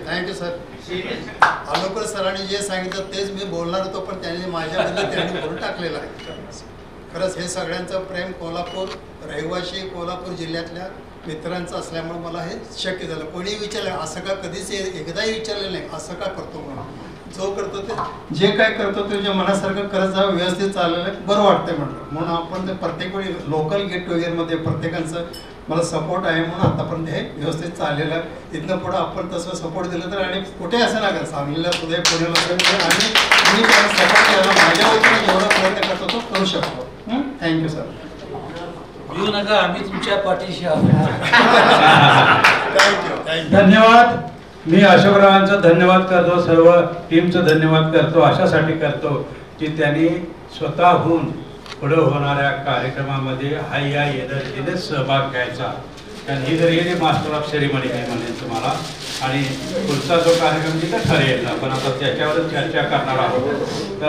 R: Thank you sir. Alokar सरांनी जे सांगितलं तेच मी बोलणार होतो, पण त्यांनी माझ्याबद्दल त्यांनी बोलून टाकलेलं आहे. खरंच हे सगळ्यांचं प्रेम कोल्हापूर रहिवाशी कोल्हापूर जिल्ह्यातल्या मित्रांचं असल्यामुळे मला हे शक्य झालं. कोणी विचारलं असं का, कधीच एकदाही विचारलेलं नाही असं का करतो म्हणून. जो करतो ते जे काय करतो ते तुझ्या मनासारखं करत जा, व्यवस्थित चाललेलं बरं वाटतंय म्हटलं. म्हणून आपण ते प्रत्येक वेळी लोकल गेट टुगेदरमध्ये प्रत्येकांचं मला सपोर्ट आहे म्हणून आतापर्यंत हे व्यवस्थित चाललेलं आहे. इथनं पुढं आपण तसं सपोर्ट दिलं तर आणि कुठे असं ना का सांगलीला सुद्धा पुण्याला सुद्धा आणि मी त्याला सपोर्ट केला माझ्या वतीने जेवढा प्रयत्न करतो तो करू शकतो. Thank you sir.
S: येऊ नका, आम्ही तुमच्या पाठीशी आहोत.
C: धन्यवाद. मी अशोकरावांचा धन्यवाद करतो, सर्व टीमचं धन्यवाद करतो. अशासाठी करतो की त्यांनी स्वतःहून पुढे होणाऱ्या कार्यक्रमामध्ये हाय या एनर्जीने सहभाग घ्यायचा. कारण ही जर येणे मास्टर ऑफ सेरेमनी आहे म्हणेन तुम्हाला, आणि पुढचा जो कार्यक्रम तिथं ठरेल. आपण आता त्याच्यावरच चर्चा करणार आहोत.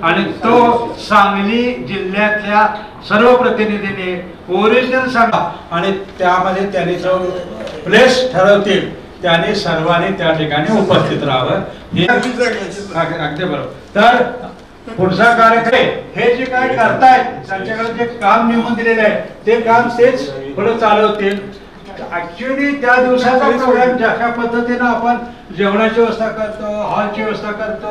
C: आणि तो सांगली जिल्ह्यातल्या सर्व प्रतिनिधींनी ओरिजिनल सांगा आणि त्यामध्ये त्यांनी जो प्लेस ठरवतील त्याने सर्वांनी त्या ठिकाणी उपस्थित राहावं. हे अगदी बरोबर. तर पुढचा कार्यक्रम हे जे काय करतायत त्यांच्याकडे जे काम नेमून दिलेले आहे ते काम तेच पुढे चालवतील.
L: ऍक्च्युली त्या दिवसाचा प्रोग्राम ज्या पद्धतीनं आपण जेवणाची व्यवस्था करतो, हॉलची व्यवस्था करतो,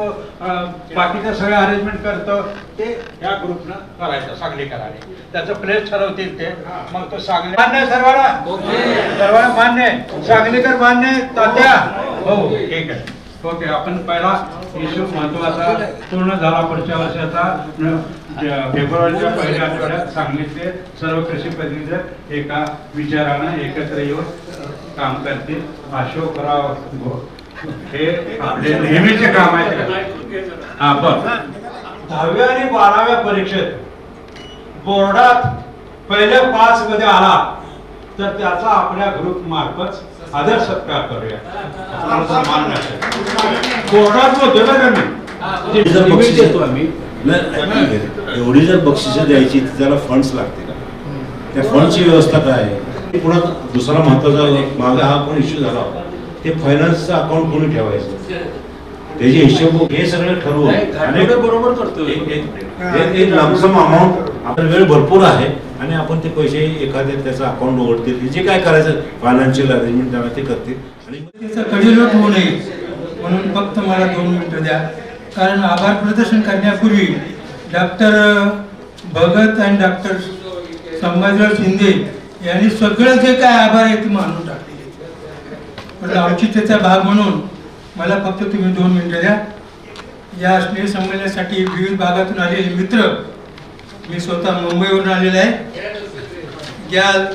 L: बाकीचं सगळं अरेंजमेंट करतो, ते या ग्रुपनं करायचं सांगलीकरांनी. त्याचं प्लेस ठरवतील ते. मग तो सांगली मान्य सर्वांना, सर्वांना मान्य, सांगलीकर मान्य, तात्या हो ठीक आहे. ओके, आपण पहिला इश्यू महत्वाचा पूर्ण झाला. पुढच्या वर्षाचा फेब्रुवारीच्या पहिल्या आठवड्यात सांगलीचे सर्व कृषी प्रतिनिधी एका विचारानं एकत्र येऊन काम करतील. अशोकराव हे आपले नेहमीचे काम आहे. हा बरं, 10वी आणि 12व्या परीक्षेत बोर्डात पहिल्या 5 मध्ये आला तर त्याचा आपल्या ग्रुप मार्फत आदर सत्कार करूया. बोर्डात होतो ना
D: एवढी जर बक्षिसं द्यायची तर त्याला फंड्स लागते का? त्या फंडची व्यवस्था काय आहे? पुन्हा दुसरा महत्वाचा मागे हा पण इश्यू झाला होता, ते फायनान्सचं अकाउंट कोणी ठेवायचं, त्याचे हिशोब हे सगळं ठरवून
S: बरोबर करतो.
D: एक लमसम अमाऊंट, आपला वेळ भरपूर आहे आणि आपण ते पैसे एखाद्या त्याचं अकाउंट उघडतील, जे काय करायचं फायनान्शियल अरेंजमेंट त्याला ते करतील. आणि
H: त्याचा कडिलोट होऊ नये म्हणून फक्त मला 2 मिनिटं द्या. कारण आभार प्रदर्शन करण्यापूर्वी डॉक्टर भगत आणि डॉक्टर संभाजीराव शिंदे यांनी सगळं जे काय आभार आहे ते मानून टाकले. पण आमची त्याचा भाग म्हणून मला फक्त तुम्ही 2 मिनिटं द्या. या स्नेहसंमेलनासाठी विविध भागातून आलेले मित्र, मी स्वतः मुंबईवरून आलेला आहे, ग्याल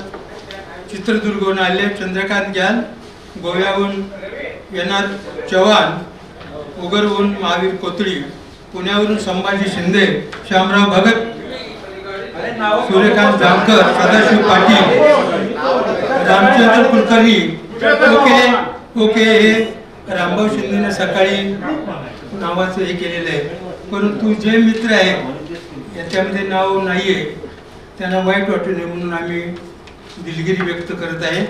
H: चित्रदुर्गवरून आले, चंद्रकांत ग्याल, गोव्याहून येणार चव्हाण, उगरहून महावीर कोतळी, पुण्यावरून संभाजी शिंदे, श्यामराव भगत, सूर्यकांत जामकर, सदाशिव पाटील, रामचंद्र कुलकर्णी. ओके हे रामभाऊ शिंदेने सकाळी नावाचं हे केलेलं आहे. परंतु जे मित्र आहेत याच्यामध्ये नाव नाही आहे त्यांना वाईट वाटू नये म्हणून आम्ही दिलगिरी व्यक्त करत आहे.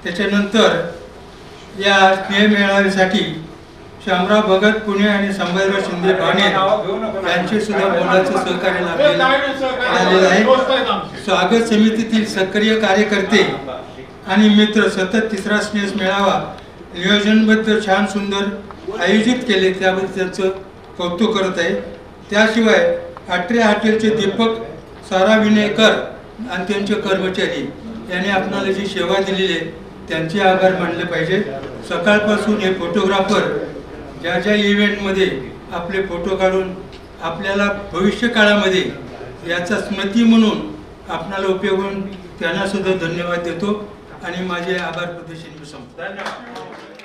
H: त्याच्यानंतर या स्नेह मेळाव्यासाठी श्यामराव भगत पुणे आणि संभाजीराव शिंदे बाणेर यांचे सुद्धा मोलाचं सहकार्य लाभलेलं आहे. स्वागत समितीतील सक्रिय कार्यकर्ते आणि मित्र सतत तिसरा स्नेह मेळावा नियोजनबद्ध छान सुंदर आयोजित केले त्याबद्दल त्यांचं कौतुक करत आहे. त्याशिवाय आट्रे हॉटेलचे दीपक सारा विनयकर आणि त्यांचे कर्मचारी यांनी आपणाला जी सेवा दिलेली आहे त्यांचे आभार मानले पाहिजे. सकाळपासून हे फोटोग्राफर ज्या ज्या इव्हेंटमध्ये आपले फोटो काढून आपल्याला भविष्य काळामध्ये याचा स्मृती म्हणून आपणाला उपयोग होऊन त्यांना सुद्धा धन्यवाद देतो आणि माझे आभार प्रदर्शन मी संपतो. धन्यवाद.